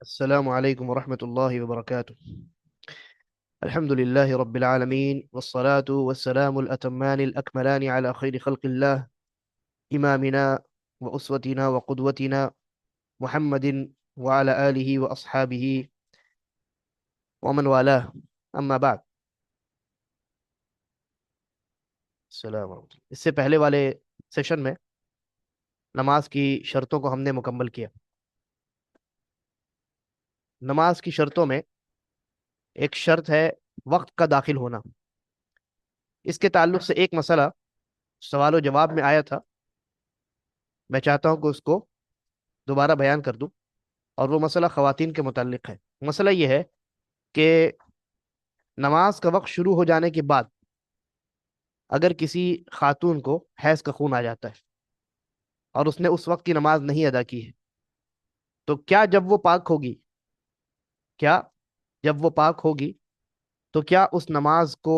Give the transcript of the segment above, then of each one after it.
السلام عليكم ورحمة الله وبركاته. الحمد لله رب العالمين، والصلاة والسلام الأتمان الأكملان على خير خلق الله، إمامنا وأسوتنا وقدوتنا محمد وعلى آله وأصحابه ومن والاه. أما بعد. السلام عليكم. इससे पहले वाले सेशन में नमाज की शर्तों को हमने मुकम्मल किया। नमाज की शर्तों में एक शर्त है वक्त का दाखिल होना। इसके ताल्लुक से एक मसला सवाल व जवाब में आया था। मैं चाहता हूं कि उसको दोबारा बयान कर दूं, और वो मसला ख़वातीन के मुताल्लिक है। मसला ये है कि नमाज का वक्त शुरू हो जाने के बाद अगर किसी खातून को हैज़ का खून आ जाता है और उसने उस वक्त की नमाज नहीं अदा की है, तो क्या जब वो पाक होगी, क्या जब वो पाक होगी तो क्या उस नमाज को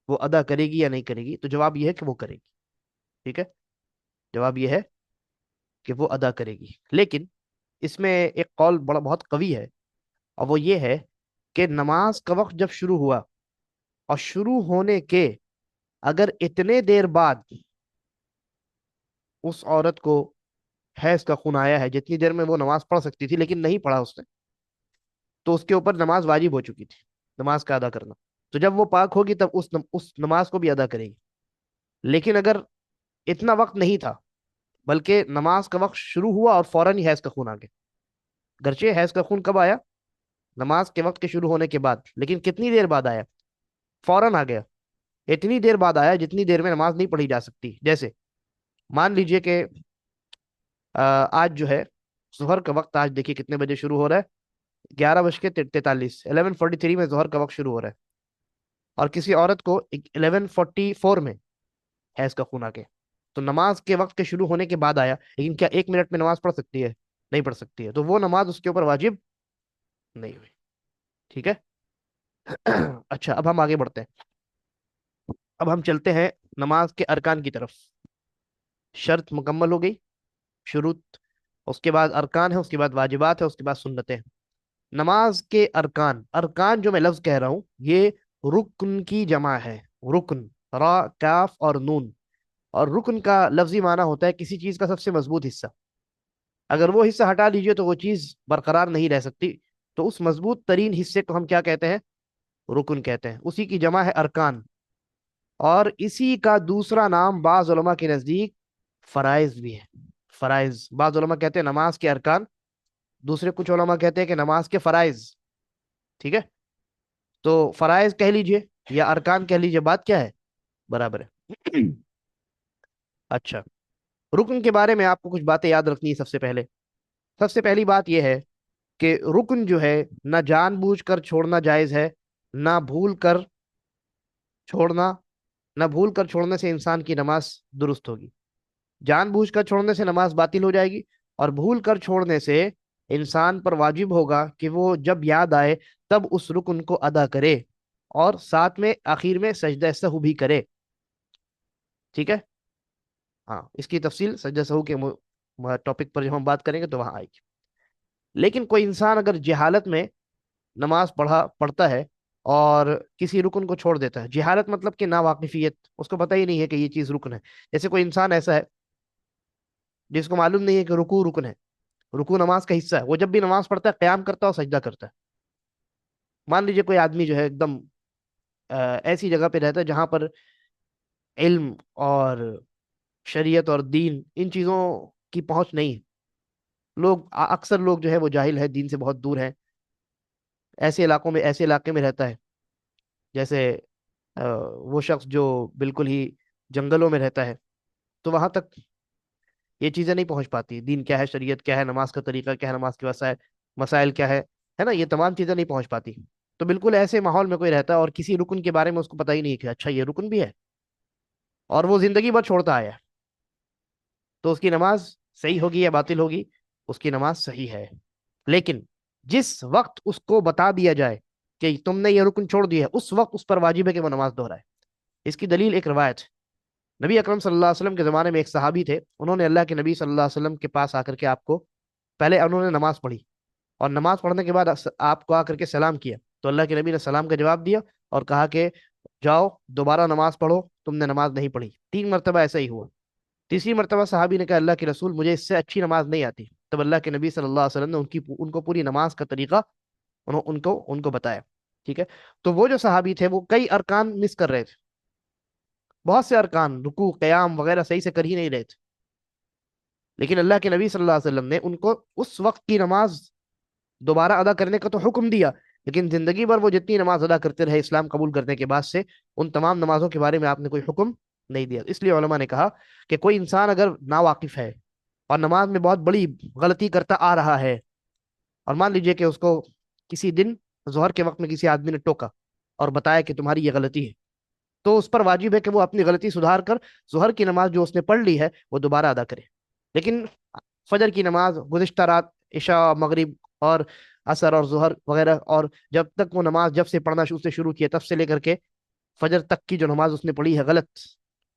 वो अदा करेगी या नहीं करेगी? तो जवाब ये है कि वो करेगी। ठीक है, जवाब ये है कि वो अदा करेगी। लेकिन इसमें एक कौल बड़ा बहुत कवी है, और वो ये है कि नमाज का वक्त जब शुरू हुआ और शुरू होने के अगर इतने देर बाद उस औरत को हैज का खून आया है, जितनी देर में वो नमाज पढ़ सकती थी लेकिन नहीं पढ़ा उसने, तो उसके ऊपर नमाज वाजिब हो चुकी थी, नमाज का अदा करना। तो जब वो पाक होगी तब उस नमाज को भी अदा करेगी। लेकिन अगर इतना वक्त नहीं था, बल्कि नमाज का वक्त शुरू हुआ और फौरन ही हैज का खून आ गया, गरचे हैज का खून कब आया? नमाज के वक्त के शुरू होने के बाद, लेकिन कितनी देर बाद आया? फौरन आ गया। इतनी देर बाद आया जितनी देर में नमाज नहीं पढ़ी जा सकती। जैसे मान लीजिए कि आज जो है जोहर का वक्त, आज देखिए कितने बजे शुरू हो रहा है, 11:43, 11:43 में जोहर का वक्त शुरू हो रहा है, और किसी औरत को 11:44 में हैज का खून आ गया। तो नमाज के वक्त के शुरू होने के बाद आया, लेकिन क्या 1 मिनट में नमाज पढ़ सकती है? नहीं पढ़ सकती है, तो वो नमाज उसके ऊपर वाजिब नहीं हुई। ठीक है। अच्छा, अब हम आगे बढ़ते हैं। अब हम चलते हैं नमाज के अरकान की तरफ। शर्त मुकम्मल हो गई, शुरूत, उसके बाद अरकान है, उसके बाद वाजिबात है, उसके बाद सुन्नतें हैं। नमाज के अरकान, अरकान जो मैं लफ्ज कह रहा हूं ये रुकन की जमा है। रुकन, रा काफ और नून। और रुकन का लफ्जी माना होता है किसी चीज का सबसे मजबूत हिस्सा। अगर वो हिस्सा हटा लीजिए तो वो चीज बरकरार नहीं रह सकती। तो उस मजबूत तरीन हिस्से को हम क्या कहते हैं? रुकन कहते हैं। उसी की जमा है अरकान। और इसी का दूसरा नाम बाज उलमा के नजदीक फराइज भी है। फराइज, बाज उलमा कहते हैं नमाज के अरकान, दूसरे कुछ उलमा कहते हैं कि नमाज के फराइज। ठीक है, तो फराइज कह लीजिए या अरकान कह लीजिए, बात क्या है? बराबर है। अच्छा, रुकन के बारे में आपको कुछ बातें याद रखनी है। सबसे पहली बात यह है कि रुकन जो है, ना जानबूझकर छोड़ना जायज है, ना भूल कर छोड़ना। ना भूल कर छोड़ने से इंसान की नमाज दुरुस्त होगी। जानबूझ कर छोड़ने से नमाज बातिल हो जाएगी, और भूल कर छोड़ने से इंसान पर वाजिब होगा कि वो जब याद आए तब उस रुकन को अदा करे, और साथ में आखिर में सजदा सहू भी करे। ठीक है। हाँ, इसकी तफसील सजदा सहू के टॉपिक पर जब हम बात करेंगे तो वहां आएगी। लेकिन कोई इंसान अगर जहालत में नमाज पढ़ता है और किसी रुकन को छोड़ देता है, जहालत मतलब कि ना वाकिफियत, उसको पता ही नहीं है कि ये चीज रुकन है। जैसे कोई इंसान ऐसा है जिसको मालूम नहीं है कि रुकू रुकन है, रुकू नमाज का हिस्सा है, वो जब भी नमाज पढ़ता है क़याम करता है और सजदा करता है। मान लीजिए कोई आदमी जो है एकदम ऐसी जगह पे रहता है जहां पर इल्म और शरीयत और दीन, इन चीजों की पहुंच नहीं है। अक्सर लोग जो है वो जाहिल है, दीन से बहुत दूर है। ऐसे इलाके में रहता है, जैसे वो शख्स जो बिल्कुल ही जंगलों में रहता है, तो वहां तक ये चीजें नहीं पहुंच पाती। दीन क्या है, शरीयत क्या है, नमाज का तरीका क्या है, नमाज के वसाइल मसाइल क्या है ना, ये तमाम चीजें नहीं पहुंच पाती। तो बिल्कुल ऐसे माहौल में कोई रहता है और किसी रुकन के बारे में उसको पता ही नहीं है कि अच्छा ये रुकन भी है, और वो जिंदगी भर छोड़ता आया है, तो उसकी नमाज सही होगी या बातिल होगी? उसकी नमाज सही है। लेकिन जिस वक्त उसको बता दिया जाए कि तुमने ये रुकन छोड़ दिया है, उस वक्त उस पर वाजिब है कि वो नमाज दोहराए। इसकी दलील एक रवायत है। नबी अकरम सल्लल्लाहु अलैहि वसल्लम के ज़माने में एक सहाबी थे, उन्होंने अल्लाह के नबी सल्लल्लाहु अलैहि वसल्लम के पास आकर के आपको, पहले उन्होंने नमाज पढ़ी, اور نماز پڑھنے کے بعد آپ کو آ کر کے سلام کیا، تو اللہ کے نبی نے سلام کا جواب دیا اور کہا کہ جاؤ دوبارہ نماز پڑھو، تم نے نماز نہیں پڑھی۔ 3 مرتبہ ایسا ہی ہوا۔ تیسری مرتبہ صحابی نے کہا اللہ کے رسول مجھے اس سے اچھی نماز نہیں آتی، تب اللہ کے نبی صلی اللہ علیہ وسلم نے ان کو پوری نماز کا طریقہ ان کو بتایا۔ ٹھیک ہے، تو وہ جو صحابی تھے وہ کئی ارکان مس کر رہے تھے، بہت سے ارکان رکوع قیام وغیرہ صحیح سے کر ہی نہیں رہے تھے، لیکن اللہ کے نبی صلی اللہ علیہ وسلم نے ان کو اس وقت کی نماز دوبارہ ادا کرنے کا تو حکم دیا، لیکن زندگی بھر وہ جتنی نماز ادا کرتے رہے اسلام قبول کرنے کے بعد سے، ان تمام نمازوں کے بارے میں آپ نے کوئی حکم نہیں دیا۔ اس لیے علماء نے کہا کہ کوئی انسان اگر ناواقف ہے اور نماز میں بہت بڑی غلطی کرتا آ رہا ہے، اور مان لیجئے کہ اس کو کسی دن ظہر کے وقت میں کسی آدمی نے ٹوکا اور بتایا کہ تمہاری یہ غلطی ہے، تو اس پر واجب ہے کہ وہ اپنی غلطی سدھار کر ظہر کی نماز جو اس نے پڑھ لی ہے وہ دوبارہ ادا کرے۔ لیکن فجر کی نماز گزشتہ رات، عشاء مغرب اور عصر اور ظہر وغیرہ، اور جب تک وہ نماز جب سے پڑھنا اس سے شروع کیا تب سے لے کر کے فجر تک کی جو نماز اس نے پڑھی ہے غلط،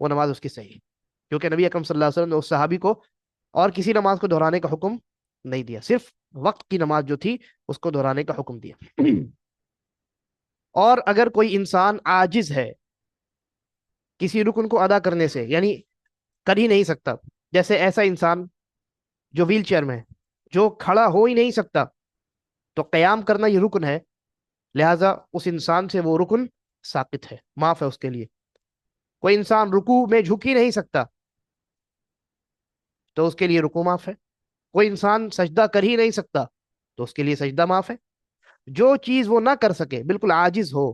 وہ نماز اس کی صحیح ہے، کیونکہ نبی اکرم صلی اللہ علیہ وسلم نے اس صحابی کو اور کسی نماز کو دہرانے کا حکم نہیں دیا، صرف وقت کی نماز جو تھی اس کو دہرانے کا حکم دیا۔ اور اگر کوئی انسان عاجز ہے کسی رکن کو ادا کرنے سے، یعنی کر ہی نہیں سکتا، جیسے ایسا انسان جو ویل چیئر میں ہے، جو کھڑا ہو ہی نہیں سکتا، تو قیام کرنا یہ رکن ہے، لہٰذا اس انسان سے وہ رکن ساقط ہے، معاف ہے اس کے لیے۔ کوئی انسان رکوع میں جھک ہی نہیں سکتا تو اس کے لیے رکوع معاف ہے۔ کوئی انسان سجدہ کر ہی نہیں سکتا تو اس کے لیے سجدہ معاف ہے۔ جو چیز وہ نہ کر سکے، بالکل عاجز ہو،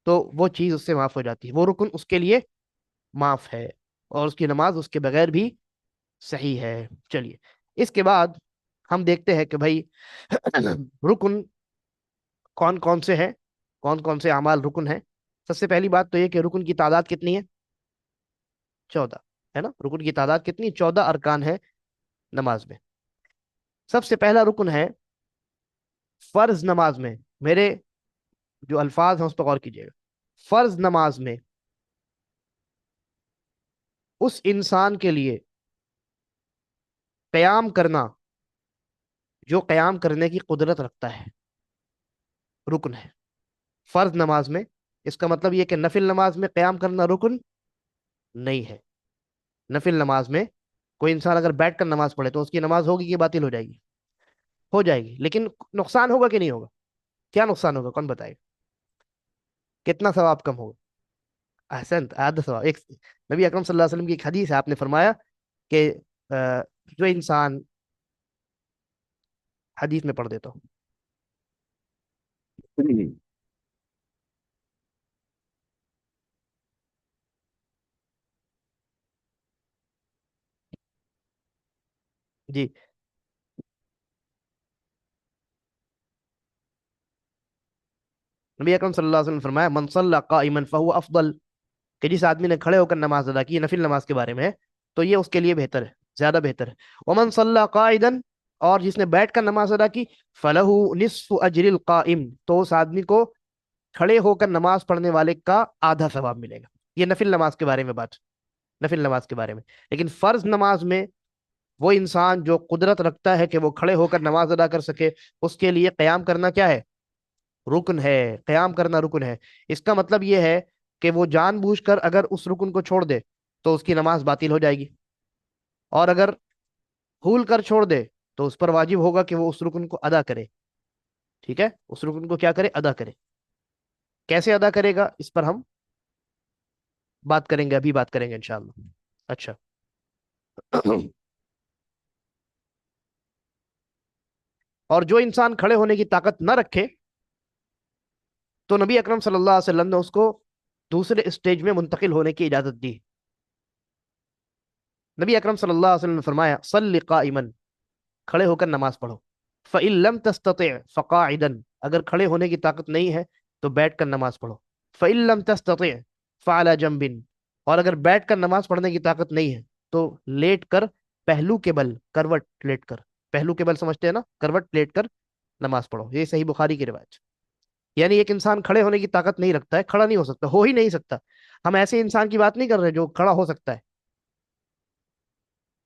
تو وہ چیز اس سے معاف ہو جاتی ہے، وہ رکن اس کے لیے معاف ہے، اور اس کی نماز اس کے بغیر بھی صحیح ہے۔ چلیے، اس کے بعد ہم دیکھتے ہیں کہ بھائی رکن کون کون سے ہیں، کون کون سے اعمال رکن ہیں۔ سب سے پہلی بات تو یہ کہ رکن کی تعداد کتنی ہے؟ 14 ہے نا، رکن کی تعداد کتنی؟ 14 ارکان ہے نماز میں۔ سب سے پہلا رکن ہے فرض نماز میں، میرے جو الفاظ ہیں اس پر غور کیجیے گا، فرض نماز میں اس انسان کے لیے قیام کرنا جو قیام کرنے کی قدرت رکھتا ہے، رکن ہے فرض نماز میں۔ اس کا مطلب یہ کہ نفل نماز میں قیام کرنا رکن نہیں ہے۔ نفل نماز میں کوئی انسان اگر بیٹھ کر نماز پڑھے تو اس کی نماز ہوگی کہ باطل ہو جائے گی؟ ہو جائے گی، لیکن نقصان ہوگا کہ نہیں ہوگا؟ کیا نقصان ہوگا، کون بتائے گا؟ کتنا ثواب کم ہوگا؟ احسنت، آدھا ثواب۔ ایک نبی اکرم صلی اللہ علیہ وسلم کی ایک حدیث ہے، آپ نے فرمایا کہ جو انسان، حدیث میں پڑھ دیتا ہوں، جی، نبی اکرم صلی اللہ علیہ وسلم نے فرمایا من صلی قائما فهو افضل، کہ جس آدمی نے کھڑے ہو کر نماز ادا کی، نفل نماز کے بارے میں ہے، تو یہ اس کے لیے بہتر ہے، زیادہ بہتر ہے۔ ومن صلی قاعدا، اور جس نے بیٹھ کر نماز ادا کی، فلہ نصف اجر القائم، تو اس آدمی کو کھڑے ہو کر نماز پڑھنے والے کا آدھا ثواب ملے گا۔ یہ نفل نماز کے بارے میں بات، نفل نماز کے بارے میں۔ لیکن فرض نماز میں وہ انسان جو قدرت رکھتا ہے کہ وہ کھڑے ہو کر نماز ادا کر سکے، اس کے لیے قیام کرنا کیا ہے؟ رکن ہے، قیام کرنا رکن ہے۔ اس کا مطلب یہ ہے کہ وہ جان بوجھ کر اگر اس رکن کو چھوڑ دے تو اس کی نماز باطل ہو جائے گی، اور اگر بھول کر چھوڑ دے تو اس پر واجب ہوگا کہ وہ اس رکن کو ادا کرے۔ ٹھیک ہے، اس رکن کو کیا کرے؟ ادا کرے۔ کیسے ادا کرے گا اس پر ہم بات کریں گے، ابھی بات کریں گے انشاءاللہ۔ اچھا اور جو انسان کھڑے ہونے کی طاقت نہ رکھے تو نبی اکرم صلی اللہ علیہ وسلم نے اس کو دوسرے اسٹیج میں منتقل ہونے کی اجازت دی۔ نبی اکرم صلی اللہ علیہ وسلم نے فرمایا صلی قائما، کھڑے ہو کر نماز پڑھو، فإن لم تستطع فقاعدا، اگر کھڑے ہونے کی طاقت نہیں ہے تو بیٹھ کر نماز پڑھو، فإن لم تستطع فعلى جنب، اور اگر بیٹھ کر نماز پڑھنے کی طاقت نہیں ہے تو لیٹ کر، پہلو کے بل، کروٹ لیٹ کر، پہلو کے بل سمجھتے ہیں نا، کروٹ لیٹ کر نماز پڑھو۔ یہ صحیح بخاری کی روایت، یعنی ایک انسان کھڑے ہونے کی طاقت نہیں رکھتا ہے، کھڑا نہیں ہو سکتا، ہو ہی نہیں سکتا، ہم ایسے انسان کی بات نہیں کر رہے جو کھڑا ہو سکتا ہے،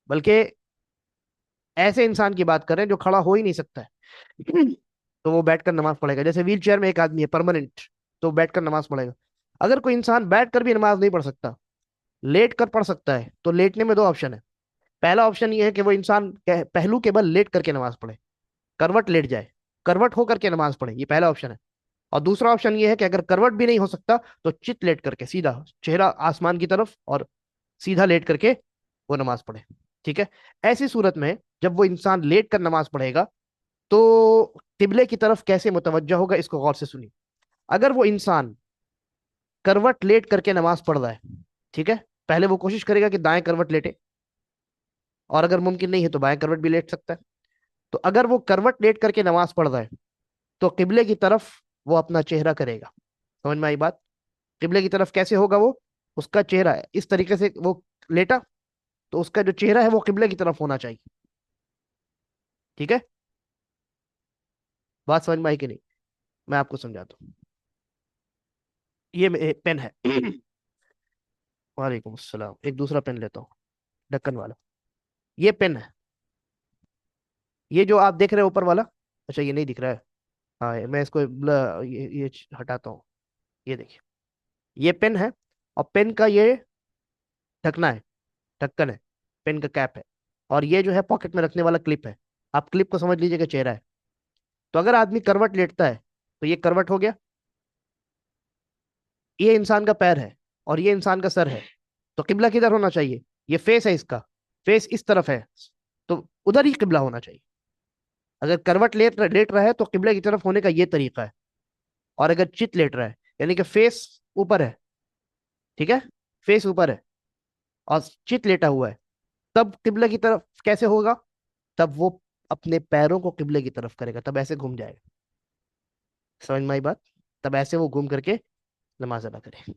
بلکہ ऐसे इंसान की बात कर रहे हैं जो खड़ा हो ही नहीं सकता है तो वो बैठकर नमाज पढ़ेगा। जैसे व्हील चेयर में एक आदमी है परमानेंट, तो बैठकर नमाज पढ़ेगा। अगर कोई इंसान बैठ कर भी नमाज नहीं पढ़ सकता, लेट कर पढ़ सकता है, तो लेटने में दो ऑप्शन है। पहला ऑप्शन ये है कि वो इंसान पहलू के बल लेट करके नमाज पढ़े, करवट लेट जाए, करवट होकर के नमाज पढ़े, ये पहला ऑप्शन है। और दूसरा ऑप्शन ये है कि अगर करवट भी नहीं हो सकता तो चित लेट करके सीधा चेहरा आसमान की तरफ और सीधा लेट करके वो नमाज पढ़े। ठीक है। ऐसी सूरत में जब वो इंसान लेट कर नमाज पढ़ेगा तो किबले की तरफ कैसे मुतवज्जा होगा, इसको गौर से सुनिए। अगर वो इंसान करवट लेट करके नमाज पढ़ रहा है, ठीक है, पहले वो कोशिश करेगा कि दाएं करवट लेटे, और अगर मुमकिन नहीं है तो बाएं करवट भी लेट सकता है। तो अगर वो करवट लेट करके नमाज पढ़ रहा है तो किबले की तरफ वो अपना चेहरा करेगा। समझ में आई बात? किबले की तरफ कैसे होगा वो? उसका चेहरा है इस तरीके से, वो लेटा तो उसका जो चेहरा है वो किबले की तरफ होना चाहिए। ठीक है। बात समझ में आई कि नहीं? मैं आपको समझाता हूँ। ये पेन है वालेकुम अस्सलाम, एक दूसरा पेन लेता हूँ, ढक्कन वाला। ये पेन है, ये जो आप देख रहे हो ऊपर वाला। अच्छा ये नहीं दिख रहा है। हाँ मैं इसको ये हटाता हूँ। ये देखिए, ये पेन है, और पेन का ये ढकना है, ढक्कन है, पेन का कैप है। और ये जो है पॉकेट में रखने वाला क्लिप है। आप क्लिप को समझ लीजिए कि चेहरा है। तो अगर आदमी करवट लेटता है तो ये करवट हो गया, ये इंसान का पैर है और ये इंसान का सर है। तो किबला किधर होना चाहिए? ये फेस है इसका, फेस इस तरफ है, तो उधर ही किबला होना चाहिए। अगर करवट लेट रहा है तो किबले की तरफ होने का ये तरीका है। और अगर चित लेट रहा है यानी कि फेस ऊपर है, ठीक है, फेस ऊपर है और चित लेटा हुआ है, तब किबले की तरफ कैसे होगा? तब वो अपने पैरों को किबले की तरफ करेगा, तब ऐसे घूम जाएगा। समझ में आई बात? तब ऐसे वो घूम करके नमाज अदा करे।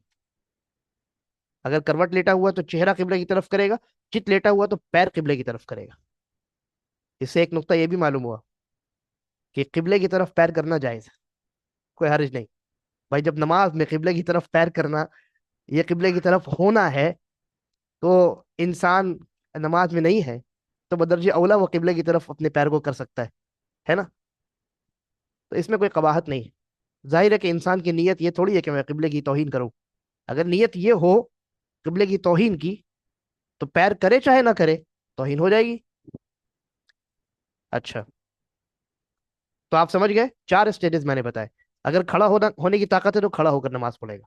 अगर करवट लेटा हुआ तो चेहरा किबले की तरफ करेगा, चित लेटा हुआ तो पैर किबले की तरफ करेगा। इससे एक नुक्ता ये भी मालूम हुआ कि किबले की तरफ पैर करना जायज है, कोई हर्ज नहीं। भाई जब नमाज में किबले की तरफ पैर करना, ये किबले की तरफ होना है, तो इंसान नमाज में नहीं है तो बदरजे औला वो किबले की तरफ अपने पैर को कर सकता है ना? तो इसमें कोई कबाहत नहीं है। जाहिर है कि इंसान की नीयत ये थोड़ी है कि मैं किबले की तौहीन करूं। अगर नीयत ये हो किबले की तौहीन की, तो पैर करे चाहे ना करे, तौहीन हो जाएगी। अच्छा, तो आप समझ गए, चार स्टेजेस मैंने बताए। अगर खड़ा होने की ताकत है तो खड़ा होकर नमाज पढ़ेगा,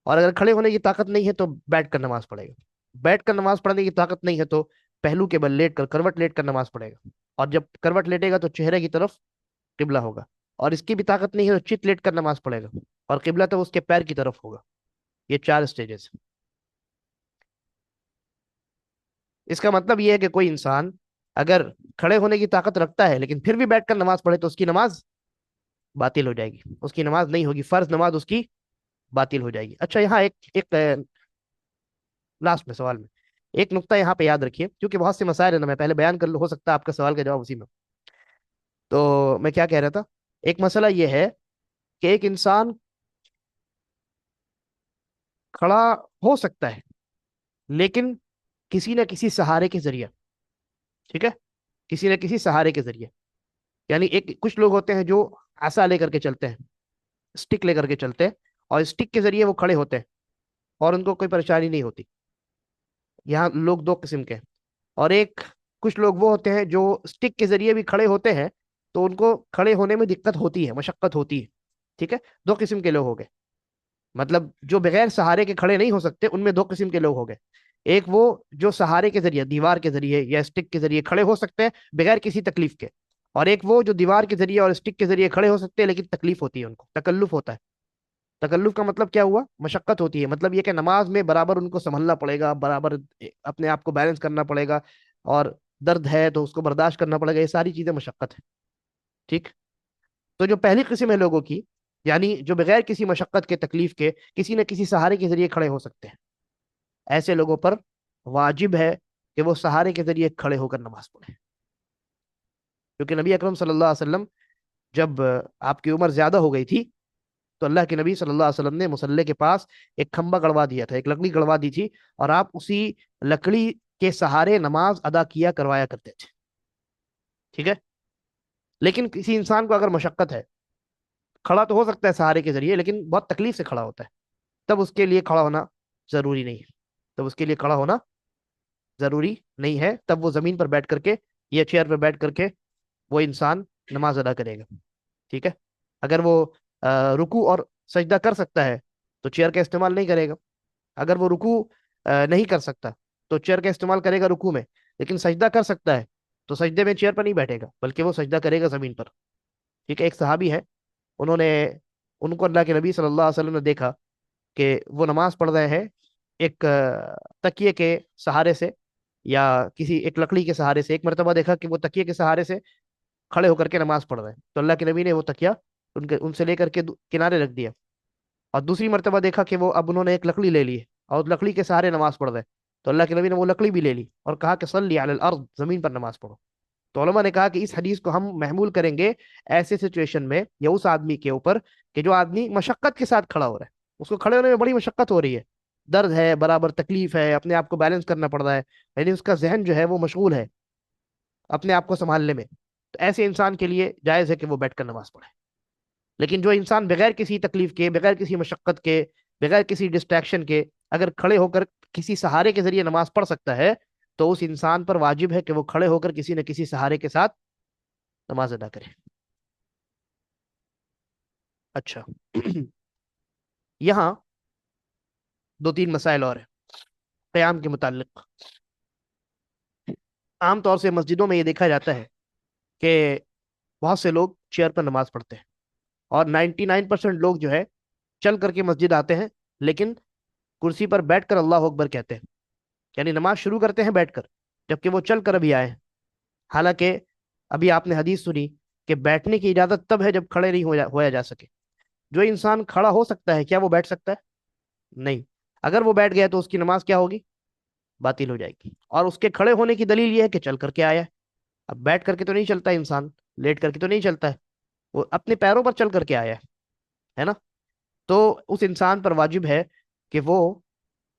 और अगर खड़े होने की ताकत नहीं है तो बैठ कर नमाज पढ़ेगा। बैठ कर नमाज पढ़ने की ताकत नहीं है तो पहलू के बल लेट कर, करवट लेट कर नमाज पढ़ेगा। और जब करवट लेटेगा तो चेहरे की तरफ किबला होगा। और इसकी भी ताकत नहीं है तो चित लेट कर नमाज पढ़ेगा, और किबला तो उसके पैर की तरफ होगा। ये चार स्टेजेस। इसका मतलब ये है कि कोई इंसान अगर खड़े होने की ताकत रखता है लेकिन फिर भी बैठकर नमाज पढ़े तो उसकी नमाज बातिल हो जाएगी, उसकी नमाज नहीं होगी, फर्ज नमाज उसकी बातिल हो जाएगी। अच्छा यहाँ एक एक लास्ट में सवाल में एक नुक्ता यहाँ पे याद रखिए, क्योंकि बहुत से मसाइल है ना, मैं पहले बयान कर लूँ, हो सकता है आपका सवाल का जवाब उसी में। तो मैं क्या कह रहा था, एक मसला ये है कि एक इंसान खड़ा हो सकता है लेकिन किसी न किसी सहारे के जरिए, ठीक है, किसी न किसी सहारे के जरिए। यानी एक कुछ लोग होते हैं जो आसा लेकर के चलते हैं, स्टिक लेकर के चलते हैं, और स्टिक के जरिए वो खड़े होते हैं और उनको कोई परेशानी नहीं होती। यहाँ लोग दो किस्म के हैं। और एक कुछ लोग वो होते हैं जो स्टिक के जरिए भी खड़े होते हैं तो उनको खड़े होने में दिक्कत होती है, मशक्कत होती है। ठीक है, दो किस्म के लोग हो गए। मतलब जो बगैर सहारे के खड़े नहीं हो सकते, उनमें दो किस्म के लोग हो गए। एक वो जो सहारे के जरिए, दीवार के जरिए या स्टिक के जरिए खड़े हो सकते हैं बगैर किसी तकलीफ के। और एक वो जो दीवार के जरिए और स्टिक के जरिए खड़े हो सकते हैं लेकिन तकलीफ होती है, उनको तकल्लुफ होता है। तकल्लुफ का मतलब क्या हुआ? मशक्कत होती है। मतलब ये कि नमाज में बराबर उनको संभलना पड़ेगा, बराबर अपने आप को बैलेंस करना पड़ेगा, और दर्द है तो उसको बर्दाश्त करना पड़ेगा, ये सारी चीजें मशक्कत है। ठीक। तो जो पहली किस्म है लोगों की, यानी जो बगैर किसी मशक्कत के, तकलीफ के, किसी न किसी सहारे के जरिए खड़े हो सकते हैं, ऐसे लोगों पर वाजिब है कि वो सहारे के जरिए खड़े होकर नमाज पढ़े। क्योंकि नबी अकरम सल्लल्लाहु अलैहि वसल्लम जब आपकी उम्र ज्यादा हो गई थी तो अल्लाह के नबी सल्लल्लाहु अलैहि वसल्लम ने मुसल्ले के पास एक खंबा गड़वा दिया था, एक लकड़ी गड़वा दी थी, और आप उसी लकड़ी के सहारे नमाज अदा किया करवाया करते थे। ٹھیک ہے، لیکن کسی انسان کو اگر مشقت ہے، کھڑا تو ہو سکتا ہے سہارے کے ذریعے لیکن بہت تکلیف سے کھڑا ہوتا ہے، تب اس کے لیے کھڑا ہونا ضروری نہیں ہے، تب اس کے لیے کھڑا ہونا ضروری نہیں ہے، تب وہ زمین پر بیٹھ کر کے یا چیئر پر بیٹھ کر کے وہ انسان نماز ادا کرے گا. ٹھیک ہے، اگر وہ رکوع اور سجدہ کر سکتا ہے تو چیئر کا استعمال نہیں کرے گا، اگر وہ رکوع نہیں کر سکتا تو چیئر کا استعمال کرے گا رکوع میں، لیکن سجدہ کر سکتا ہے تو سجدے میں چیئر پر نہیں بیٹھے گا بلکہ وہ سجدہ کرے گا زمین پر. ٹھیک ہے، ایک صحابی ہے، انہوں نے ان کو اللہ کے نبی صلی اللہ علیہ وسلم نے دیکھا کہ وہ نماز پڑھ رہے ہیں ایک تکیے کے سہارے سے یا کسی ایک لکڑی کے سہارے سے. ایک مرتبہ دیکھا کہ وہ تکیے کے سہارے سے کھڑے ہو کر کے نماز پڑھ رہے ہیں تو اللہ کے نبی نے وہ تکیہ ان سے لے کر کے کنارے رکھ دیا. اور دوسری مرتبہ دیکھا کہ وہ اب انہوں نے ایک لکڑی لے لی ہے اور لکڑی کے سہارے نماز پڑھ رہے ہیں تو اللہ کے نبی نے وہ لکڑی بھی لے لی اور کہا کہ صلی علی الارض، زمین پر نماز پڑھو. تو علماء نے کہا کہ اس حدیث کو ہم محمول کریں گے ایسے سچویشن میں یا اس آدمی کے اوپر کہ جو آدمی مشقت کے ساتھ کھڑا ہو رہا ہے، اس کو کھڑے ہونے میں بڑی مشقت ہو رہی ہے، درد ہے، برابر تکلیف ہے، اپنے آپ کو بیلنس کرنا پڑ رہا ہے، یعنی اس کا ذہن جو ہے وہ مشغول ہے اپنے آپ کو سنبھالنے میں. تو ایسے انسان کے لیے جائز ہے کہ وہ بیٹھ کر نماز پڑھے. لیکن جو انسان بغیر کسی تکلیف کے، بغیر کسی مشقت کے، بغیر کسی ڈسٹریکشن کے اگر کھڑے ہو کر کسی سہارے کے ذریعے نماز پڑھ سکتا ہے تو اس انسان پر واجب ہے کہ وہ کھڑے ہو کر کسی نہ کسی سہارے کے ساتھ نماز ادا کرے. اچھا یہاں دو تین مسائل اور ہیں قیام کے متعلق. عام طور سے مسجدوں میں یہ دیکھا جاتا ہے کہ بہت سے لوگ چیئر پر نماز پڑھتے ہیں اور 99% لوگ جو ہے چل کر کے مسجد آتے ہیں لیکن کرسی پر بیٹھ کر اللہ اکبر کہتے ہیں، یعنی نماز شروع کرتے ہیں بیٹھ کر جبکہ وہ چل کر ابھی آئے ہیں. حالانکہ ابھی آپ نے حدیث سنی کہ بیٹھنے کی اجازت تب ہے جب کھڑے نہیں ہوا جا سکے. جو انسان کھڑا ہو سکتا ہے کیا وہ بیٹھ سکتا ہے؟ نہیں. اگر وہ بیٹھ گیا تو اس کی نماز کیا ہوگی؟ باطل ہو جائے گی. اور اس کے کھڑے ہونے کی دلیل یہ ہے کہ چل کر کے آیا ہے. اب بیٹھ کر کے تو نہیں چلتا انسان، لیٹ کر کے تو نہیں چلتا ہے، وہ اپنے پیروں پر چل کر کے آیا ہے نا. تو اس انسان پر واجب ہے کہ وہ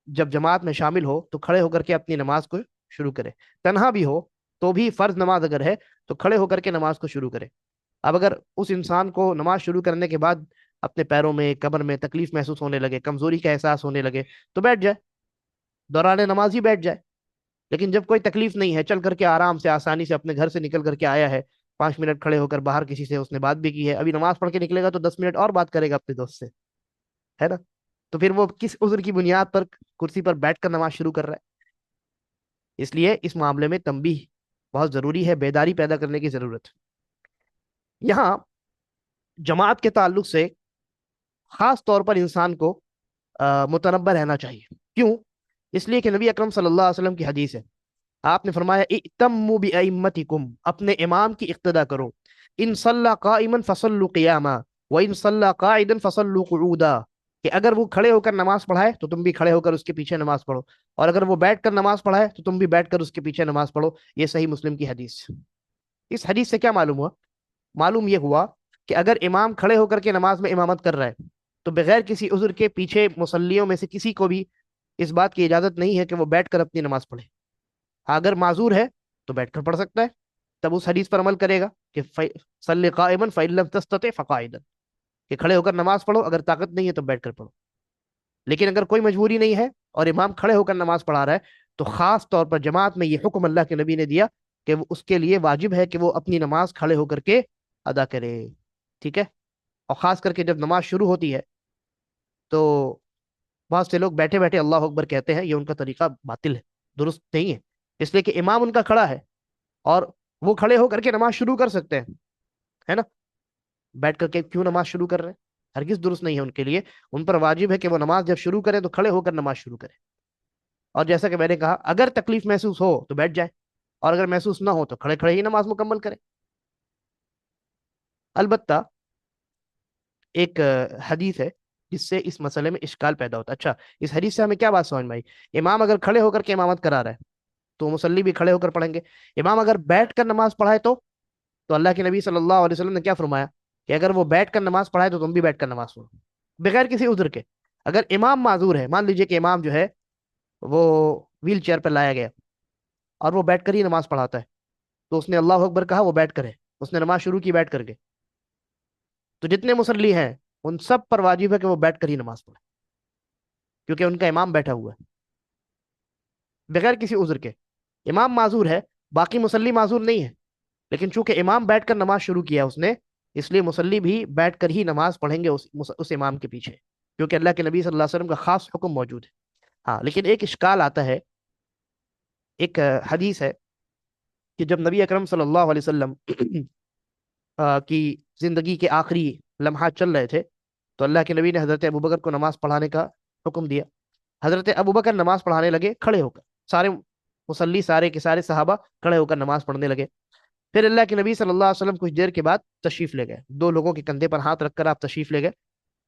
جب جماعت میں شامل ہو تو کھڑے ہو کر کے اپنی نماز کو شروع کرے. تنہا بھی ہو تو بھی فرض نماز اگر ہے تو کھڑے ہو کر کے نماز کو شروع کرے. اب اگر اس انسان کو نماز شروع کرنے کے بعد اپنے پیروں میں، کمر میں تکلیف محسوس ہونے لگے، کمزوری کا احساس ہونے لگے تو بیٹھ جائے، دوران نماز ہی بیٹھ جائے. لیکن جب کوئی تکلیف نہیں ہے، چل کر کے آرام سے آسانی سے اپنے گھر سے نکل کر کے آیا ہے، 5 منٹ کھڑے ہو کر باہر کسی سے اس نے بات بھی کی ہے، ابھی نماز پڑھ کے نکلے گا تو 10 منٹ اور بات کرے گا اپنے دوست سے، ہے نا. تو پھر وہ کس عذر کی بنیاد پر کرسی پر بیٹھ کر نماز شروع کر رہا ہے؟ اس لیے اس معاملے میں تنبیہ بہت ضروری ہے، بیداری پیدا کرنے کی ضرورت. یہاں جماعت کے تعلق سے خاص طور پر انسان کو متنبہ رہنا چاہیے. کیوں؟ اس لیے کہ نبی اکرم صلی اللہ علیہ وسلم کی حدیث ہے، آپ نے فرمایا ائتموا بائمتکم، اپنے امام کی اقتدا کرو. ان صلی قائما فصلوا قیاما وان صلی قاعدا فصلوا قعودا، کہ اگر وہ کھڑے ہو کر نماز پڑھائے تو تم بھی کھڑے ہو کر اس کے پیچھے نماز پڑھو، اور اگر وہ بیٹھ کر نماز پڑھائے تو تم بھی بیٹھ کر اس کے پیچھے نماز پڑھو. یہ صحیح مسلم کی حدیث. اس حدیث سے کیا معلوم ہوا؟ معلوم یہ ہوا کہ اگر امام کھڑے ہو کر کے نماز میں امامت کر رہا ہے تو بغیر کسی عذر کے پیچھے مصلیوں میں سے کسی کو بھی اس بات کی اجازت نہیں ہے کہ وہ بیٹھ کر اپنی نماز پڑھے. اگر معذور ہے تو بیٹھ کر پڑھ سکتا ہے، تب اس حدیث پر عمل کرے گا کہ صلی قائما فإن لم تستطع فقاعدا، کہ کھڑے ہو کر نماز پڑھو، اگر طاقت نہیں ہے تو بیٹھ کر پڑھو. لیکن اگر کوئی مجبوری نہیں ہے اور امام کھڑے ہو کر نماز پڑھا رہا ہے تو خاص طور پر جماعت میں یہ حکم اللہ کے نبی نے دیا کہ وہ اس کے لیے واجب ہے کہ وہ اپنی نماز کھڑے ہو کر کے ادا کرے. ٹھیک ہے. اور خاص کر کے جب نماز شروع ہوتی ہے تو بہت سے لوگ بیٹھے بیٹھے اللہ اکبر کہتے ہیں، یہ ان کا طریقہ باطل ہے، درست نہیں ہے. اس لیے کہ امام ان کا کھڑا ہے اور وہ کھڑے ہو کر کے نماز شروع کر سکتے ہیں، ہے نا. بیٹھ کر کے کیوں نماز شروع کر رہے ہیں؟ ہرگز درست نہیں ہے ان کے لیے. ان پر واجب ہے کہ وہ نماز جب شروع کرے تو کھڑے ہو کر نماز شروع کرے. اور جیسا کہ میں نے کہا اگر تکلیف محسوس ہو تو بیٹھ جائے اور اگر محسوس نہ ہو تو کھڑے کھڑے ہی نماز مکمل کرے. البتہ ایک حدیث ہے جس سے اس مسئلے میں اشکال پیدا ہوتا ہے. اچھا، اس حدیث سے ہمیں کیا بات سمجھ میں آئی؟ امام اگر کھڑے ہو کر کے امامت کرا رہا ہے تو مصلی بھی کھڑے ہو کر پڑھیں گے. امام اگر بیٹھ کر نماز پڑھائے تو اللہ کے نبی صلی اللہ علیہ وسلم نے کیا فرمایا کہ اگر وہ بیٹھ کر نماز پڑھائے تو تم بھی بیٹھ کر نماز پڑھو بغیر کسی عذر کے. اگر امام معذور ہے، مان لیجئے کہ امام جو ہے وہ ویل چیئر پہ لایا گیا اور وہ بیٹھ کر ہی نماز پڑھاتا ہے तो उसने अल्लाह अकबर कहा, वो बैठ कर है, उसने नमाज शुरू की बैठ करके। तो जितने मुसल्ली हैं उन सब पर वाजिब है कि वो बैठ कर ही नमाज पढ़े, क्योंकि उनका इमाम बैठा हुआ है बगैर किसी उज्र के। इमाम माजूर है, बाकी मुसल्ली माजूर नहीं है, लेकिन चूंकि इमाम बैठकर नमाज शुरू किया उसने, इसलिए मुसल्ली भी बैठकर ही नमाज पढ़ेंगे उस इमाम के पीछे, क्योंकि अल्लाह के नबी सल्लल्लाहु अलैहि वसल्लम का खास हुक्म मौजूद है। हाँ, लेकिन एक इश्काल आता है। एक हदीस है कि जब नबी अकरम सल्लल्लाहु अलैहि वसल्लम की जिंदगी के आखिरी लम्हात चल रहे थे, तो अल्लाह के नबी ने हजरत अबू बकर को नमाज पढ़ाने का हुक्म दिया। हजरत अबू बकर नमाज पढ़ाने लगे खड़े होकर, सारे मुसल्ली सारे के सारे सहाबा खड़े होकर नमाज पढ़ने लगे। फिर अल्लाह के नबी सल्लल्लाहु अलैहि वसल्लम कुछ देर के बाद तशरीफ ले गए, दो लोगों के कंधे पर हाथ रखकर आप तशरीफ ले गए।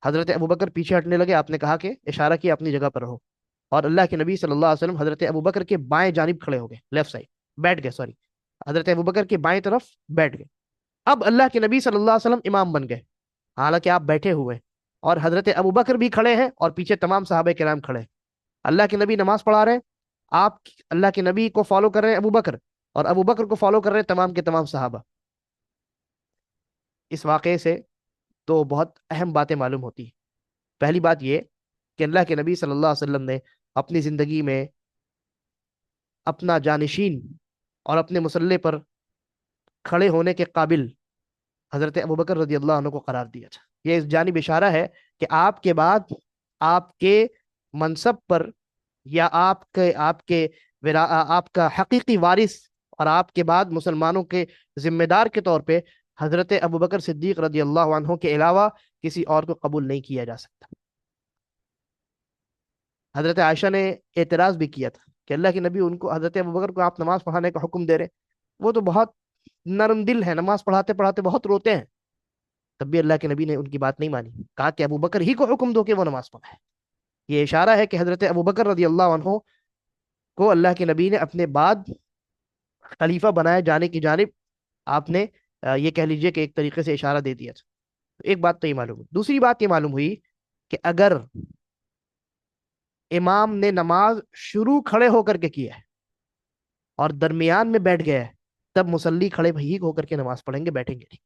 हजरत अबू बकर पीछे हटने लगे, आपने कहा कि इशारा किया अपनी जगह पर रहो, और अल्लाह के नबी सल्लल्लाहु अलैहि वसल्लम हजरत अबू बकर के बाएं जानिब खड़े हो गए, लेफ्ट साइड बैठ गए, सॉरी, हजरत अबू बकर के बाएं तरफ बैठ गए। अब अल्लाह के नबी सल्लल्लाहु अलैहि वसल्लम इमाम बन गए, हालांकि आप बैठे हुए हैं, और हजरत अबू बकर भी खड़े हैं और पीछे तमाम सहाबे किराम खड़े हैं। अल्लाह के नबी नमाज पढ़ा रहे हैं, आप अल्लाह के नबी को फॉलो कर रहे हैं अबू बकर, और अबू बकर को फॉलो कर रहे हैं तमाम के तमाम सहाबा। इस वाक़े से तो बहुत अहम बातें मालूम होती हैं। पहली बात ये कि अल्लाह के नबी सल्लल्लाहु अलैहि वसल्लम ने अपनी ज़िंदगी में अपना जानशीन और अपने मुसल्ले पर खड़े होने के काबिल हजरत अबू बकर रजी अल्लाह अन्हु को करार दिया था। ये इस जानिब इशारा है कि आपके बाद आपके मनसब पर, या आपके आपके आपका हकीकी वारिस और आपके बाद मुसलमानों के जिम्मेदार के तौर पे हजरत अबू बकर सिद्दीक रजी अल्लाह अन्हु के अलावा किसी और को कबूल नहीं किया जा सकता। हजरत आयशा ने एतराज़ भी किया था कि अल्लाह के नबी, उनको हजरत अबू बकर को आप नमाज पढ़ाने का हुक्म दे रहे, वो तो बहुत नरम दिल है, नमाज पढ़ाते पढ़ाते बहुत रोते हैं। तब भी अल्लाह के नबी ने उनकी बात नहीं मानी, कहा कि अबू बकर ही को हुक्म दो कि वो नमाज पढ़ाए। ये इशारा है कि हजरत अबू बकर रजी अल्लाह अन्हु को अल्लाह के नबी ने अपने बाद खलीफा बनाए जाने की जानिब आपने ये कह लीजिए कि एक तरीके से इशारा दे दिया था। तो एक बात तो ये मालूम हुई। दूसरी बात ये मालूम हुई कि अगर इमाम ने नमाज शुरू खड़े होकर के किया है और दरमियान में बैठ गया है, तब मुसल्ली खड़े ही होकर के नमाज पढ़ेंगे, बैठेंगे नहीं।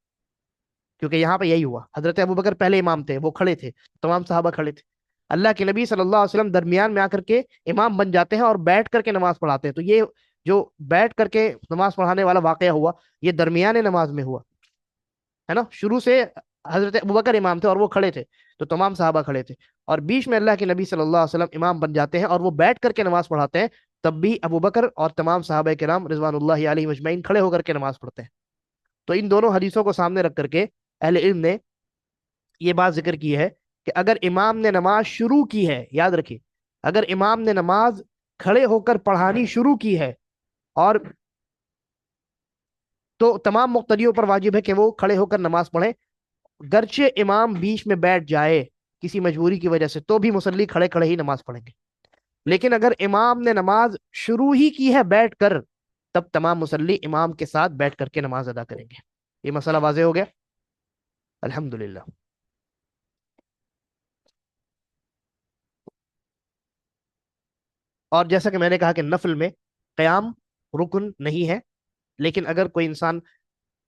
क्योंकि यहाँ पे यही हुआ, हजरत अबू बकर पहले इमाम थे, वो खड़े थे, तमाम सहाबा खड़े थे। अल्लाह के नबी सल्लल्लाहु अलैहि वसल्लम दरमियान में आकर के इमाम बन जाते हैं और बैठ करके नमाज पढ़ाते हैं। तो ये जो बैठ करके नमाज पढ़ाने वाला वाकया हुआ, ये दरमियान नमाज में हुआ, है ना। शुरू से हजरत अबू बकर इमाम थे और वो खड़े थे, तो तमाम सहाबा खड़े थे, और बीच में अल्लाह के नबी सल्लल्लाहु अलैहि वसल्लम इमाम बन जाते हैं और वो बैठ करके नमाज पढ़ाते हैं। तब भी अबू बकर और तमाम सहाबा किराम रिजवानुल्लाहि अलैहिम अजमईन खड़े होकर के नमाज पढ़ते हैं। तो इन दोनों हदीसों को सामने रख करके अहले इल्म ने ये बात जिक्र की है कि अगर इमाम ने नमाज शुरू की है, याद रखिए, अगर इमाम ने नमाज खड़े होकर पढ़ानी शुरू की है, और तो तमाम मुक्तदियों पर वाजिब है कि वो खड़े होकर नमाज पढ़े। गर्चे इमाम बीच में बैठ जाए किसी मजबूरी की वजह से, तो भी मुसल्ली खड़े खड़े ही नमाज पढ़ेंगे। लेकिन अगर इमाम ने नमाज शुरू ही की है बैठकर, तब तमाम मुसल्ली इमाम के साथ बैठ करके नमाज अदा करेंगे। ये मसला वाज़ेह हो गया, अल्हम्दुलिल्लाह। और जैसा कि मैंने कहा कि नफल में क़याम रुकन नहीं है, लेकिन अगर कोई इंसान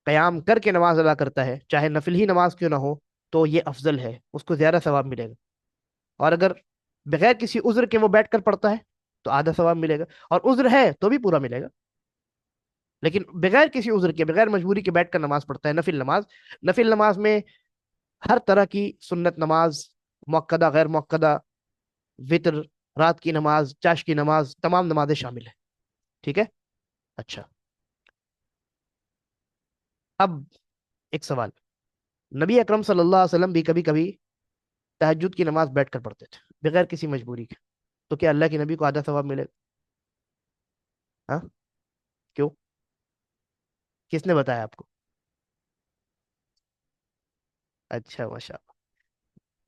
क़याम करके नमाज अदा करता है, चाहे नफिल ही नमाज क्यों ना हो, तो ये अफजल है, उसको ज़्यादा सवाब मिलेगा। और अगर बगैर किसी उज्र के वो बैठकर पढ़ता है, तो आधा सवाब मिलेगा, और उज्र है तो भी पूरा मिलेगा। लेकिन बगैर किसी उज्र के, बगैर मजबूरी के बैठकर नमाज पढ़ता है, नफिल नमाज, नफिल नमाज में हर तरह की सुन्नत नमाज, मुअक्कदा गैर मुअक्कदा, वितर, रात की नमाज, चाश की नमाज, तमाम नमाजें शामिल है। ठीक है। अच्छा, अब एक सवाल, नबी अकरम सल्लल्लाहु अलैहि वसल्लम भी कभी कभी तहज्जुद की नमाज बैठकर पढ़ते थे बगैर किसी मजबूरी के, तो क्या अल्लाह के नबी को आधा सवाब मिलेगा? हाँ, क्यों? किसने बताया आपको? अच्छा, माशा।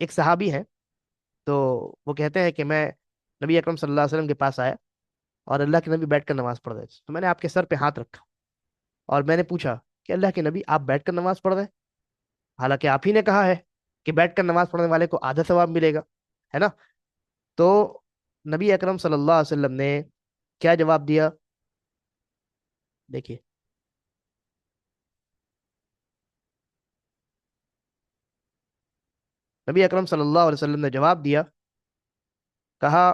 एक सहाबी है, तो वो कहते हैं कि मैं नबी अकरम सल्लल्लाहु अलैहि वसल्लम के पास आया, और अल्लाह के नबी बैठकर नमाज पढ़ रहे थे, तो मैंने आपके सर पे हाथ रखा और मैंने पूछा कि अल्लाह के नबी, आप बैठकर नमाज पढ़ रहे हैं, हालांकि आप ही ने कहा है कि बैठकर नमाज पढ़ने वाले को आधा सवाब मिलेगा, है ना। तो नबी अकरम सल्लल्लाहु अलैहि वसल्लम ने क्या जवाब दिया? देखिए, नबी अकरम सल्लल्लाहु अलैहि वसल्लम ने जवाब दिया, कहा,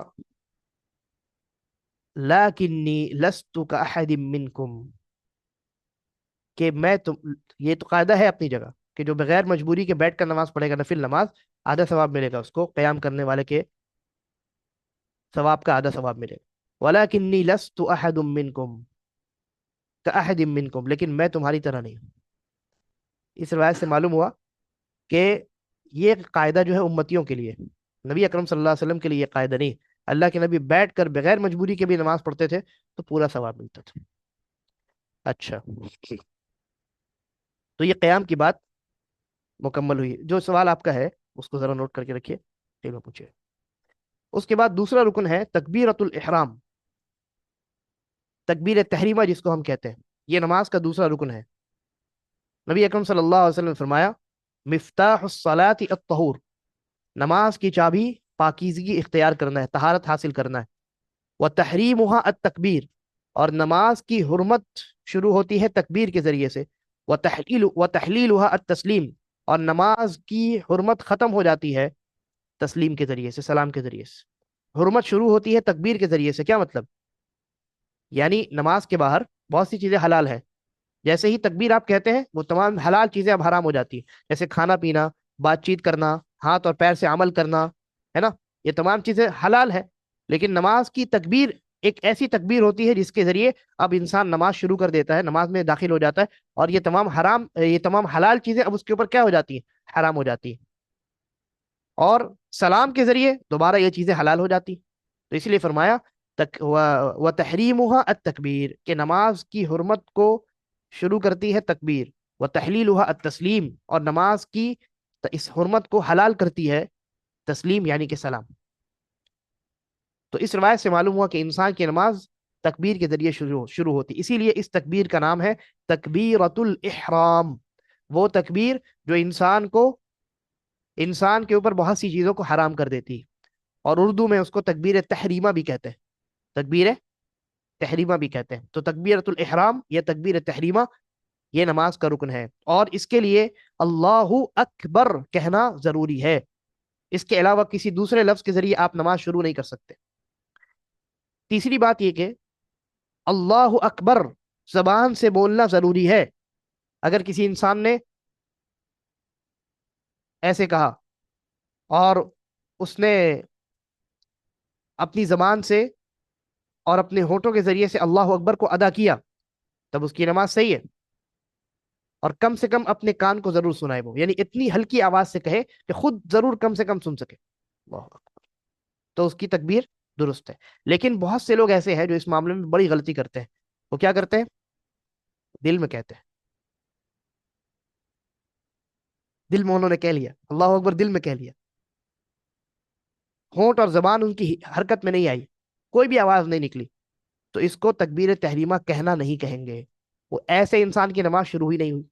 लाकिन्नी लस्तु का अहदिम मिनकुम, कि मैं तुम, ये तो कायदा है अपनी जगह कि जो बगैर मजबूरी के बैठ कर नमाज पढ़ेगा, नफिल नमाज, आधा सवाब मिलेगा उसको, कयाम करने वाले के सवाब का आधा सवाब मिलेगा। वलाकिन्नी लस्तु अहदुम मिनकुम का अहदिम मिनकुम, लेकिन मैं तुम्हारी तरह नहीं हूं। इस रिवायत से मालूम हुआ कि ये कायदा जो है उम्मतियों के लिए, नबी अकरम सल्लल्लाहु अलैहि वसल्लम के लिए ये कायदा नहीं। अल्लाह के नबी बैठ कर बगैर मजबूरी के भी नमाज पढ़ते थे तो पूरा सवाब मिलता था। अच्छा, तो ये क़याम की बात मुकम्मल हुई। जो सवाल आपका है उसको जरा नोट करके रखिए, फिर में पूछिए। उसके बाद दूसरा रुकन है तकबीरतुल इहराम, तकबीर तहरीमा जिसको हम कहते हैं, ये नमाज का दूसरा रुकन है। नबी अकरम सल्लल्लाहु अलैहि वसल्लम ने फरमाया, मिफ्ताहुस सलाति अत-तहूर, नमाज की चाबी पाकीज़गी इख्तियार करना है, तहारत हासिल करना है। व तहरीमुहा अत-तकबीर, और नमाज की हुर्मत शुरू होती है तकबीर के जरिए से। व तहलीलुहा अत-तस्लीम, और नमाज की हुर्मत खत्म हो जाती है तस्लीम के जरिए से, सलाम के जरिए से। हुर्मत शुरू होती है तकबीर के जरिए से, क्या मतलब? यानी नमाज के बाहर बहुत सी चीजें हलाल है, जैसे ही तकबीर आप कहते हैं वो तमाम हलाल चीजें अब हराम हो जाती हैं, जैसे खाना पीना, बातचीत करना, हाथ और पैर से अमल करना, है ना, ये तमाम चीजें हलाल है। लेकिन नमाज की तकबीर एक ऐसी तकबीर होती है जिसके जरिए अब इंसान नमाज शुरू कर देता है, नमाज में दाखिल हो जाता है, और ये तमाम हलाल चीजें अब उसके ऊपर क्या हो जाती हैं, हराम हो जाती हैं। और सलाम के जरिए दोबारा ये चीजें हलाल हो जाती। तो इसलिए फरमाया तक व तहरीमुहा अत तकबीर, के नमाज की हुर्मत को शुरू करती है तकबीर। व तहलीलुहा अत तस्लीम, और नमाज की इस हुर्मत को हलाल करती है तस्लीम यानी कि सलाम। तो इस रवायत से मालूम हुआ कि इंसान की नमाज तकबीर के जरिए शुरू शुरू होती, इसीलिए इस तकबीर का नाम है तकबीरतुल इहराम। वो तकबीर जो इंसान के ऊपर बहुत सी चीजों को हराम कर देती है, और उर्दू में उसको तकबीर तहरीमा भी कहते हैं, तकबीर तहरीमा भी कहते हैं। तो तकबीरतुल इहराम या तकबीर तहरीमा ये नमाज का रुकन है, और इसके लिए अल्लाहु अकबर कहना जरूरी है। इसके अलावा किसी दूसरे लफ्ज के जरिए आप नमाज शुरू नहीं कर सकते। तीसरी बात यह कि अल्लाहु अकबर जबान से बोलना जरूरी है। अगर किसी इंसान ने ऐसे कहा और उसने अपनी जबान से और अपने होठों के जरिए से अल्लाह अकबर को अदा किया, तब उसकी नमाज सही है। और कम से कम अपने कान को जरूर सुनाए, वो यानी इतनी हल्की आवाज से कहे कि खुद जरूर कम से कम सुन सके, अल्लाह अकबर, तो उसकी तकबीर दुरुस्त है। लेकिन बहुत से लोग ऐसे हैं जो इस मामले में बड़ी गलती करते हैं। वो क्या करते हैं, दिल में कहते हैं, दिल में उन्होंने कह लिया अल्लाह अकबर, दिल में कह लिया, होंठ और जबान उनकी हरकत में नहीं आई, कोई भी आवाज नहीं निकली, तो इसको तकबीर तहरीमा कहना नहीं कहेंगे। वो ऐसे इंसान की नमाज शुरू ही नहीं हुई।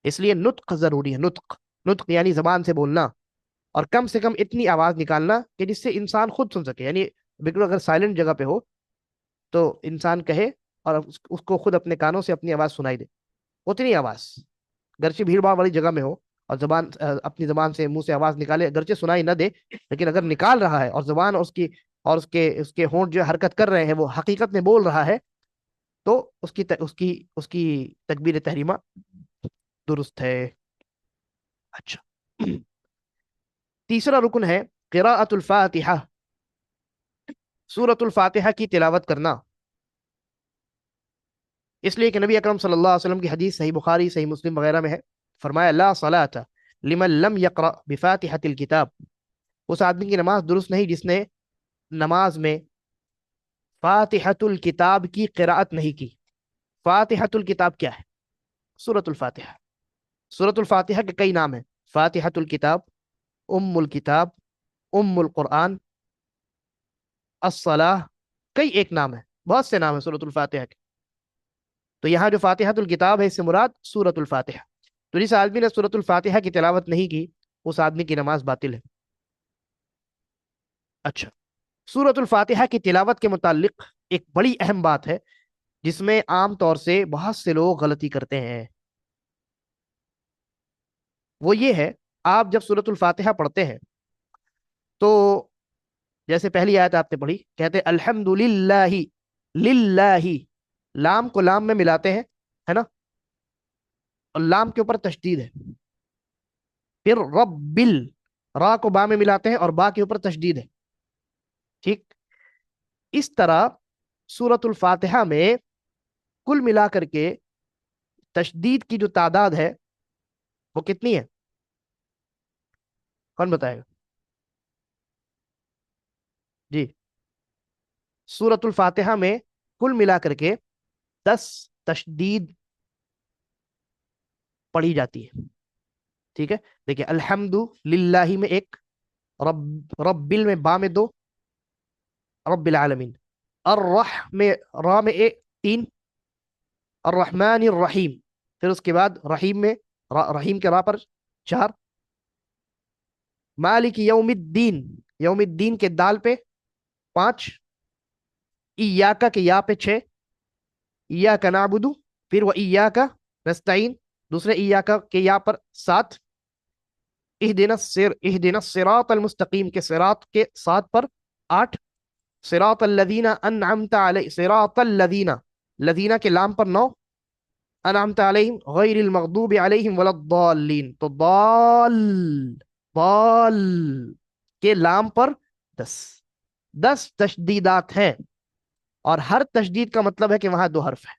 इसलिए नुत्क जरूरी है, नुत्क, नुत्क यानी जबान से बोलना, और कम से कम इतनी आवाज निकालना कि जिससे इंसान खुद सुन सके, यानी बिल्कुल अगर साइलेंट जगह पे हो तो इंसान कहे और उसको खुद अपने कानों से अपनी आवाज सुनाई दे, उतनी आवाज। अगरचे भीड़ भाड़ वाली जगह में हो और अपनी जबान से, मुंह से आवाज निकाले, अगरचे सुनाई ना दे, लेकिन अगर निकाल रहा है और जबान और उसके उसके होंठ जो हरकत कर रहे हैं वो हकीकत में बोल रहा है, तो उसकी तकबीर तहरीमा दुरुस्त है। अच्छा, तीसरा रुकन है क़िराअतुल फातिहा, सूरतुल फातिहा की तिलावत करना। इसलिए कि नबी अकरम सल्लल्लाहु अलैहि वसल्लम की हदीस सही बुखारी, सही मुस्लिम वगैरह में है, फरमाया ला सलाता लिमन लम यक़रा बिफातिहतिल किताब, उस आदमी की नमाज दुरुस्त नहीं जिसने नमाज में फातिहतुल किताब की क़िराअत नहीं की। फातिहतुल किताब क्या है? सूरतुल फातिहा। सूरतुल फातिहा के कई नाम हैं, फातिहतुल किताब, उम्मुल किताब, उम्मुल कुरआन, अस्सलाह, कई एक नाम है, बहुत से नाम है सूरतुल फातिहा के। तो यहाँ जो फातिहतुल किताब है इससे मुराद सूरतुल फातिहा। तो जिस आदमी ने सूरतुल फातिहा की तिलावत नहीं की उस आदमी की नमाज बातिल है। अच्छा, सूरतुल फातिहा की तिलावत के मुतालिक एक बड़ी अहम बात है जिसमें आम तौर से बहुत से लोग गलती करते हैं। वो ये है आप जब सूरत फातिहा पढ़ते हैं तो जैसे पहली आयत आपने पढ़ी, कहते हैं अल्हम्दुलिल्लाहि, लिल्लाहि, लाम को लाम में मिलाते हैं, है ना, और लाम के ऊपर तशदीद है। फिर रब्बिल, रा को बा में मिलाते हैं और बा के ऊपर तशदीद है। ठीक इस तरह सूरतुल फातिहा में कुल मिलाकर के तशदीद की जो तादाद है वो कितनी है? कौन बताएगा? जी, सूरतुल फातिहा में कुल मिलाकर के 10 तशदीद पढ़ी जाती है। ठीक है, देखिए, अल्हम्दु लिल्लाही में एक, रब्बिल में बा में दो, रब्बिल आलमीन, अर्रह में रा में एक, तीन, अर्रहमान रहीम, फिर उसके बाद रहीम में रहीम के रा पर चार, मालिक यौमिद्दीन, यौमिद्दीन के दाल पे पांच, इय्याका के या पे छह, इय्याका नाबुदु, फिर वो इय्याका नस्तईन, दूसरे इय्याका के या पर सात, इहदिना सिरात मुस्तकीम के सिरात के सात पर आठ, सिरात लदीना अनअमता अलै, सिरात लदीना, लदीना के लाम पर नौ, अनअमता अलैहिम गैरिल मगदूबि अलैहिम वलद्दालीन, तो दाल, दाल के लाम पर 10, 10 तशदीदात हैं। और हर तशदीद का मतलब है कि वहां दो हर्फ है।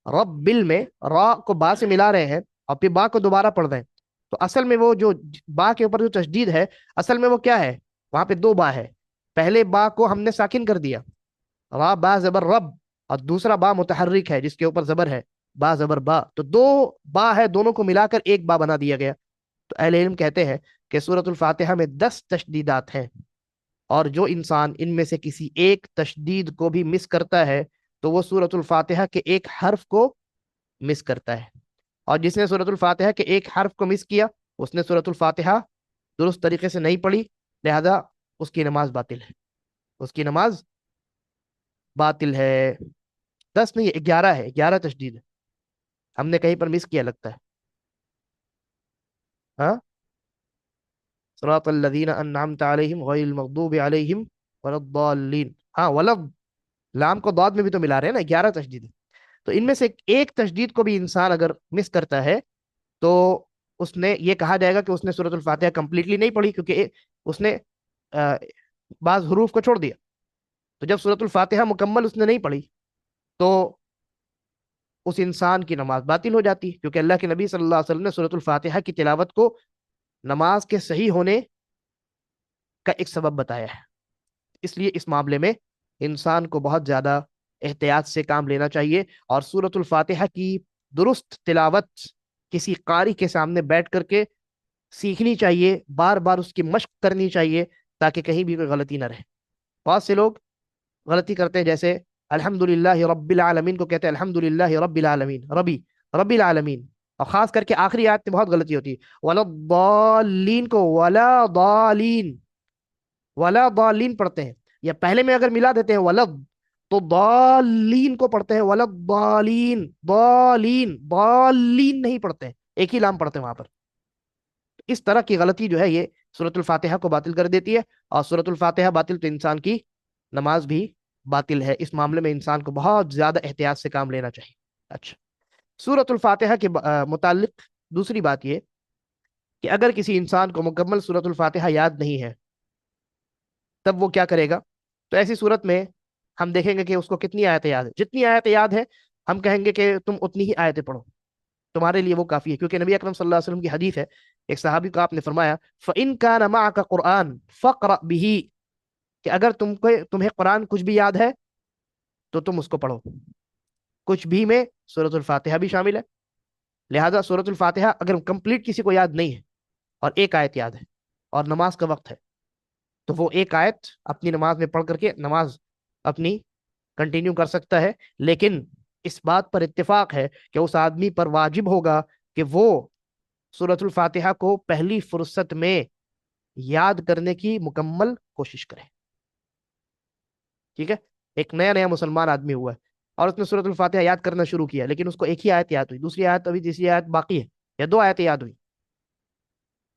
रब्बिल में रा को बा से मिला रहे हैं और फिर बा को दोबारा पढ़ रहे हैं, तो असल में वो जो बा के ऊपर जो तशदीद है, असल में वो क्या है? वहां पे दो बा है। पहले बा को हमने साकिन कर दिया, रा बा जबर रब, और दूसरा बा मुतहर्रिक है जिसके ऊपर जबर है, बा जबर बा, तो दो बा है, दोनों को मिलाकर एक बा बना दिया गया। तो अहले इल्म कहते हैं कि सूरतुल फातिहा में 10 तशदीदात हैं, और जो इंसान इनमें से किसी एक तशदीद को भी मिस करता है तो वो सूरतुल फातिहा के एक हर्फ को मिस करता है। और जिसने सूरतुल फातिहा के एक हर्फ को मिस किया, उसने सूरतुल फातिहा दुरुस्त तरीके से नहीं पढ़ी, लिहाजा उसकी नमाज बातिल है, उसकी नमाज बातिल है। 10 नहीं, 11 है, 11 तशदीद है, हमने कहीं पर मिस किया लगता है। हाँ, सिरातल्लज़ीना अन्अमता अलैहिम गैरिल मग़दूबि अलैहिम वलद्दाल्लीन, हाँ, वलद, लाम को दाद में भी तो मिला रहे हैं ना, 11 तशदीद है। तो इनमें से एक तशदीद को भी इंसान अगर मिस करता है तो उसने ये कहा जाएगा कि उसने सूरतुल फातिहा कंप्लीटली नहीं पढ़ी, क्योंकि उसने अ, बाज हरूफ को छोड़ दिया। तो जब सूरतुल फातिहा मुकम्मल उसने नहीं पढ़ी तो उस इंसान की नमाज बातिल हो जाती है, क्योंकि अल्लाह के नबी सल्लल्लाहु अलैहि वसल्लम ने सूरतुल फातिहा की तिलावत को नमाज के सही होने का एक सबब बताया है। इसलिए इस मामले में इंसान को बहुत ज्यादा एहतियात से काम लेना चाहिए, और सूरतुल फातिहा की दुरुस्त तिलावत किसी कारी के सामने बैठ करके सीखनी चाहिए, बार बार उसकी मश्क करनी चाहिए, ताकि कहीं भी कोई गलती ना रहे। बहुत से लोग गलती करते हैं, जैसे अल्हम्दुलिल्लाह रब्बिल आलमीन को कहते हैं अल्हम्दुलिल्लाह रब्बिल आलमीन, रबी, रब्बिल आलमीन, और खास करके आखिरी आयत में बहुत गलती होती है, वला को वला दालीन पढ़ते हैं, या पहले में अगर मिला देते हैं वलद, तो दालीन को पढ़ते हैं वलद दालीन, दालीन दालीन नहीं पढ़ते हैं, एक ही लाम पढ़ते हैं वहां पर। इस तरह की गलती जो है ये सूरतुल फातिहा को बातिल कर देती है, और सूरतुल फातिहा बातिल तो इंसान की नमाज भी बातिल है। इस मामले में इंसान को बहुत ज्यादा एहतियात से काम लेना चाहिए। अच्छा, सूरतुल फातिहा के मुतालिक दूसरी बात ये कि अगर किसी इंसान को मुकम्मल सूरतुल फातिहा याद नहीं है, तब वो क्या करेगा? तो ऐसी सूरत में हम देखेंगे कि उसको कितनी आयतें याद है, जितनी आयतें याद है हम कहेंगे कि तुम उतनी ही आयतें पढ़ो, तुम्हारे लिए वो काफी है। क्योंकि नबी अकरम सल्लल्लाहु अलैहि वसल्लम की हदीस है, एक सहाबी को आपने फरमाया फ़इन कान मअका कुरआन फ़क़रा बिही, कि अगर तुम्हें कुरान कुछ भी याद है तो तुम उसको पढ़ो। कुछ भी में सूरतुल फातिहा भी शामिल है, लिहाजा सूरतुल फातिहा अगर कंप्लीट किसी को याद नहीं है और एक आयत याद है और नमाज का वक्त है, तो वो एक आयत अपनी नमाज में पढ़ करके नमाज अपनी कंटिन्यू कर सकता है। लेकिन इस बात पर इत्तेफाक है कि उस आदमी पर वाजिब होगा कि वो सूरतुल फातिहा को पहली फुर्सत में याद करने की मुकम्मल कोशिश करे। ठीक है, एक नया नया मुसलमान आदमी हुआ है और उसने सूरतुल फातिहा याद करना शुरू किया, लेकिन उसको एक ही आयत याद हुई, दूसरी आयत अभी, तीसरी आयत बाकी है, या दो आयतें याद हुई,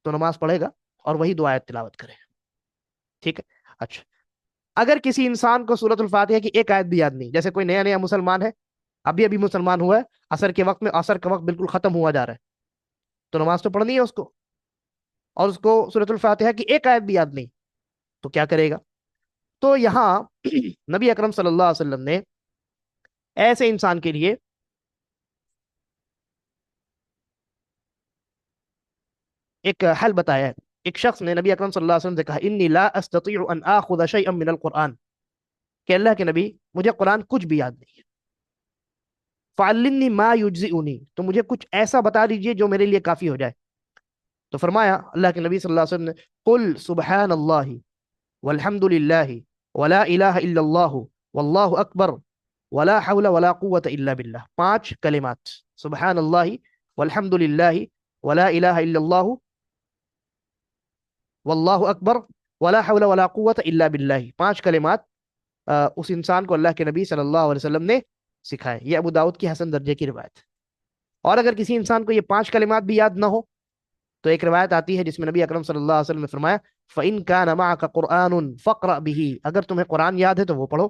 تو نماز پڑھے گا اور وہی دو آیت تلاوت کرے گا. ٹھیک ہے. اچھا، اگر کسی انسان کو سورۃ الفاتحہ کی ایک آیت بھی یاد نہیں، جیسے کوئی نیا نیا مسلمان ہے، ابھی ابھی مسلمان ہوا ہے، عصر کے وقت میں، عصر کا وقت بالکل ختم ہوا جا رہا ہے، تو نماز تو پڑھنی ہے اس کو، اور اس کو سورۃ الفاتحہ کی ایک آیت بھی یاد نہیں، تو کیا کرے گا؟ تو یہاں نبی اکرم صلی اللہ علیہ وسلم نے ایسے انسان کے لیے ایک حل بتایا ہے. ایک شخص نے نبی اکرم صلی اللہ علیہ وسلم سے کہا، انی لا استطيع ان اخذ شيئا من القرآن، کہ اللہ کے نبی مجھے قرآن کچھ بھی یاد نہیں ہے، فعلمنی ما یجزئنی، تو مجھے کچھ ایسا بتا دیجئے جو میرے لیے کافی ہو جائے. تو فرمایا اللہ کے نبی صلی اللہ علیہ وسلم نے، قل سبحان اللہ والحمد للہ ولا الہ الا اللہ واللہ اکبر ولا حول ولا قوة الا باللہ. پانچ کلمات، سبحان اللہ والحمد للہ ولا الہ الا اللہ واللہ اکبر ولا حول ولا قوة الا باللہ، پانچ کلمات اس انسان کو اللہ کے نبی صلی اللہ علیہ وسلم نے سکھائے. یہ ابو داؤد کی حسن درجے کی روایت ہے. اور اگر کسی انسان کو یہ پانچ کلمات بھی یاد نہ ہو، تو ایک روایت آتی ہے جس میں نبی اکرم صلی اللہ علیہ وسلم نے فرمایا، فَإِن كَانَ مَعَكَ قُرْآنٌ فَاقْرَأْ بِهِ، اگر تمہیں قرآن یاد ہے تو وہ پڑھو،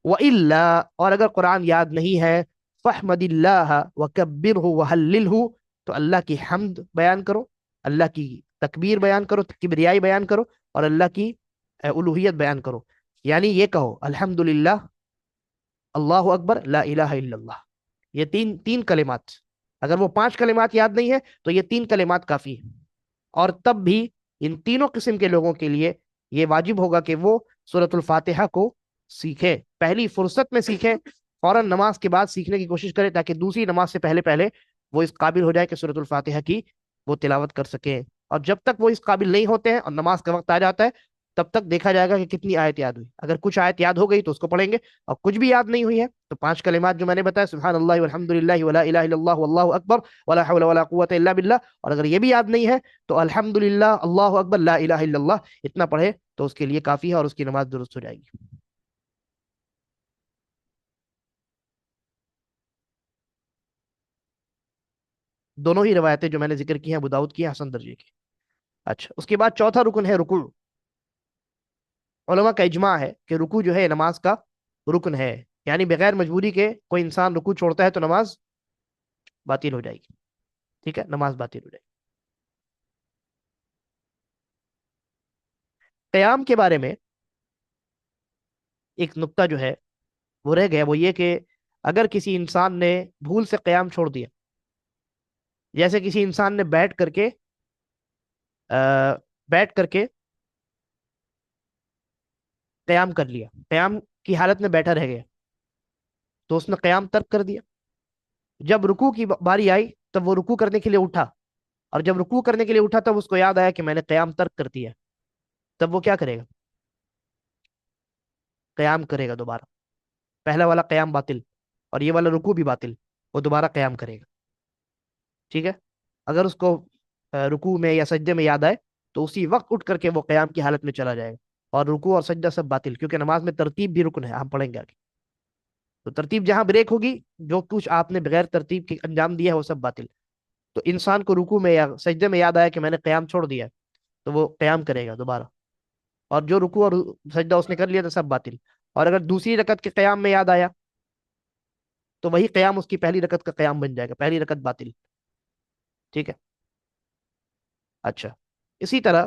وَإِلَّا، اور اگر قرآن یاد نہیں ہے، فَاحْمَدِ اللَّهَ وَكَبِّرْهُ وَهَلِّلْهُ، تو اللہ کی حمد بیان کرو، اللہ کی تکبیر بیان کرو، کبریائی بیان کرو، اور اللہ کی الوہیت بیان کرو. یعنی یہ کہو، الحمدللہ، اللہ اکبر، لا الہ الا اللہ. یہ تین تین کلمات، اگر وہ پانچ کلمات یاد نہیں ہے تو یہ تین کلمات کافی ہے. اور تب بھی ان تینوں قسم کے لوگوں کے لیے یہ واجب ہوگا کہ وہ سورۃ الفاتحہ کو سیکھے، پہلی فرصت میں سیکھے، فوراً نماز کے بعد سیکھنے کی کوشش کرے، تاکہ دوسری نماز سے پہلے پہلے وہ اس قابل ہو جائے کہ سورۃ الفاتحہ کی وہ تلاوت کر سکیں. اور جب تک وہ اس قابل نہیں ہوتے ہیں اور نماز کا وقت آ جاتا ہے، تب تک دیکھا جائے گا کہ کتنی آیت یاد ہوئی. اگر کچھ آیت یاد ہو گئی تو اس کو پڑھیں گے، اور کچھ بھی یاد نہیں ہوئی ہے تو پانچ کلمات جو میں نے بتایا، سبحان اللہ والحمد للہ ولا الہ الا اللہ واللہ اکبر ولا حول ولا قوۃ الا باللہ، اور اگر یہ بھی یاد نہیں ہے تو الحمد للہ، اللہ اکبر، لا الہ الا اللہ، اتنا پڑھے تو اس کے لیے کافی ہے اور اس کی نماز درست ہو جائے گی. دونوں ہی روایتیں جو میں نے ذکر کی ہیں ابو داؤد کی ہیں، حسن درجے کی. اچھا، اس کے بعد چوتھا رکن ہے رکوع. علماء کا اجماع ہے کہ رکوع جو ہے نماز کا رکن ہے، یعنی بغیر مجبوری کے کوئی انسان رکوع چھوڑتا ہے تو نماز باطل ہو جائے گی. ٹھیک ہے، نماز باطل ہو جائے گی. قیام کے بارے میں ایک نقطہ جو ہے وہ رہ گیا، وہ یہ کہ اگر کسی انسان نے بھول سے قیام چھوڑ دیا، جیسے کسی انسان نے بیٹھ کر کے قیام کر لیا، قیام کی حالت میں بیٹھا رہ گیا، تو اس نے قیام ترک کر دیا. جب رکوع کی باری آئی تب وہ رکوع کرنے کے لیے اٹھا، اور جب رکوع کرنے کے لیے اٹھا تب اس کو یاد آیا کہ میں نے قیام ترک کر دیا. تب وہ کیا کرے گا؟ قیام کرے گا دوبارہ. پہلا والا قیام باطل اور یہ والا رکوع بھی باطل، وہ دوبارہ قیام کرے گا. ٹھیک ہے. اگر اس کو رکوع میں یا سجدے میں یاد آئے تو اسی وقت اٹھ کر کے وہ قیام کی حالت میں چلا جائے گا. اور رکوع اور سجدہ سب باطل، کیونکہ نماز میں ترتیب بھی رکن ہے، ہم پڑھیں گے آگے. تو ترتیب جہاں بریک ہوگی، جو کچھ آپ نے بغیر ترتیب کے انجام دیا ہے وہ سب باطل. تو انسان کو رکوع میں یا سجدے میں یاد آیا کہ میں نے قیام چھوڑ دیا ہے، تو وہ قیام کرے گا دوبارہ. اور جو رکوع اور سجدہ اس نے کر لیا تو سب باطل. اور اگر دوسری رکعت کے قیام میں یاد آیا تو وہی قیام اس کی پہلی رکعت کا قیام بن جائے گا، پہلی رکعت باطل. ٹھیک ہے. اچھا، اسی طرح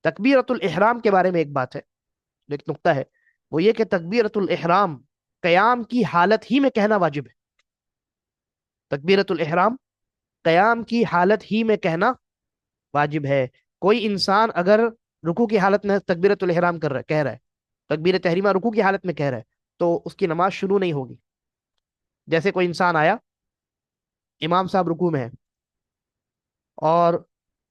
تکبیرۃ الاحرام کے بارے میں ایک بات ہے، ایک نقطہ ہے، وہ یہ کہ تکبیرۃ الاحرام قیام کی حالت ہی میں کہنا واجب ہے. تکبیرۃ الاحرام قیام کی حالت ہی میں کہنا واجب ہے. کوئی انسان اگر رکوع کی حالت میں تکبیرۃ الاحرام کہہ رہا ہے، تکبیر تحریمہ رکوع کی حالت میں کہہ رہا ہے، تو اس کی نماز شروع نہیں ہوگی. جیسے کوئی انسان آیا، امام صاحب رکوع میں ہے، اور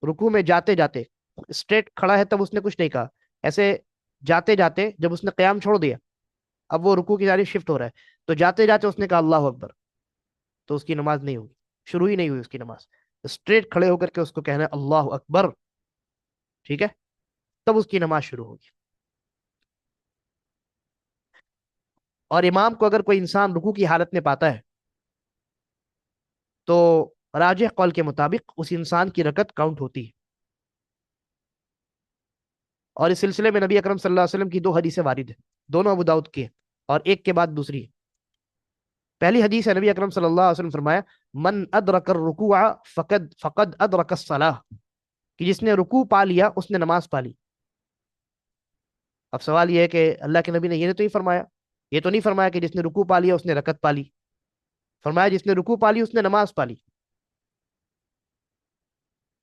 رکوع میں جاتے جاتے اسٹریٹ کھڑا ہے، تب اس نے کچھ نہیں کہا، ایسے جاتے جاتے جب اس نے قیام چھوڑ دیا، اب وہ رکوع کی جانب شفٹ ہو رہا ہے، تو جاتے جاتے اس نے کہا اللہ اکبر، تو اس کی نماز نہیں ہوگی، شروع ہی نہیں ہوئی اس کی نماز. اسٹریٹ کھڑے ہو کر کے اس کو کہنا ہے اللہ اکبر. ٹھیک ہے، تب اس کی نماز شروع ہوگی. اور امام کو اگر کوئی انسان رکوع کی حالت میں پاتا ہے تو राजिह कौल के मुताबिक उस इंसान की रकत काउंट होती है। और इस सिलसिले में नबी अकरम सल्लल्लाहु अलैहि वसल्लम की दो हदीसें वारिद है, दोनों अबू दाऊद की है, और एक के बाद दूसरी है। पहली हदीस है, नबी अकरम सल्लल्लाहु अलैहि वसल्लम फरमाया, मन अदरक रुकुआ फकद फकद अदरक सलाह, कि जिसने रुकू पा लिया उसने नमाज पा ली। अब सवाल यह है कि अल्लाह के नबी ने ये तो नहीं फरमाया, ये तो नहीं फरमाया कि जिसने रुकू पा लिया उसने रकत पा ली। फरमाया जिसने रुकू पा ली उसने नमाज पा ली।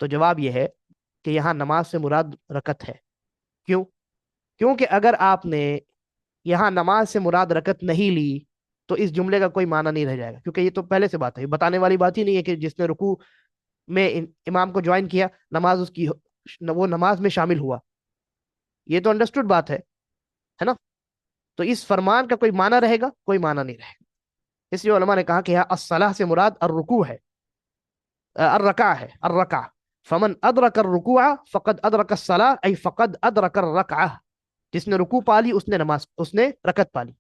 तो जवाब यह है कि यहाँ नमाज से मुराद रकत है। क्यों? क्योंकि अगर आपने यहाँ नमाज से मुराद रकत नहीं ली तो इस जुमले का कोई माना नहीं रह जाएगा, क्योंकि ये तो पहले से बात है, बताने वाली बात ही नहीं है कि जिसने रुकू में इमाम को ज्वाइन किया नमाज उसकी वो नमाज में शामिल हुआ। ये तो अंडरस्टूड बात है ना? तो इस फरमान का कोई माना रहेगा? कोई माना नहीं रहेगा। इसलिए उलमा ने कहा कि यहाँ अस्सलाह से मुराद अर्रुकू है, अर्रका है, अर्रका। फमन अदरक रुकुआ फकद अदरक सलाह ऐ फकद अदरक रका, जिसने रुकू पा ली उसने नमाज, उसने रकत पा ली।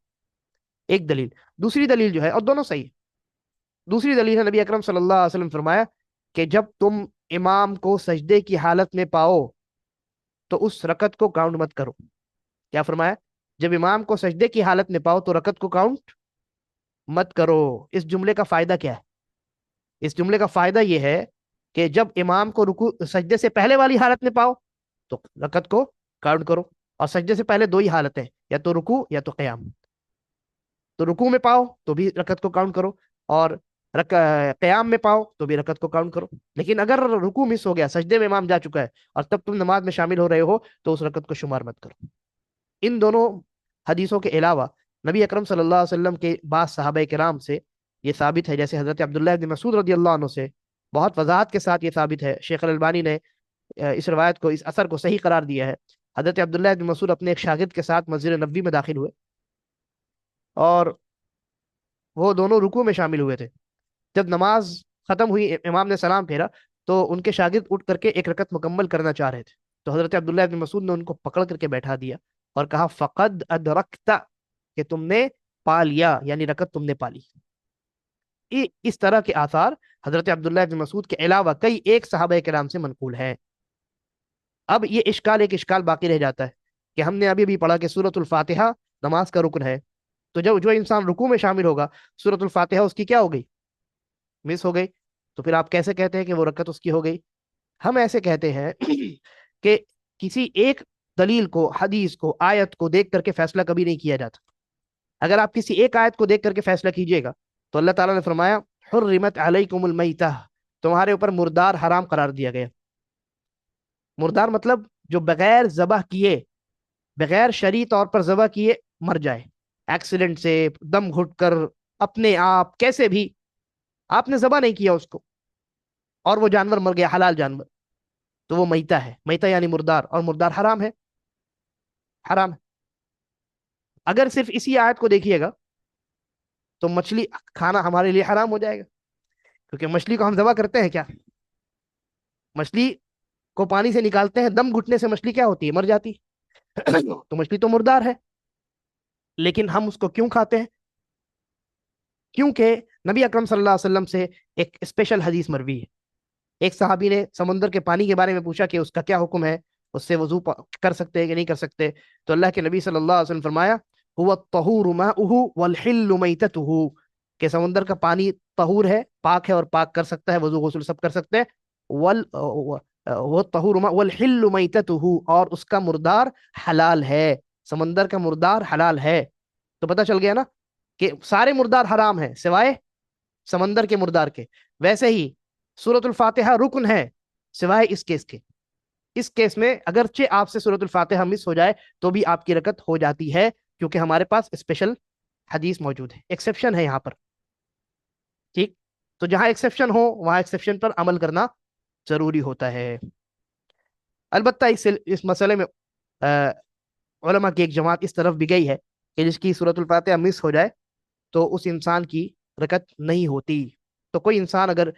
एक दलील। दूसरी दलील जो है, और दोनों सही है, दूसरी दलील है, नबी अकरम सल्लल्लाहु अलैहि वसल्लम फरमाया कि जब तुम इमाम को सजदे की हालत में पाओ तो उस रकत को काउंट मत करो। क्या फरमाया? जब इमाम को सजदे की हालत में पाओ तो रकत को काउंट मत करो। इस जुमले का फायदा क्या है? इस जुमले का फायदा यह है कि जब इमाम को रुकू सजदे से पहले वाली हालत में पाओ तो रकत को काउंट करो, और सजदे से पहले दो ही हालतें, या तो रुकू या तो क़याम। तो रुकू में पाओ तो भी रकत को काउंट करो, और क़याम में पाओ तो भी रकत को काउंट करो। लेकिन अगर रुकू मिस हो गया, सजदे में इमाम जा चुका है और तब तुम नमाज में शामिल हो रहे हो, तो उस रकत को शुमार मत करो। इन दोनों हदीसों के अलावा नबी अकरम सल्लल्लाहु अलैहि वसल्लम के बाद सहाबा किराम से ये साबित है, जैसे हजरत अब्दुल्लाह इब्न मसूद रदी अल्लाह अन्हु से बहुत वजाहत के साथ ये साबित है। शेख अल अलबानी ने इस रवायत को, इस असर को सही करार दिया है। हजरत अब्दुल्लाह इब्न मसूद अपने एक शागिर्द के साथ मस्जिद नबवी में दाखिल हुए और वो दोनों रुकू में शामिल हुए थे। जब नमाज खत्म हुई, इमाम ने सलाम फेरा, तो उनके शागिर्द उठ करके एक रकत मुकम्मल करना चाह रहे थे। तो हजरत अब्दुल्लाह इब्न मसूद ने उनको पकड़ करके बैठा दिया और कहा, फकद अदरकता, कि तुमने पा लिया, यानी रकत तुमने पा ली। इस तरह के आसार हजरत अब्दुल्लाह इब्न मसूद के अलावा कई एक सहाबा किराम से मनकूल हैं। अब ये इश्काल, एक इश्काल बाकी रह जाता है कि हमने अभी भी पढ़ा कि सूरतुल फातिहा नमाज का रुकन है। तो जब जो इंसान रुकू में शामिल होगा, सूरतुल फातिहा उसकी क्या हो गई? मिस हो गई। तो फिर आप कैसे कहते हैं कि वो रकत उसकी हो गई? हम ऐसे कहते हैं कि किसी एक दलील को, हदीस को, आयत को देख करके फैसला कभी नहीं किया जाता। अगर आप किसी एक आयत को देख करके फैसला कीजिएगा तो अल्लाह ताला ने फरमाया, हुर्रिमत अलैकुमुल मैता, तुम्हारे ऊपर मुर्दार हराम करार दिया गया। मुर्दार मतलब जो बगैर जबह किए, बगैर शरई तौर पर जबह किए मर जाए, एक्सीडेंट से, दम घुट कर, अपने आप, कैसे भी, आपने जबह नहीं किया उसको और वो जानवर मर गया, हलाल जानवर, तो वो मैता है। मैता यानी मुर्दार, और मुर्दार हराम है, हराम है। अगर सिर्फ इसी आयत को देखिएगा तो मछली खाना हमारे लिए हराम हो जाएगा, क्योंकि मछली को हम जबा करते हैं क्या? मछली को पानी से निकालते हैं, दम घुटने से मछली क्या होती है? मर जाती है। तो मछली तो मुर्दार है, लेकिन हम उसको क्यों खाते हैं? क्योंकि नबी अकरम सल्लल्लाहु अलैहि वसल्लम से एक स्पेशल हदीस मरवी है। एक सहाबी ने समुद्र के पानी के बारे में पूछा कि उसका क्या हुक्म है, उससे वजू कर सकते हैं कि नहीं कर सकते? तो अल्लाह के नबी सल्लल्लाहु अलैहि वसल्लम फरमाया, हुवा तहूरु माउहु वल हिल्लु मैततुहु, कि समुद्र का पानी तहूर है, पाक है, और पाक कर सकता है, वजू गुस्ल सब कर सकते हैं। वल वो तहूरु मा वल हिल्लु मैततुहु, और उसका मुर्दार हलाल है, समंदर का मुर्दार हलाल है। तो पता चल गया ना कि सारे मुर्दार हराम है सिवाय समंदर के मुर्दार के। वैसे ही सूरतुल फातिहा रुकन है सिवाय इस केस के। इस केस में अगरचे आपसे सूरतुल फातिहा मिस हो जाए तो भी आपकी रकत हो जाती है, क्योंकि हमारे पास स्पेशल हदीस मौजूद है। एक्सेप्शन है यहाँ पर, ठीक? तो जहां एक्सेप्शन हो वहां एक्सेप्शन पर अमल करना जरूरी होता है। अलबत्ता इस मसले में उलमा की एक जमात इस तरफ भी गई है कि जिसकी सूरतुल फातिहा मिस हो जाए तो उस इंसान की रकत नहीं होती। तो कोई इंसान अगर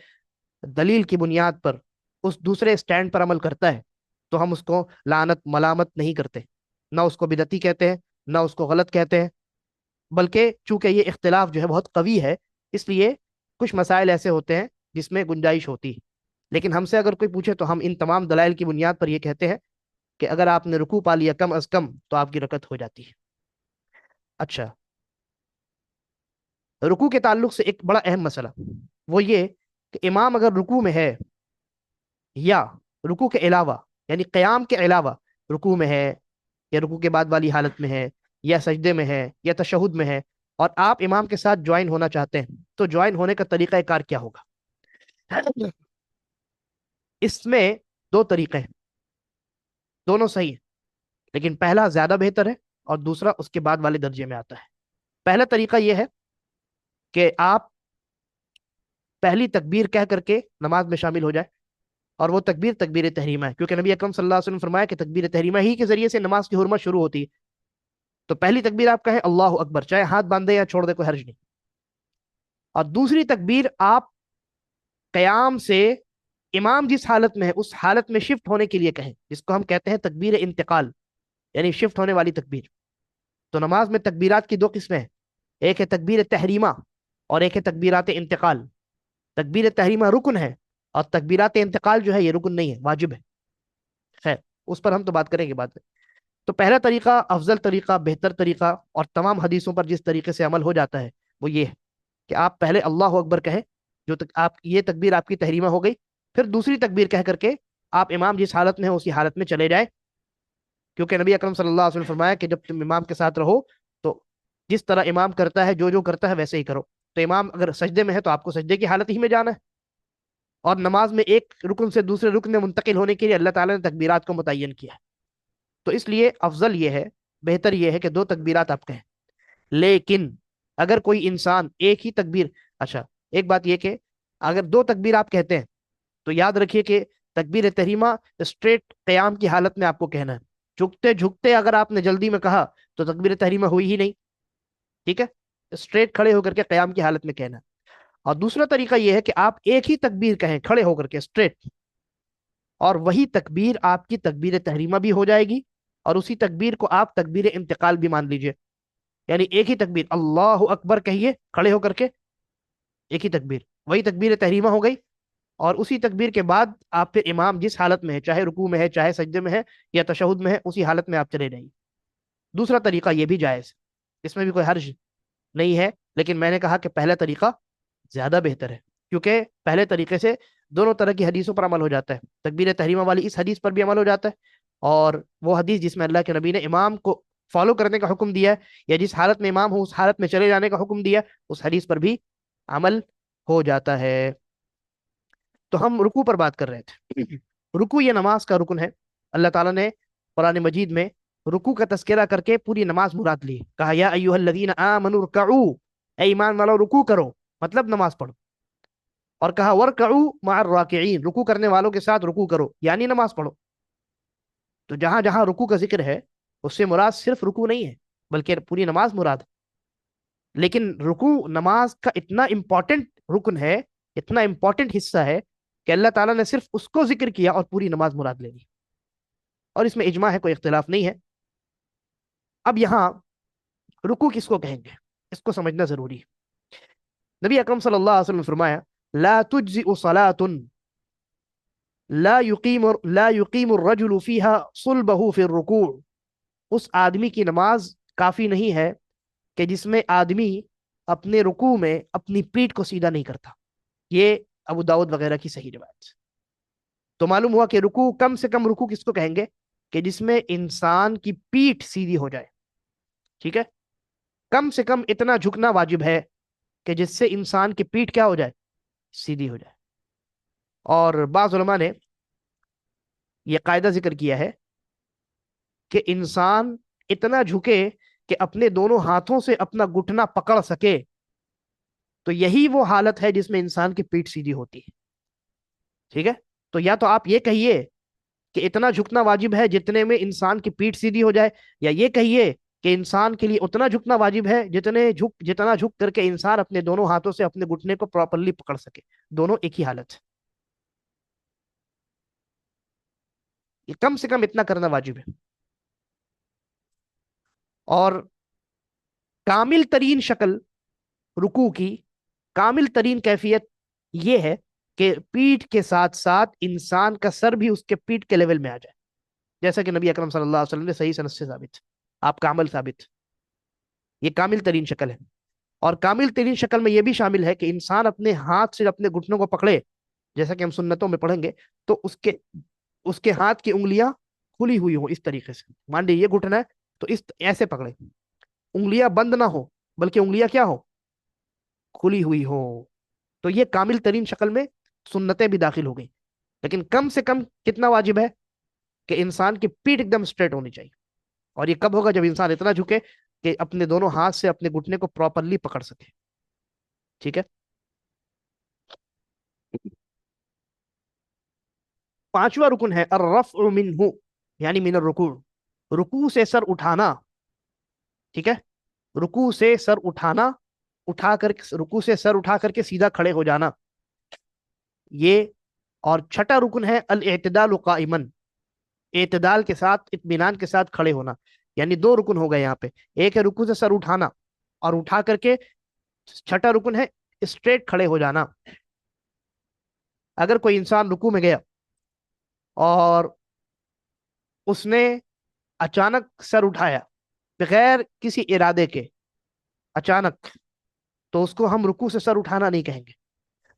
दलील की बुनियाद पर उस दूसरे स्टैंड पर अमल करता है तो हम उसको लानत मलामत नहीं करते, ना उसको बिदती कहते हैं, ना उसको गलत कहते हैं। बल्कि चूंकि ये इख्तिलाफ जो है बहुत कवी है, इसलिए कुछ मसाइल ऐसे होते हैं جس میں گنجائش ہوتی ہے، لیکن ہم سے اگر کوئی پوچھے تو ہم ان تمام دلائل کی بنیاد پر یہ کہتے ہیں کہ اگر آپ نے رکوع پا لیا کم از کم تو آپ کی رکعت ہو جاتی ہے۔ اچھا، رکوع کے تعلق سے ایک بڑا اہم مسئلہ وہ یہ کہ امام اگر رکوع میں ہے یا رکوع کے علاوہ، یعنی قیام کے علاوہ رکوع میں ہے، یا رکوع کے بعد والی حالت میں ہے، یا سجدے میں ہے، یا تشہد میں ہے، اور آپ امام کے ساتھ جوائن ہونا چاہتے ہیں، تو جوائن ہونے کا طریقہ کار کیا ہوگا؟ اس میں دو طریقے ہیں، دونوں صحیح ہیں، لیکن پہلا زیادہ بہتر ہے اور دوسرا اس کے بعد والے درجے میں آتا ہے۔ پہلا طریقہ یہ ہے کہ آپ پہلی تکبیر کہہ کر کے نماز میں شامل ہو جائے، اور وہ تکبیر تکبیر تحریمہ ہے، کیونکہ نبی اکرم صلی اللہ علیہ وسلم نے فرمایا کہ تکبیر تحریمہ ہی کے ذریعے سے نماز کی حرمت شروع ہوتی ہے۔ تو پہلی تکبیر آپ کہیں اللہ اکبر، چاہے ہاتھ باندھے یا چھوڑ دے کوئی حرج نہیں، اور دوسری تکبیر آپ قیام سے امام جس حالت میں ہے اس حالت میں شفٹ ہونے کے لیے کہیں، جس کو ہم کہتے ہیں تکبیر انتقال، یعنی شفٹ ہونے والی تکبیر۔ تو نماز میں تکبیرات کی دو قسمیں ہیں، ایک ہے تکبیر تحریمہ اور ایک ہے تکبیرات انتقال۔ تکبیر تحریمہ رکن ہے، اور تکبیرات انتقال جو ہے یہ رکن نہیں ہے، واجب ہے۔ خیر، اس پر ہم تو بات کریں گے بعد میں۔ تو پہلا طریقہ افضل طریقہ، بہتر طریقہ، اور تمام حدیثوں پر جس طریقے سے عمل ہو جاتا ہے وہ یہ ہے کہ آپ پہلے اللہ اکبر کہیں، جو تک آپ یہ تکبیر آپ کی تحریمہ ہو گئی، پھر دوسری تکبیر کہہ کر کے آپ امام جس حالت میں ہے اسی حالت میں چلے جائیں، کیونکہ نبی اکرم صلی اللہ علیہ وسلم نے فرمایا کہ جب تم امام کے ساتھ رہو تو جس طرح امام کرتا ہے، جو جو کرتا ہے ویسے ہی کرو۔ تو امام اگر سجدے میں ہے تو آپ کو سجدے کی حالت ہی میں جانا ہے، اور نماز میں ایک رکن سے دوسرے رکن میں منتقل ہونے کے لیے اللہ تعالیٰ نے تکبیرات کو متعین کیا ہے۔ تو اس لیے افضل یہ ہے، بہتر یہ ہے کہ دو تکبیرات آپ کہیں۔ لیکن اگر کوئی انسان ایک ہی تکبیر، اچھا ایک بات یہ کہ اگر دو تکبیر آپ کہتے ہیں تو یاد رکھیے کہ تکبیر تحریمہ اسٹریٹ قیام کی حالت میں آپ کو کہنا ہے، جھکتے جھکتے اگر آپ نے جلدی میں کہا تو تکبیر تحریمہ ہوئی ہی نہیں، ٹھیک ہے؟ اسٹریٹ کھڑے ہو کر کے قیام کی حالت میں کہنا ہے۔ اور دوسرا طریقہ یہ ہے کہ آپ ایک ہی تکبیر کہیں کھڑے ہو کر کے اسٹریٹ، اور وہی تکبیر آپ کی تکبیر تحریمہ بھی ہو جائے گی، اور اسی تکبیر کو آپ تکبیر انتقال بھی مان لیجئے، یعنی ایک ہی تکبیر اللہ اکبر کہیے کھڑے ہو کر کے، ایک ہی تکبیر، وہی تکبیر تحریمہ ہو گئی، اور اسی تکبیر کے بعد آپ پھر امام جس حالت میں ہے، چاہے رکوع میں ہے، چاہے سجدے میں ہے، یا تشہد میں ہے، اسی حالت میں آپ چلے جائیے۔ دوسرا طریقہ یہ بھی جائز ہے، اس میں بھی کوئی حرج نہیں ہے، لیکن میں نے کہا کہ پہلا طریقہ زیادہ بہتر ہے، کیونکہ پہلے طریقے سے دونوں طرح کی حدیثوں پر عمل ہو جاتا ہے، تکبیر تحریمہ والی اس حدیث پر بھی عمل ہو جاتا ہے، اور وہ حدیث جس میں اللہ کے نبی نے امام کو فالو کرنے کا حکم دیا ہے، یا جس حالت میں امام ہو اس حالت میں چلے جانے کا حکم دیا ہے، اس حدیث پر بھی عمل ہو جاتا ہے۔ تو ہم رکوع پر بات کر رہے تھے۔ رکوع یہ نماز کا رکن ہے، اللہ تعالیٰ نے قرآن مجید میں رکوع کا تذکرہ کر کے پوری نماز مراد لی، کہا یا ایھا الذین آمنوا ارکعوا، اے ایمان والو رکوع کرو، مطلب نماز پڑھو، اور کہا ورکعوا مع الراکعین، رکوع کرنے والوں کے ساتھ رکوع کرو، یعنی نماز پڑھو۔ تو جہاں جہاں رکوع کا ذکر ہے اس سے مراد صرف رکوع نہیں ہے، بلکہ پوری نماز مراد ہے۔ لیکن رکوع نماز کا اتنا امپورٹنٹ رکن ہے، اتنا امپورٹنٹ حصہ ہے کہ اللہ تعالیٰ نے صرف اس کو ذکر کیا اور پوری نماز مراد لے لی، اور اس میں اجماع ہے، کوئی اختلاف نہیں ہے۔ اب یہاں رکوع کس کو کہیں گے اس کو سمجھنا ضروری ہے۔ نبی اکرم صلی اللہ علیہ وسلم نے فرمایا لا تجزئ صلاة لا يقيم الرجل فيها صلبه في الركوع، اس آدمی کی نماز کافی نہیں ہے کہ جس میں آدمی اپنے رکوع میں اپنی پیٹھ کو سیدھا نہیں کرتا، یہ ابو داؤد وغیرہ کی صحیح روایت۔ تو معلوم ہوا کہ رکوع کم سے کم رکوع کس کو کہیں گے کہ جس میں انسان کی پیٹھ سیدھی ہو جائے، ٹھیک ہے؟ کم سے کم اتنا جھکنا واجب ہے کہ جس سے انسان کی پیٹھ کیا ہو جائے، سیدھی ہو جائے۔ اور بعض علماء نے یہ قاعدہ ذکر کیا ہے کہ انسان اتنا جھکے کہ اپنے دونوں ہاتھوں سے اپنا گھٹنا پکڑ سکے، تو یہی وہ حالت ہے جس میں انسان کی پیٹھ سیدھی ہوتی ہے، ٹھیک ہے؟ تو یا تو آپ یہ کہیے کہ اتنا جھکنا واجب ہے جتنے میں انسان کی پیٹھ سیدھی ہو جائے، یا یہ کہیے کہ انسان کے لیے اتنا جھکنا واجب ہے جتنا جھک کر کے انسان اپنے دونوں ہاتھوں سے اپنے گھٹنے کو پراپرلی پکڑ سکے، دونوں ایک ہی حالت ہے، یہ کم سے کم اتنا کرنا واجب ہے۔ اور کامل ترین شکل رکوع کی، کامل ترین کیفیت یہ ہے کہ پیٹھ کے ساتھ ساتھ انسان کا سر بھی اس کے پیٹھ کے لیول میں آ جائے، جیسا کہ نبی اکرم صلی اللہ علیہ وسلم نے صحیح سند سے ثابت، آپ کا عمل ثابت، یہ کامل ترین شکل ہے۔ اور کامل ترین شکل میں یہ بھی شامل ہے کہ انسان اپنے ہاتھ سے اپنے گھٹنوں کو پکڑے، جیسا کہ ہم سنتوں میں پڑھیں گے، تو اس کے ہاتھ کی انگلیاں کھلی ہوئی ہوں اس طریقے سے، مان لیجیے یہ گھٹنا ہے تو ایسے پکڑے، انگلیاں بند نہ ہو بلکہ انگلیاں کیا ہو، کھلی ہوئی ہو۔ تو یہ کامل ترین شکل میں سنتیں بھی داخل ہو گئی، لیکن کم سے کم کتنا واجب ہے کہ انسان کی پیٹھ ایک دم اسٹریٹ ہونی چاہیے، اور یہ کب ہوگا؟ جب انسان اتنا جھکے کہ اپنے دونوں ہاتھ سے اپنے گھٹنے کو پراپرلی پکڑ سکے، ٹھیک ہے۔ پانچواں رکن ہے الرفع منہ، یعنی من الرکوع، رکوع سے سر اٹھانا، ٹھیک ہے، رکوع سے سر اٹھانا، اٹھا کر رکوع سے سر اٹھا کر کے سیدھا کھڑے ہو جانا، یہ۔ اور چھٹا رکن ہے الاعتدال قائما، اعتدال کے ساتھ اطمینان کے ساتھ کھڑے ہونا، یعنی دو رکن ہو گئے یہاں پہ، ایک ہے رکوع سے سر اٹھانا اور اٹھا کر کے، چھٹا رکن ہے اسٹریٹ کھڑے ہو جانا۔ اگر کوئی انسان رکوع میں گیا اور اس نے اچانک سر اٹھایا بغیر کسی ارادے کے، اچانک، تو اس کو ہم رکوع سے سر اٹھانا نہیں کہیں گے،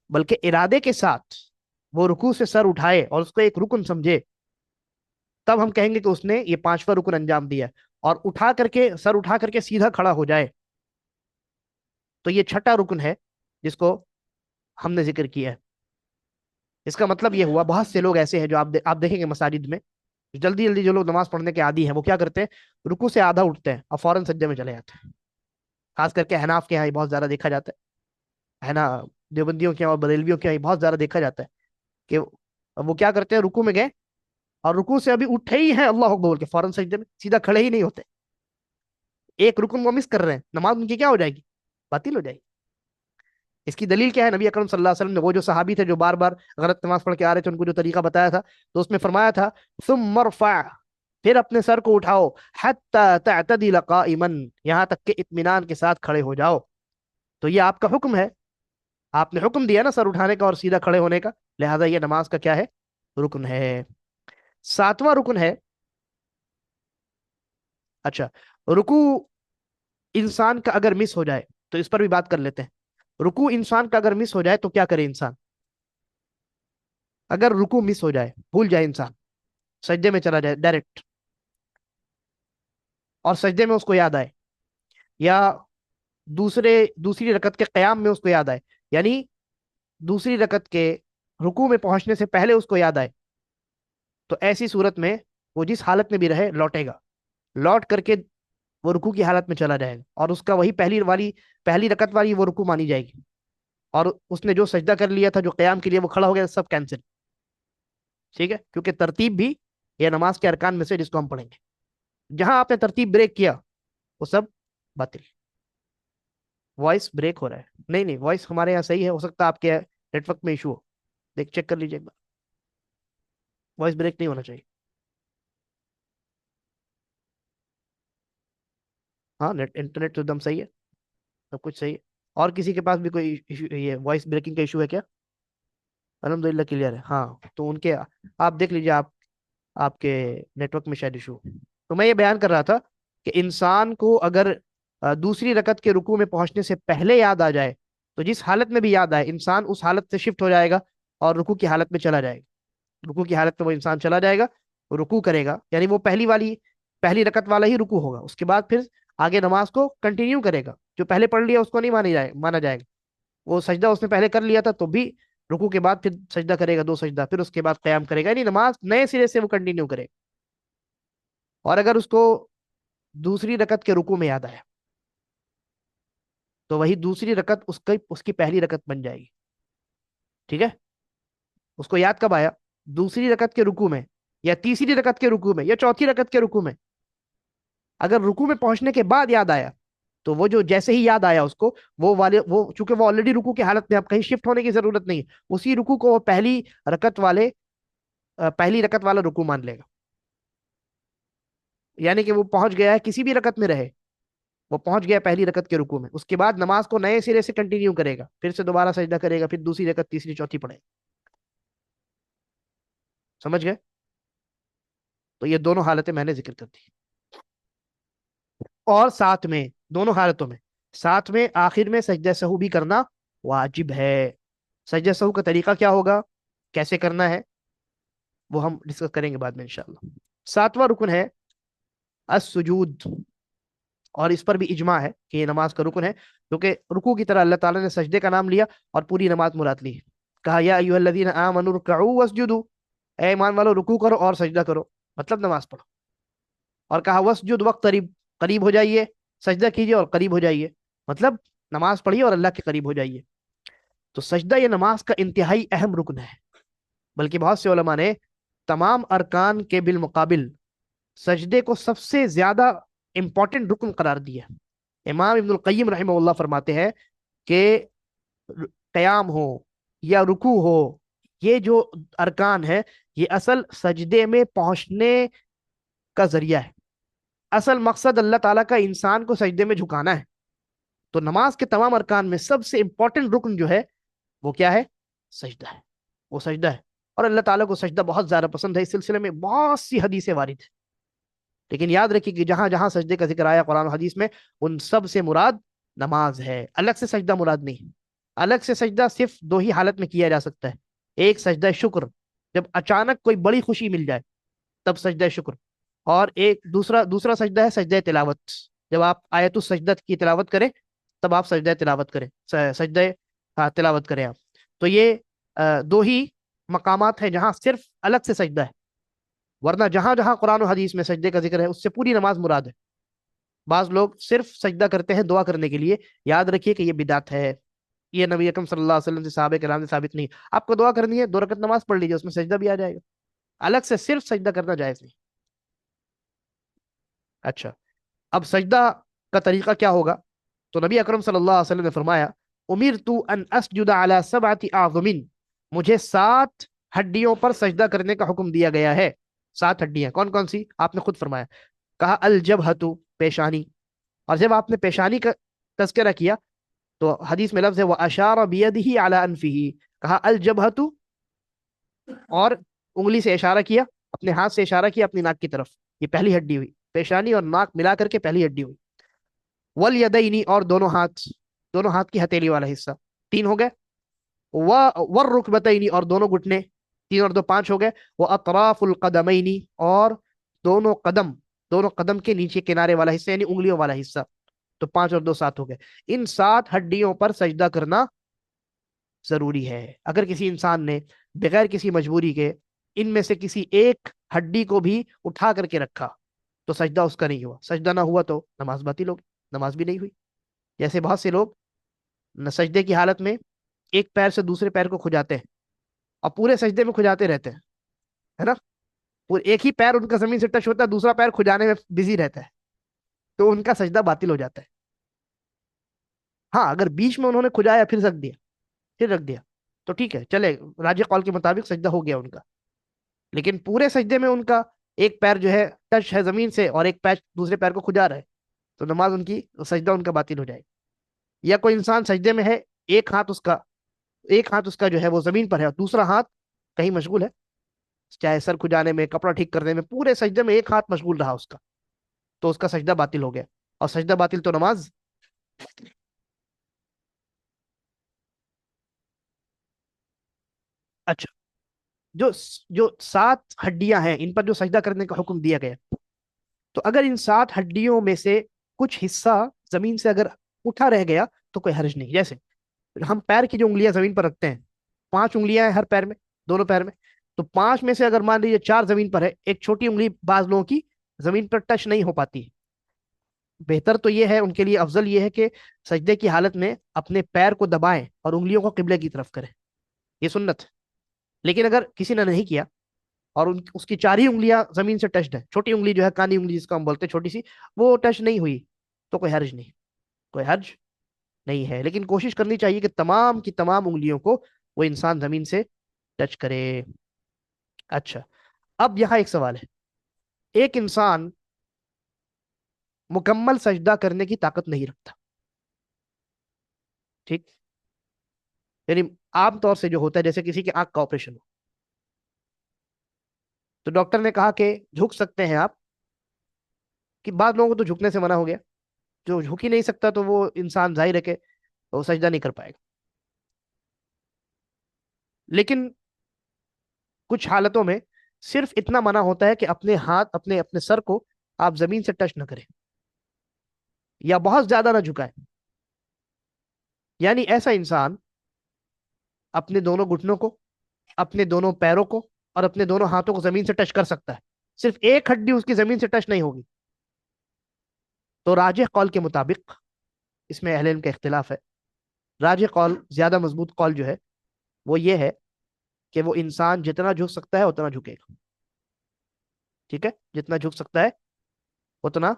بلکہ ارادے کے ساتھ وہ رکوع سے سر اٹھائے اور اس کو ایک رکن سمجھے، تب ہم کہیں گے کہ اس نے یہ پانچواں رکن انجام دیا، اور اٹھا کر کے سر اٹھا کر کے سیدھا کھڑا ہو جائے تو یہ چھٹا رکن ہے جس کو ہم نے ذکر کیا ہے۔ اس کا مطلب یہ ہوا، بہت سے لوگ ایسے ہیں جو آپ دیکھیں گے مساجد میں، جلدی جلدی جو لوگ نماز پڑھنے کے عادی ہیں وہ کیا کرتے ہیں، رکوع سے آدھا اٹھتے ہیں اور فوراً سجدے میں چلے جاتے ہیں، خاص کر کے احناف کے یہاں یہ بہت زیادہ دیکھا جاتا ہے نا، دیوبندیوں کے یہاں اور بریلویوں کے یہاں یہ بہت زیادہ دیکھا جاتا ہے کہ وہ کیا کرتے ہیں، رکوع میں گئے اور رکوع سے ابھی اٹھے ہی ہیں اللہ اکبر بول کے، فوراً سجدے میں، سیدھا کھڑے ہی نہیں ہوتے، ایک رکن وہ مس کر رہے ہیں، نماز ان کی کیا ہو جائے گی، باطل ہو جائے گی۔ اس کی دلیل کیا ہے؟ نبی اکرم صلی اللہ علیہ وسلم نے وہ جو صحابی تھے جو بار بار غلط نماز پڑھ کے آ رہے تھے، ان کو جو طریقہ بتایا تھا، تو اس میں فرمایا تھا ثم ارفع، پھر اپنے سر کو اٹھاؤ، حتی تعتدل قائما، یہاں تک کہ اطمینان کے ساتھ کھڑے ہو جاؤ۔ تو یہ آپ کا حکم ہے، آپ نے حکم دیا نا سر اٹھانے کا اور سیدھا کھڑے ہونے کا، لہذا یہ نماز کا کیا ہے، رکن ہے۔ ساتواں رکن ہے، اچھا، رکوع انسان کا اگر مس ہو جائے تو اس پر بھی بات کر لیتے ہیں۔ رکوع انسان کا اگر مس ہو جائے تو کیا کرے انسان؟ اگر رکوع مس ہو جائے، بھول جائے انسان، سجدے میں چلا جائے ڈائریکٹ، اور سجدے میں اس کو یاد آئے، یا دوسری رکعت کے قیام میں اس کو یاد آئے، یعنی دوسری رکعت کے رکوع میں پہنچنے سے پہلے اس کو یاد آئے، تو ایسی صورت میں وہ جس حالت میں بھی رہے لوٹے گا، لوٹ کر کے وہ رکوع کی حالت میں چلا جائے گا، اور اس کا وہی پہلی رکعت والی وہ رکوع مانی جائے گی، اور اس نے جو سجدہ کر لیا تھا، جو قیام کے لیے وہ کھڑا ہو گیا، سب کینسل، ٹھیک ہے، کیونکہ ترتیب بھی یہ نماز کے ارکان میں سے جس کو ہم پڑھیں گے، جہاں آپ نے ترتیب بریک کیا وہ سب باطل۔ وائس بریک ہو رہا ہے؟ نہیں نہیں، وائس ہمارے یہاں صحیح ہے، ہو سکتا ہے آپ کے نیٹ ورک میں ایشو ہو، دیکھ چیک کر لیجیے ایک بار، وائس بریک نہیں ہونا چاہیے۔ ہاں، انٹرنیٹ تو ایک دم صحیح ہے، سب کچھ صحیح ہے۔ اور کسی کے پاس بھی کوئی ایشو، یہ وائس بریکنگ کا ایشو ہے کیا؟ الحمد للہ کلیئر ہے، ہاں، تو ان کے آپ دیکھ لیجیے، آپ کے نیٹ ورک میں شاید ایشو۔ تو میں یہ بیان کر رہا تھا کہ انسان کو اگر دوسری رکعت کے رکوع میں پہنچنے سے پہلے یاد آ جائے، تو جس حالت میں بھی یاد آئے، انسان اس حالت سے شفٹ ہو جائے گا اور رکوع کی حالت میں چلا جائے گا، رکوع کی حالت میں وہ انسان چلا جائے گا، رکوع کرے گا، یعنی وہ پہلی رکعت والا ہی رکوع ہوگا، اس کے بعد پھر آگے نماز کو کنٹینیو کرے گا، جو پہلے پڑھ لیا اس کو نہیں مانا جائے گا، وہ سجدہ اس نے پہلے کر لیا تھا تو بھی رکوع کے بعد پھر سجدہ کرے گا، دو سجدہ، پھر اس کے بعد قیام کرے گا، یعنی نماز نئے سرے سے وہ کنٹینیو کرے گا۔ اور اگر اس کو دوسری رکعت کے رکوع میں یاد آیا تو وہی دوسری رکعت اس کی پہلی رکعت بن جائے گی، ٹھیک ہے۔ اس کو یاد کب آیا؟ دوسری رکعت کے رکوع میں، یا تیسری رکعت کے رکوع میں، یا چوتھی رکعت کے رکوع میں۔ اگر رکوع میں پہنچنے کے بعد یاد آیا تو وہ جو جیسے ہی یاد آیا اس کو، وہ چونکہ وہ آلریڈی رکوع کی حالت میں، اب کہیں شفٹ ہونے کی ضرورت نہیں ہے، اسی رکوع کو وہ پہلی رکعت والا رکوع مان لے گا، یعنی کہ وہ پہنچ گیا ہے، کسی بھی رکعت میں رہے، وہ پہنچ گیا پہلی رکعت کے رکوع میں، اس کے بعد نماز کو نئے سرے سے کنٹینیو کرے گا، پھر سے دوبارہ سجدہ کرے گا، پھر دوسری رکعت، تیسری، چوتھی پڑھے گا۔ समझ गए? तो ये दोनों हालतें मैंने जिक्र कर दी। और साथ में, दोनों हालतों में, साथ में आखिर में सजदे सहू भी करना वाजिब है। सजदे सहू का तरीका क्या होगा, कैसे करना है, वो हम डिस्कस करेंगे बाद में इंशाअल्लाह। सातवां रुकन है असुजूद। और इस पर भी इजमा है कि ये नमाज का रुकन है, क्योंकि रुकू की तरह अल्लाह ताला ने सजदे का नाम लिया और पूरी नमाज मुराद ली है। कहा या अय्युहल्लज़ीना आमनू रुकऊ वस्जुदू, ए ईमान वालो रुकू करो और सजदा करो, मतलब नमाज पढ़ो। और कहा वस्जुद वक्तरिब, करीब हो जाइए, सजदा कीजिए और करीब हो जाइए, मतलब नमाज पढ़िए और अल्लाह के करीब हो जाइए। तो सजदा ये नमाज का इंतहाई अहम रुकन है। बल्कि बहुत से उलमा ने तमाम अरकान के बिलमुकाबिल सजदे को सबसे ज्यादा इंपॉर्टेंट रुकन करार दिया। इमाम इब्नुल कय्यिम रहमहुल्लाह फरमाते हैं कि क़याम हो या रुकू हो, ये जो अरकान है, ये असल सजदे में पहुंचने का जरिया है। असल मकसद अल्लाह ताला का इंसान को सजदे में झुकाना है। तो नमाज के तमाम अरकान में सबसे इंपॉर्टेंट रुकन जो है वो क्या है, सजदा है। वो सजदा है। और अल्लाह ताला को सजदा बहुत ज्यादा पसंद है। इस सिलसिले में बहुत सी हदीसें वारिद है। लेकिन याद रखिए कि जहां जहां सजदे का जिक्र आया कुरान और हदीस में, उन सब से मुराद नमाज है, अलग से सजदा मुराद नहीं है। अलग से सजदा सिर्फ दो ही हालत में किया जा सकता है। एक सजदा शुक्र, जब अचानक कोई बड़ी खुशी मिल जाए तब सजदा शुक्र। और एक दूसरा दूसरा सजदा है सजदा तिलावत, जब आप आयतुस सजदा की तिलावत करें तब आप सजदा तिलावत करें, सजदा, हाँ, तिलावत करें आप। तो ये दो ही मकामात हैं जहां सिर्फ अलग से सजदा है। वरना जहां जहां कुरान और हदीस में सजदे का जिक्र है उससे पूरी नमाज मुराद है। बाज लोग सिर्फ सजदा करते हैं दुआ करने के लिए, याद रखिए कि ये बिदात है। ये नबी अकरम सल्लल्लाहु अलैहि वसल्लम से सहाबे कराम से साबित नहीं। आपको दुआ करनी है, 2 रकत नमाज पढ़ लीजिए, उसमें सजदा भी आ जाएगा। अलग से सिर्फ सजदा करना जायज नहीं। अच्छा, अब सजदा का तरीका क्या होगा? तो नबी अकरम सल्लल्लाहु अलैहि वसल्लम ने फरमाया, उमिर तू अन असजुदा अला सबअति आज़मिन, मुझे 7 हड्डियों पर सजदा करने का हुक्म दिया गया है। 7 हड्डियां कौन कौन सी, आपने खुद फरमाया। कहा अल जबहतु, पेशानी। और जब आपने पेशानी का तस्करा किया तो हदीस में लफ्ज है, वह अशारा बियदिही अला अनफिही, कहा अल जबहतु, और उंगली से इशारा किया, अपने हाथ से इशारा किया अपनी नाक की तरफ। ये पहली हड्डी हुई, पेशानी और नाक मिला करके पहली हड्डी हुई। वल यदैनी, और दोनों हाथ, दोनों हाथ की हथेली वाला हिस्सा, 3 हो गए। व वर रुकबतैनी, और दोनों घुटने, 3 और 2 5 हो गए। वो अतराफुल कदमैनी, और दोनों कदम, दोनों कदम के नीचे किनारे वाला हिस्सा यानी उंगलियों वाला हिस्सा। तो 5 और 2 7 हो गए। इन 7 हड्डियों पर सजदा करना जरूरी है। अगर किसी इंसान ने बगैर किसी मजबूरी के इनमें से किसी एक हड्डी को भी उठा करके रखा तो सजदा उसका नहीं हुआ। सजदा ना हुआ तो नमाज बातिल होगी, नमाज भी नहीं हुई। जैसे बहुत से लोग सजदे की हालत में एक पैर से दूसरे पैर को खुजाते हैं और पूरे सजदे में खुजाते रहते हैं, है ना। पूरे एक ही पैर उनका जमीन से टच होता है, दूसरा पैर खुजाने में बिजी रहता है, तो उनका सजदा बातिल हो जाता है। हाँ, अगर बीच में उन्होंने खुजाया फिर रख दिया, फिर रख दिया, तो ठीक है, चले, राजी कौल के मुताबिक सजदा हो गया उनका। लेकिन पूरे सजदे में उनका एक पैर जो है टच है जमीन से और एक पैर दूसरे पैर को खुजा रहा है, तो नमाज उनकी, सजदा उनका बातिल हो जाएगा। या कोई इंसान सजदे में है, एक हाथ उसका, एक हाथ उसका जो है वो जमीन पर है और दूसरा हाथ कहीं मशगूल है, चाहे सर खुजाने में, कपड़ा ठीक करने में, पूरे सजदे में एक हाथ मशगूल रहा उसका, तो उसका सजदा बातिल हो गया। और सजदा बातिल तो नमाज। अच्छा, जो जो 7 हड्डियां हैं इन पर जो सजदा करने का हुक्म दिया गया, तो अगर इन 7 हड्डियों में से कुछ हिस्सा जमीन से अगर उठा रह गया तो कोई हर्ज नहीं। जैसे हम पैर की जो उंगलियां जमीन पर रखते हैं, 5 उंगलियां हैं हर पैर में, दोनों पैर में, तो 5 में से अगर मान लीजिए 4 जमीन पर है, एक छोटी उंगली बाज लोगों की जमीन पर टच नहीं हो पाती है, बेहतर तो ये है उनके लिए, अफजल ये है कि सजदे की हालत में अपने पैर को दबाएं और उंगलियों को किबले की तरफ करें, ये सुन्नत है। लेकिन अगर किसी ने नहीं किया और उसकी 4 ही उंगलियां जमीन से टच्ड है, छोटी उंगली जो है कानी उंगली जिसको हम बोलते हैं छोटी सी, वो टच नहीं हुई, तो कोई हर्ज नहीं, कोई हर्ज नहीं है। लेकिन कोशिश करनी चाहिए कि तमाम की तमाम उंगलियों को वो इंसान जमीन से टच करे। अच्छा, अब यहाँ एक सवाल है। एक इंसान मुकम्मल सजदा करने की ताकत नहीं रखता, ठीक, यानी आमतौर से जो होता है जैसे किसी के आंख का ऑपरेशन हो, تو ڈاکٹر نے کہا کہ جھک سکتے ہیں آپ، کہ بعض لوگوں کو تو جھکنے سے منع ہو گیا، جو جھک ہی نہیں سکتا تو وہ انسان ظاہر ہے کہ وہ سجدہ نہیں کر پائے گا. لیکن کچھ حالتوں میں صرف اتنا منع ہوتا ہے کہ اپنے ہاتھ اپنے اپنے سر کو آپ زمین سے ٹچ نہ کریں یا بہت زیادہ نہ جھکائیں. یعنی ایسا انسان اپنے دونوں گھٹنوں کو، اپنے دونوں پیروں کو اور اپنے دونوں ہاتھوں کو زمین سے ٹچ کر سکتا ہے، صرف ایک ہڈی اس کی زمین سے ٹچ نہیں ہوگی. تو راجح قول کے مطابق، اس میں اہل علم کا اختلاف ہے، راجح قول، زیادہ مضبوط قول جو ہے وہ یہ ہے کہ وہ انسان جتنا جھک سکتا ہے اتنا جھکے گا. ٹھیک ہے، جتنا جھک سکتا ہے اتنا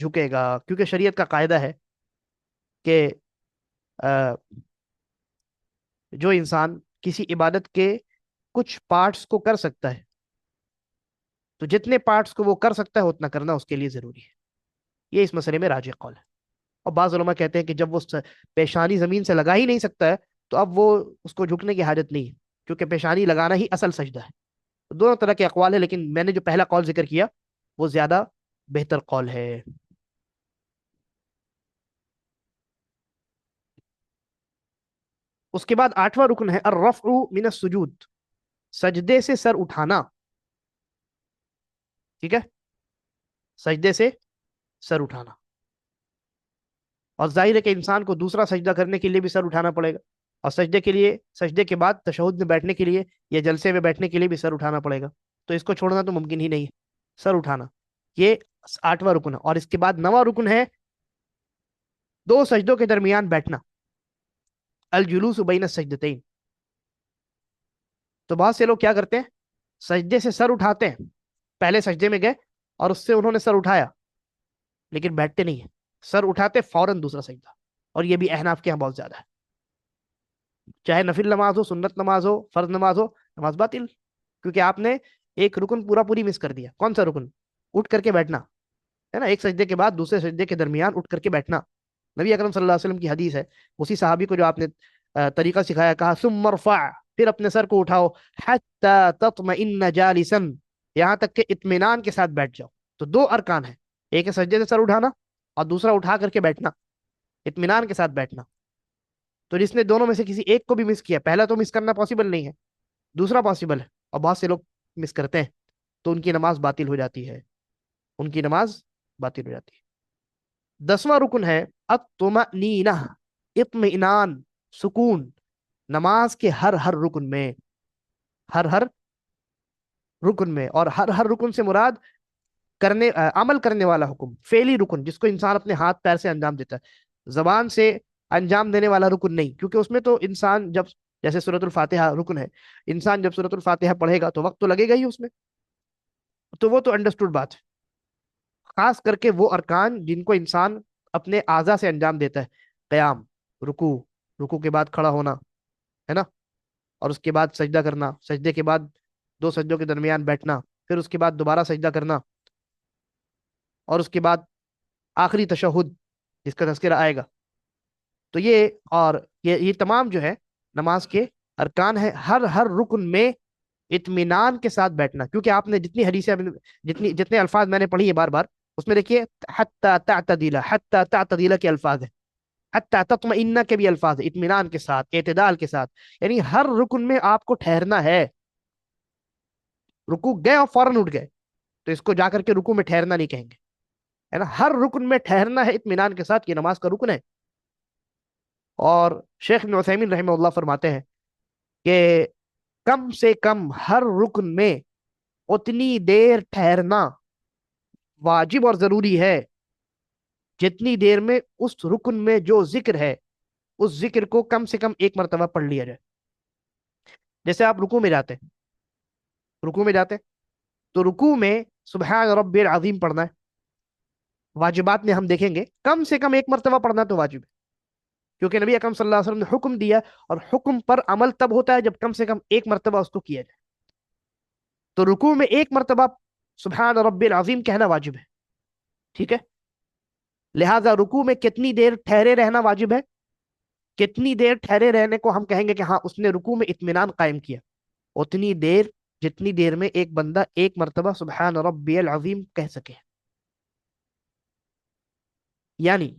جھکے گا، کیونکہ شریعت کا قاعدہ ہے کہ آ، جو انسان کسی عبادت کے کچھ پارٹس کو کر سکتا ہے تو جتنے پارٹس کو وہ کر سکتا ہے اتنا کرنا اس کے لیے ضروری ہے. یہ اس مسئلے میں راجح قول ہے. اور بعض علماء کہتے ہیں کہ جب وہ پیشانی زمین سے لگا ہی نہیں سکتا ہے تو اب وہ اس کو جھکنے کی حاجت نہیں ہے، کیونکہ پیشانی لگانا ہی اصل سجدہ ہے. دونوں طرح کے اقوال ہیں، لیکن میں نے جو پہلا قول ذکر کیا وہ زیادہ بہتر قول ہے. اس کے بعد آٹھواں رکن ہے الرفع من السجود، سجدے سے سر اٹھانا. ٹھیک ہے، سجدے سے سر اٹھانا. اور ظاہر ہے کہ انسان کو دوسرا سجدہ کرنے کے لیے بھی سر اٹھانا پڑے گا، اور سجدے کے لیے، سجدے کے بعد تشہد میں بیٹھنے کے لیے یا جلسے میں بیٹھنے کے لیے بھی سر اٹھانا پڑے گا. تو اس کو چھوڑنا تو ممکن ہی نہیں ہے، سر اٹھانا. یہ آٹھواں رکن ہے. اور اس کے بعد نواں رکن ہے دو سجدوں کے درمیان بیٹھنا، الجلوس بین السجدتین. تو بہت سے لوگ کیا کرتے ہیں، سجدے سے سر اٹھاتے ہیں، پہلے سجدے میں گئے اور اس سے انہوں نے سر اٹھایا لیکن بیٹھتے نہیں ہیں، سر اٹھاتے فوراً دوسرا سجدہ. اور یہ بھی احناف کے یہاں بہت زیادہ ہے. چاہے نفل نماز ہو، سنت نماز ہو، فرض نماز ہو، نماز باطل، کیونکہ آپ نے ایک رکن پورا پوری مس کر دیا. کون سا رکن؟ اٹھ کر کے بیٹھنا ہے نا، ایک سجدے کے بعد دوسرے سجدے کے درمیان اٹھ کر کے بیٹھنا. نبی اکرم صلی اللہ علیہ وسلم کی حدیث ہے، اسی صحابی کو جو آپ نے طریقہ سکھایا، کہا ثم ارفع، پھر اپنے سر کو اٹھاؤ، حتی تطمئن جالسا، یہاں تک کہ اطمینان کے ساتھ بیٹھ جاؤ. تو دو ارکان ہیں، ایک ہے سجدے سے سر اٹھانا اور دوسرا اٹھا کر کے بیٹھنا، اطمینان کے ساتھ بیٹھنا. تو جس نے دونوں میں سے کسی ایک کو بھی مس کیا، پہلا تو مس کرنا پاسبل نہیں ہے، دوسرا پاسبل ہے، اور بہت سے لوگ مس کرتے ہیں، تو ان کی نماز باطل ہو جاتی ہے، ان کی نماز باطل ہو جاتی ہے. دسواں رکن ہے الطمأنینہ، اطمینان، سکون. نماز کے ہر ہر رکن میں، ہر ہر رکن میں، اور ہر ہر رکن سے مراد عمل کرنے والا حکم، فعلی رکن جس کو انسان اپنے ہاتھ پیر سے انجام دیتا ہے، زبان سے انجام دینے والا رکن نہیں. کیونکہ اس میں تو انسان جب، جیسے سورۃ الفاتحہ رکن ہے، انسان جب سورۃ الفاتحہ پڑھے گا تو وقت تو لگے گا ہی اس میں، تو وہ تو انڈرسٹوڈ بات ہے. خاص کر کے وہ ارکان جن کو انسان اپنے اعضاء سے انجام دیتا ہے، قیام، رکوع، رکوع کے بعد کھڑا ہونا، ہے نا، اور اس کے بعد سجدہ کرنا، سجدے کے بعد دو سجدوں کے درمیان بیٹھنا، پھر اس کے بعد دوبارہ سجدہ کرنا، اور اس کے بعد آخری تشہد جس کا تذکرہ آئے گا. تو یہ، اور یہ تمام جو ہے نماز کے ارکان ہے. ہر ہر رکن میں اطمینان کے ساتھ بیٹھنا، کیونکہ آپ نے جتنی حدیثیں، جتنے الفاظ میں نے پڑھی ہے بار بار، اس میں دیکھیے حتی تعتدل، حتی تعتدل کے الفاظ ہیں، حتی تطمئن کے بھی الفاظ ہیں، اطمینان کے ساتھ، اعتدال کے ساتھ. یعنی ہر رکن میں آپ کو ٹھہرنا ہے. رکوع گئے اور فوراً اٹھ گئے تو اس کو جا کر کے رکوع میں ٹھہرنا نہیں کہیں گے، ہے نا. ہر رکن میں ٹھہرنا ہے اطمینان کے ساتھ، یہ نماز کا رکن ہے. اور شیخ ابن عثیمین رحمہ اللہ فرماتے ہیں کہ کم سے کم ہر رکن میں اتنی دیر ٹھہرنا واجب اور ضروری ہے جتنی دیر میں اس رکن میں جو ذکر ہے اس ذکر کو کم سے کم ایک مرتبہ پڑھ لیا جائے. جیسے آپ رکوع میں جاتے ہیں، رکوع میں جاتے ہیں تو رکوع میں سبحان رب العظیم پڑھنا ہے. واجبات میں ہم دیکھیں گے کم سے کم ایک مرتبہ پڑھنا تو واجب ہے، کیونکہ نبی اکرم صلی اللہ علیہ وسلم نے حکم دیا، اور حکم پر عمل تب ہوتا ہے جب کم سے کم ایک مرتبہ اس کو کیا جائے. تو رکوع میں ایک مرتبہ سبحان رب العظیم کہنا واجب ہے. ٹھیک ہے، لہذا رکوع میں کتنی دیر ٹھہرے رہنا واجب ہے، کتنی دیر ٹھہرے رہنے کو ہم کہیں گے کہ ہاں اس نے رکوع میں اطمینان قائم کیا، اتنی دیر جتنی دیر میں ایک بندہ ایک مرتبہ سبحان ربی العظیم کہہ سکے. یعنی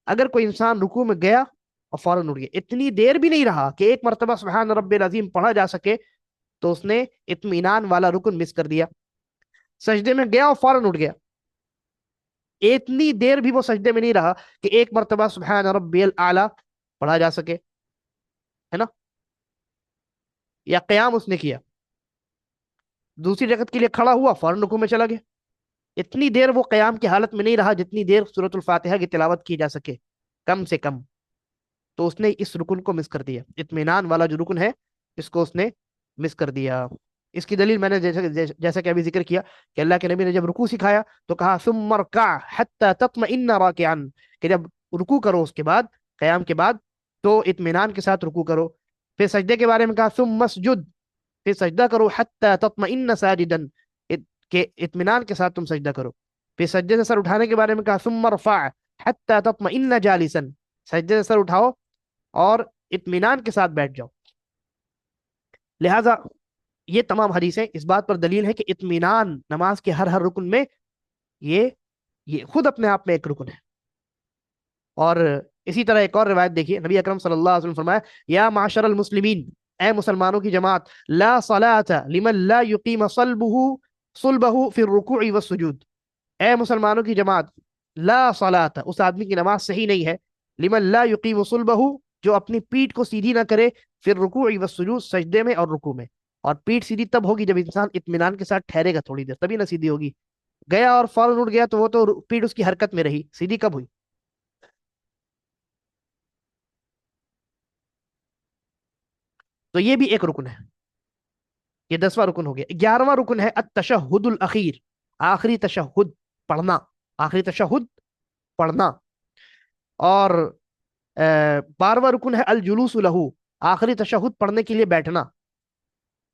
اگر کوئی انسان رکوع میں گیا اور فوراً اٹھ گیا، اتنی دیر بھی نہیں رہا کہ ایک مرتبہ سبحان ربی العظیم پڑھا جا سکے، تو اس نے اطمینان والا رکن مس کر دیا. سجدے میں گیا اور فوراً اٹھ گیا، اتنی دیر بھی وہ سجدے میں نہیں رہا کہ ایک مرتبہ سبحان ربی الاعلی پڑھا جا سکے، ہے نا. یا قیام اس نے کیا، دوسری رکعت کے لیے کھڑا ہوا، فوراً رکوع میں چلا گیا، اتنی دیر وہ قیام کی حالت میں نہیں رہا جتنی دیر سورۃ الفاتحہ کی تلاوت کی جا سکے کم سے کم. تو اس نے اس رکن کو مس کر دیا، اطمینان والا جو رکن ہے اس کو اس نے مس کر دیا. اس کی دلیل میں نے جیسا کہ ابھی ذکر کیا کہ اللہ کے نبی نے جب رکوع سکھایا تو کہا ثم ارکع حتى تطمئن راکعا، کہ جب رکوع کرو اس کے بعد، قیام کے بعد، تو اطمینان کے ساتھ رکوع کرو. پھر سجدے کے بارے میں کہا ثم اسجد، پھر سجدہ کرو حتى تطمئن ساجدا، کہ اطمینان کے ساتھ تم سجدہ کرو. پھر سجدے سے سر اٹھانے کے بارے میں کہا ثم ارفع حتى تطمئن جالسا، سجدے سے سر اٹھاؤ اور اطمینان کے ساتھ بیٹھ جاؤ. لہذا یہ تمام حدیثیں اس بات پر دلیل ہے کہ اطمینان نماز کے ہر ہر رکن میں یہ یہ خود اپنے آپ میں ایک رکن ہے. اور اسی طرح ایک اور روایت دیکھیے، نبی اکرم صلی اللہ علیہ وسلم فرمایا یا معاشر المسلمین، اے مسلمانوں کی جماعت، لا صلاۃ لمن لا یقیم صلبہ فی الرکوع والسجود، اے مسلمانوں کی جماعت، لا صلاۃ، اس آدمی کی نماز صحیح نہیں ہے، لمن لا یقیم صلبہ، جو اپنی پیٹھ کو سیدھی نہ کرے، پھر رکوع والسجود، سجدے میں اور رکوع میں. اور پیٹھ سیدھی تب ہوگی جب انسان اطمینان کے ساتھ ٹھہرے گا تھوڑی دیر، تبھی نہ سیدھی ہوگی. گیا اور فوراً اٹھ گیا تو وہ تو پیٹھ اس کی حرکت میں رہی، سیدھی کب ہوئی؟ تو یہ بھی ایک رکن ہے. یہ 10واں رکن ہو گیا. 11واں رکن ہے التشہد الاخیر، آخری تشہد پڑھنا، آخری تشہد پڑھنا. اور 12واں رکن ہے الجلوس لہو، آخری تشہد پڑھنے کے لیے بیٹھنا.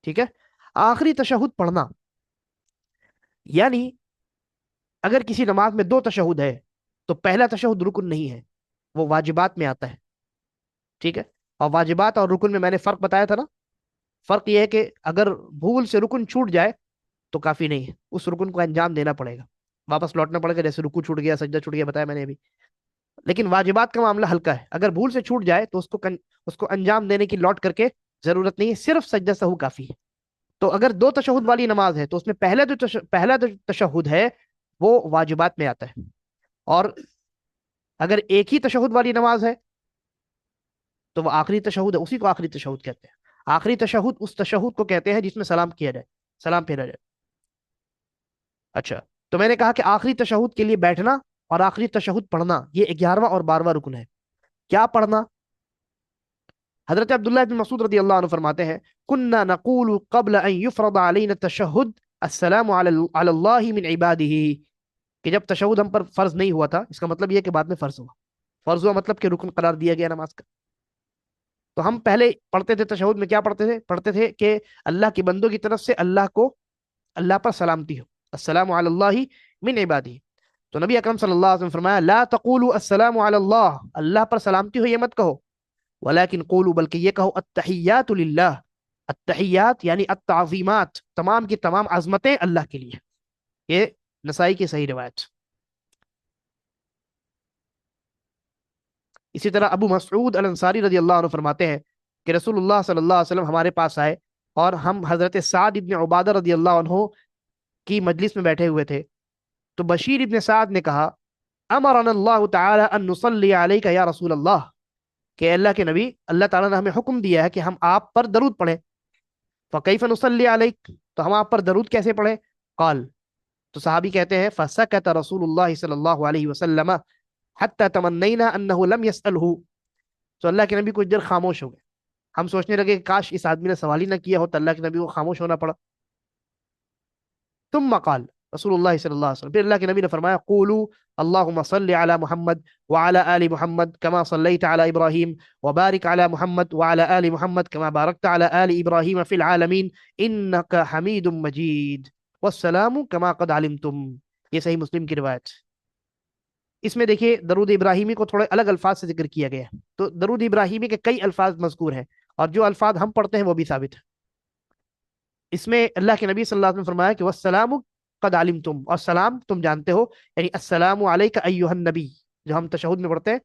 ٹھیک ہے، آخری تشہد پڑھنا یعنی اگر کسی نماز میں دو تشہد ہے تو پہلا تشہد رکن نہیں ہے، وہ واجبات میں آتا ہے. ٹھیک ہے، اور واجبات اور رکن میں نے فرق بتایا تھا نا. فرق یہ ہے کہ اگر بھول سے رکن چھوٹ جائے تو کافی نہیں ہے، اس رکن کو انجام دینا پڑے گا، واپس لوٹنا پڑے گا، جیسے رکوع چھوٹ گیا، سجدہ چھوٹ گیا، بتایا میں نے ابھی. لیکن واجبات کا معاملہ ہلکا ہے، اگر بھول سے چھوٹ جائے تو اس کو انجام دینے کی لوٹ کر کے ضرورت نہیں ہے، صرف سجدہ سہو کافی ہے. تو اگر دو تشہد والی نماز ہے تو اس میں پہلا جو تشہد ہے وہ واجبات میں آتا ہے. اور اگر ایک ہی تشہد والی نماز ہے تو وہ آخری تشہد ہے، اسی کو آخری تشہد کہتے ہیں. آخری تشہد اس تشہد کو کہتے ہیں جس میں سلام کیا جائے، سلام پھیرا جائے. اچھا، تو میں نے کہا کہ آخری تشہد کے لیے بیٹھنا اور آخری تشہد پڑھنا یہ 11واں اور 12واں رکن ہے. کیا پڑھنا؟ حضرت عبداللہ بن مسعود رضی اللہ عنہ فرماتے ہیں کننا نقول قبل ان يفرض علينا التشہد السلام علی اللہ من عباده، کہ جب تشہد ہم پر فرض نہیں ہوا تھا، اس کا مطلب یہ کہ بعد میں فرض ہوا. فرض ہوا مطلب کہ رکن قرار دیا گیا نماز کا. تو ہم پہلے پڑھتے تھے تشہد میں، کیا پڑھتے تھے کہ اللہ کے بندوں کی طرف سے اللہ پر سلامتی ہو، السلام علی اللہ من عبادہ. تو نبی اکرم صلی اللہ علیہ وسلم فرمایا لا تقولوا السلام علی اللہ، اللہ پر سلامتی ہو یہ مت کہو، ولیکن قولوا، بلکہ یہ کہو التحیات للہ، التحیات یعنی التعظیمات، تمام کی تمام عظمتیں اللہ کے لیے. یہ نسائی کی صحیح روایت. اسی طرح ابو مسعود الانصاری رضی اللہ عنہ فرماتے ہیں کہ رسول اللہ صلی اللہ علیہ وسلم ہمارے پاس آئے اور ہم حضرت سعد ابن عبادہ رضی اللہ عنہ کی مجلس میں بیٹھے ہوئے تھے. تو بشیر ابن سعد نے کہا امرنا اللہ تعالی ان نصلی علیک یا رسول اللہ، کہ اللہ کے نبی، اللہ تعالیٰ نے ہمیں حکم دیا ہے کہ ہم آپ پر درود پڑھیں. فکیف نصلی علیک، تو ہم آپ پر درود کیسے پڑھیں؟ قال، تو صحابی کہتے ہیں فسکت رسول اللہ صلی اللہ علیہ وسلم حتی تمنینا انہ لم یسألہ، تو اللہ کے نبی کچھ دیر خاموش ہو گئے، ہم سوچنے لگے کہ کاش اس آدمی نے سوال ہی نہ کیا ہوتا، اللہ کے نبی کو خاموش ہونا پڑا. ثم قال، رسول اللہ صلی اللہ علیہ وسلم، پھر اللہ کے نبی نے فرمایا قولوا اللهم صل على محمد وعلى آل محمد كما صليت على إبراهيم وبارك على محمد وعلى آل محمد كما باركت على آل إبراهيم في العالمين إنك حميد مجيد والسلام كما قد علمتم. یہ صحیح مسلم کی روایت. اس میں دیکھیے درود ابراہیمی کو تھوڑے الگ الفاظ سے ذکر کیا گیا ہے. تو درود ابراہیمی کے کئی الفاظ مذکور ہیں اور جو الفاظ ہم پڑھتے ہیں وہ بھی ثابت ہے. اس میں اللہ کے نبی صلی اللہ علیہ وسلم نے فرمایا کہ والسلام قد علمتم، اور سلام تم جانتے ہو، یعنی السلام علیک ایھا النبی، جو ہم تشہد میں پڑھتے ہیں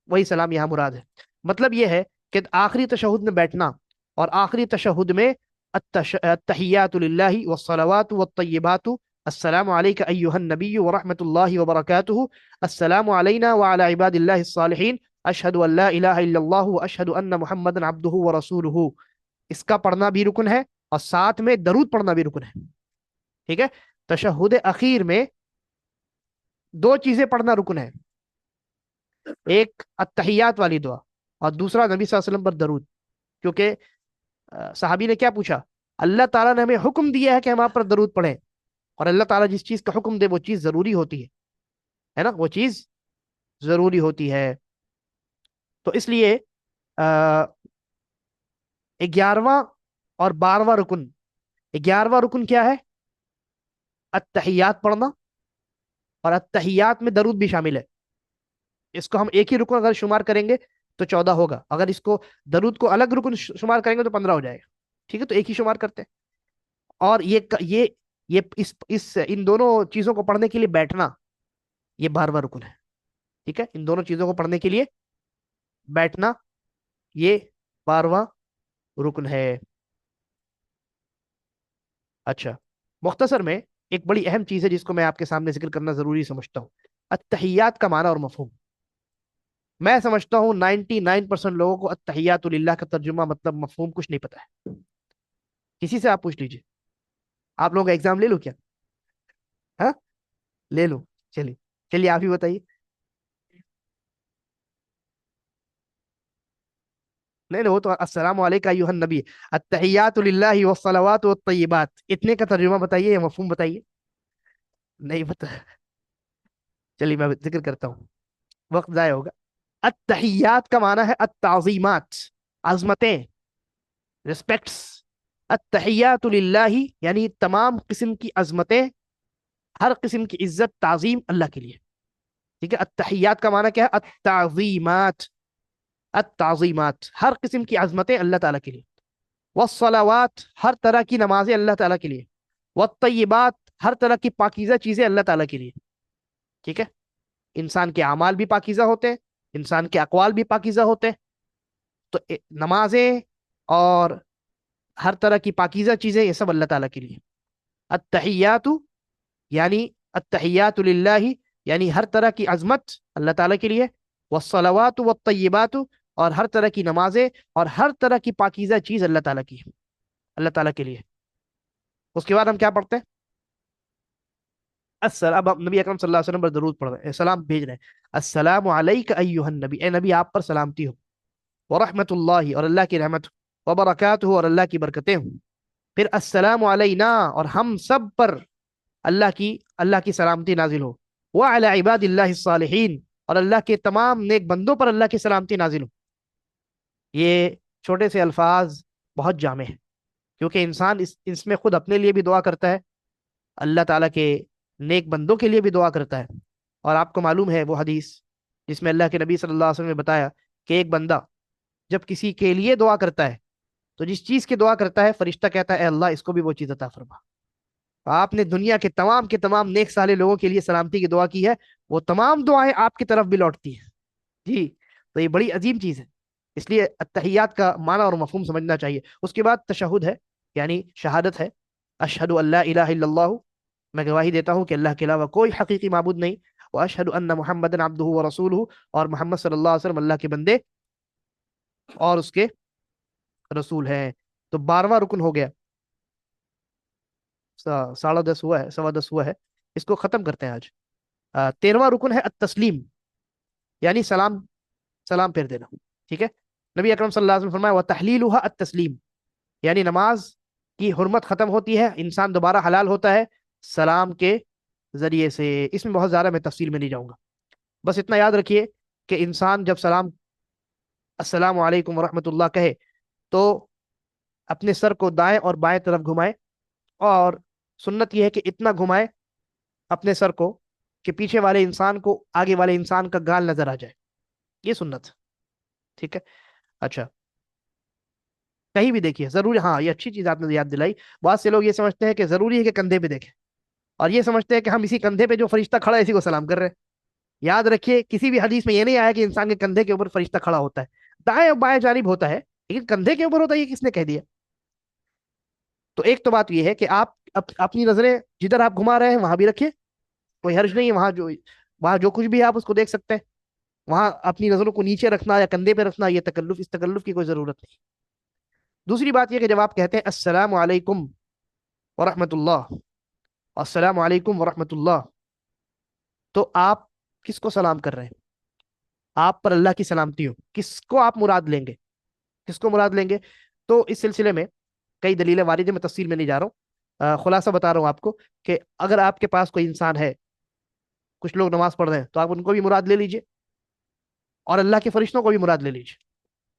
وہی سلام یہاں مراد ہے۔ مطلب یہ ہے کہ آخری تشہد میں بیٹھنا، اور آخری تشہد میں التحیات للہ والصلوات والطیبات، السلام علیک ایھا النبی ورحمۃ اللہ وبرکاتہ، السلام علینا وعلی عباد اللہ الصالحین، اشہد ان لا الہ الا اللہ واشہد ان محمدا عبدہ ورسولہ، اس کا پڑھنا بھی رکن ہے، اور ساتھ میں درود پڑھنا بھی رکن ہے۔ ٹھیک ہے، تشہد اخیر میں دو چیزیں پڑھنا رکن ہے، ایک التحیات والی دعا، اور دوسرا نبی صلی اللہ علیہ وسلم پر درود، کیونکہ صحابی نے کیا پوچھا، اللہ تعالیٰ نے ہمیں حکم دیا ہے کہ ہم آپ پر درود پڑھیں، اور اللہ تعالیٰ جس چیز کا حکم دے وہ چیز ضروری ہوتی ہے نا، وہ چیز ضروری ہوتی ہے۔ تو اس لیے 11واں اور 12واں رکن، 11واں رکن کیا ہے؟ التحیات پڑھنا، اور التحیات میں درود بھی شامل ہے۔ اس کو ہم ایک ہی رکن اگر شمار کریں گے تو 14 ہوگا، اگر اس کو درود کو الگ رکن شمار کریں گے تو 15 ہو جائے گا۔ ٹھیک ہے، تو ایک ہی شمار کرتے ہیں۔ اور یہ ان دونوں چیزوں کو پڑھنے کے لیے بیٹھنا، یہ 12واں رکن ہے۔ ٹھیک ہے، ان دونوں چیزوں کو پڑھنے کے لیے بیٹھنا یہ 12واں رکن ہے۔ اچھا، مختصر میں ایک بڑی اہم چیز ہے جس کو میں آپ کے سامنے ذکر کرنا ضروری سمجھتا ہوں، التحیات کا معنی اور مفہوم۔ میں سمجھتا ہوں 99% لوگوں کو التحیات للہ کا ترجمہ مطلب مفہوم کچھ نہیں پتا ہے۔ کسی سے آپ پوچھ لیجئے، آپ لوگوں کا ایگزام لے لو کیا؟ ہاں، لے لو، چلیے چلیے آپ ہی بتائیے۔ نہیں نہیں، وہ تو السلام علیکم ایھا النبی، التحیات للہ والصلوات والطیبات، اتنے کا ترجمہ بتائیے یا مفہوم بتائیے۔ نہیں پتا؟ چلیے میں ذکر کرتا ہوں، وقت ضائع ہوگا۔ التحیات کا معنی ہے التعظیمات، عظمتیں، ریسپیکٹس۔ التحیات للہ یعنی تمام قسم کی عظمتیں، ہر قسم کی عزت تعظیم اللہ کے لیے۔ ٹھیک ہے، التحیات کا معنی کیا ہے؟ التعظیمات، التعظیمات، ہر قسم کی عظمتیں اللہ تعالیٰ کے لیے۔ والصلوات، ہر طرح کی نمازیں اللہ تعالیٰ کے لیے۔ والطیبات، ہر طرح کی پاکیزہ چیزیں اللہ تعالیٰ کے لیے۔ ٹھیک ہے، انسان کے اعمال بھی پاکیزہ ہوتے ہیں، انسان کے اقوال بھی پاکیزہ ہوتے ہیں، تو نمازیں اور ہر طرح کی پاکیزہ چیزیں یہ سب اللہ تعالیٰ کے لیے۔ التحیات یعنی التحیات للہ یعنی ہر طرح کی عظمت اللہ تعالیٰ کے لیے، والصلوات والطیبات، اور ہر طرح کی نمازیں اور ہر طرح کی پاکیزہ چیز اللہ تعالیٰ کی ہے، اللہ تعالیٰ کے لیے۔ اس کے بعد ہم کیا پڑھتے ہیں؟ السلام، اب نبی اکرم صلی اللہ علیہ وسلم پر درود پڑھ رہے ہیں، سلام بھیج رہے ہیں، السلام علیک ایھا النبی، اے نبی آپ پر سلامتی ہو، ورحمۃ اللہ، اور اللہ کی رحمت، وبرکاتہ، اور اللہ کی برکتیں ہوں۔ پھر السلام علینا، اور ہم سب پر اللہ کی سلامتی نازل ہو، وعلی عباد اللہ الصالحین، اور اللہ کے تمام نیک بندوں پر اللہ کی سلامتی نازل ہو۔ یہ چھوٹے سے الفاظ بہت جامع ہیں، کیونکہ انسان اس میں خود اپنے لیے بھی دعا کرتا ہے، اللہ تعالیٰ کے نیک بندوں کے لیے بھی دعا کرتا ہے۔ اور آپ کو معلوم ہے وہ حدیث جس میں اللہ کے نبی صلی اللہ علیہ وسلم نے بتایا کہ ایک بندہ جب کسی کے لیے دعا کرتا ہے تو جس چیز کی دعا کرتا ہے فرشتہ کہتا ہے اے اللہ اس کو بھی وہ چیز عطا فرما۔ آپ نے دنیا کے تمام نیک صالح لوگوں کے لیے سلامتی کی دعا کی ہے، وہ تمام دعائیں آپ کی طرف بھی لوٹتی ہیں جی۔ تو یہ بڑی عظیم چیز ہے، اس لیے التحیات کا معنی اور مفہوم سمجھنا چاہیے۔ اس کے بعد تشہد ہے، یعنی شہادت ہے، اشہد ان لا الہ الا اللہ، میں گواہی دیتا ہوں کہ اللہ کے علاوہ کوئی حقیقی معبود نہیں، واشہد ان محمد عبدہ ورسولہ، اور محمد صلی اللہ علیہ وسلم اللہ کے بندے اور اس کے رسول ہیں۔ تو 12واں رکن ہو گیا، 10:30 ہوا ہے، 10:15 ہوا ہے، اس کو ختم کرتے ہیں آج۔ 13واں رکن ہے التسلیم، یعنی سلام پھیر دینا۔ ٹھیک ہے، نبی اکرم صلی اللہ علیہ وسلم فرمایا وتحلیلها التسلیم، یعنی نماز کی حرمت ختم ہوتی ہے، انسان دوبارہ حلال ہوتا ہے سلام کے ذریعے سے۔ اس میں بہت زیادہ میں تفصیل میں نہیں جاؤں گا، بس اتنا یاد رکھیے کہ انسان جب السلام علیکم ورحمۃ اللہ کہے تو اپنے سر کو دائیں اور بائیں طرف گھمائے، اور سنت یہ ہے کہ اتنا گھمائے اپنے سر کو کہ پیچھے والے انسان کو آگے والے انسان کا گال نظر آ جائے، یہ سنت۔ ٹھیک ہے، اچھا، کہیں بھی دیکھیے ضروری، ہاں یہ اچھی چیز آپ نے یاد دلائی. بہت سے لوگ یہ سمجھتے ہیں کہ ضروری ہے کہ کندھے پہ دیکھیں، اور یہ سمجھتے ہیں کہ ہم اسی کندھے پہ جو فرشتہ کھڑا ہے اسی کو سلام کر رہے ہیں. یاد رکھیے کسی بھی حدیث میں یہ نہیں آیا کہ انسان کے کندھے کے اوپر فرشتہ کھڑا ہوتا ہے. دائیں اور بائیں جانب ہوتا ہے لیکن کندھے کے اوپر ہوتا ہے، یہ کس نے کہہ دیا؟ تو ایک تو بات یہ ہے کہ آپ اپنی نظریں جدھر آپ گھما رہے ہیں وہاں بھی رکھیے، کوئی حرج نہیں ہے. وہاں جو کچھ بھی ہے آپ اس کو دیکھ سکتے ہیں. وہاں اپنی نظروں کو نیچے رکھنا یا کندھے پہ رکھنا یہ تکلف، اس تکلف کی کوئی ضرورت نہیں. دوسری بات یہ کہ جب آپ کہتے ہیں السلام علیکم ورحمۃ اللہ، السلام علیکم ورحمۃ اللہ، تو آپ کس کو سلام کر رہے ہیں؟ آپ پر اللہ کی سلامتی ہو. کس کو آپ مراد لیں گے؟ کس کو مراد لیں گے؟ تو اس سلسلے میں کئی دلیلیں وارد ہیں، میں تفصیل میں نہیں جا رہا ہوں. خلاصہ بتا رہا ہوں آپ کو کہ اگر آپ کے پاس کوئی انسان ہے، کچھ لوگ نماز پڑھ رہے ہیں، تو آپ ان کو بھی مراد لے لیجئے اور اللہ کے فرشتوں کو بھی مراد لے لیجئے.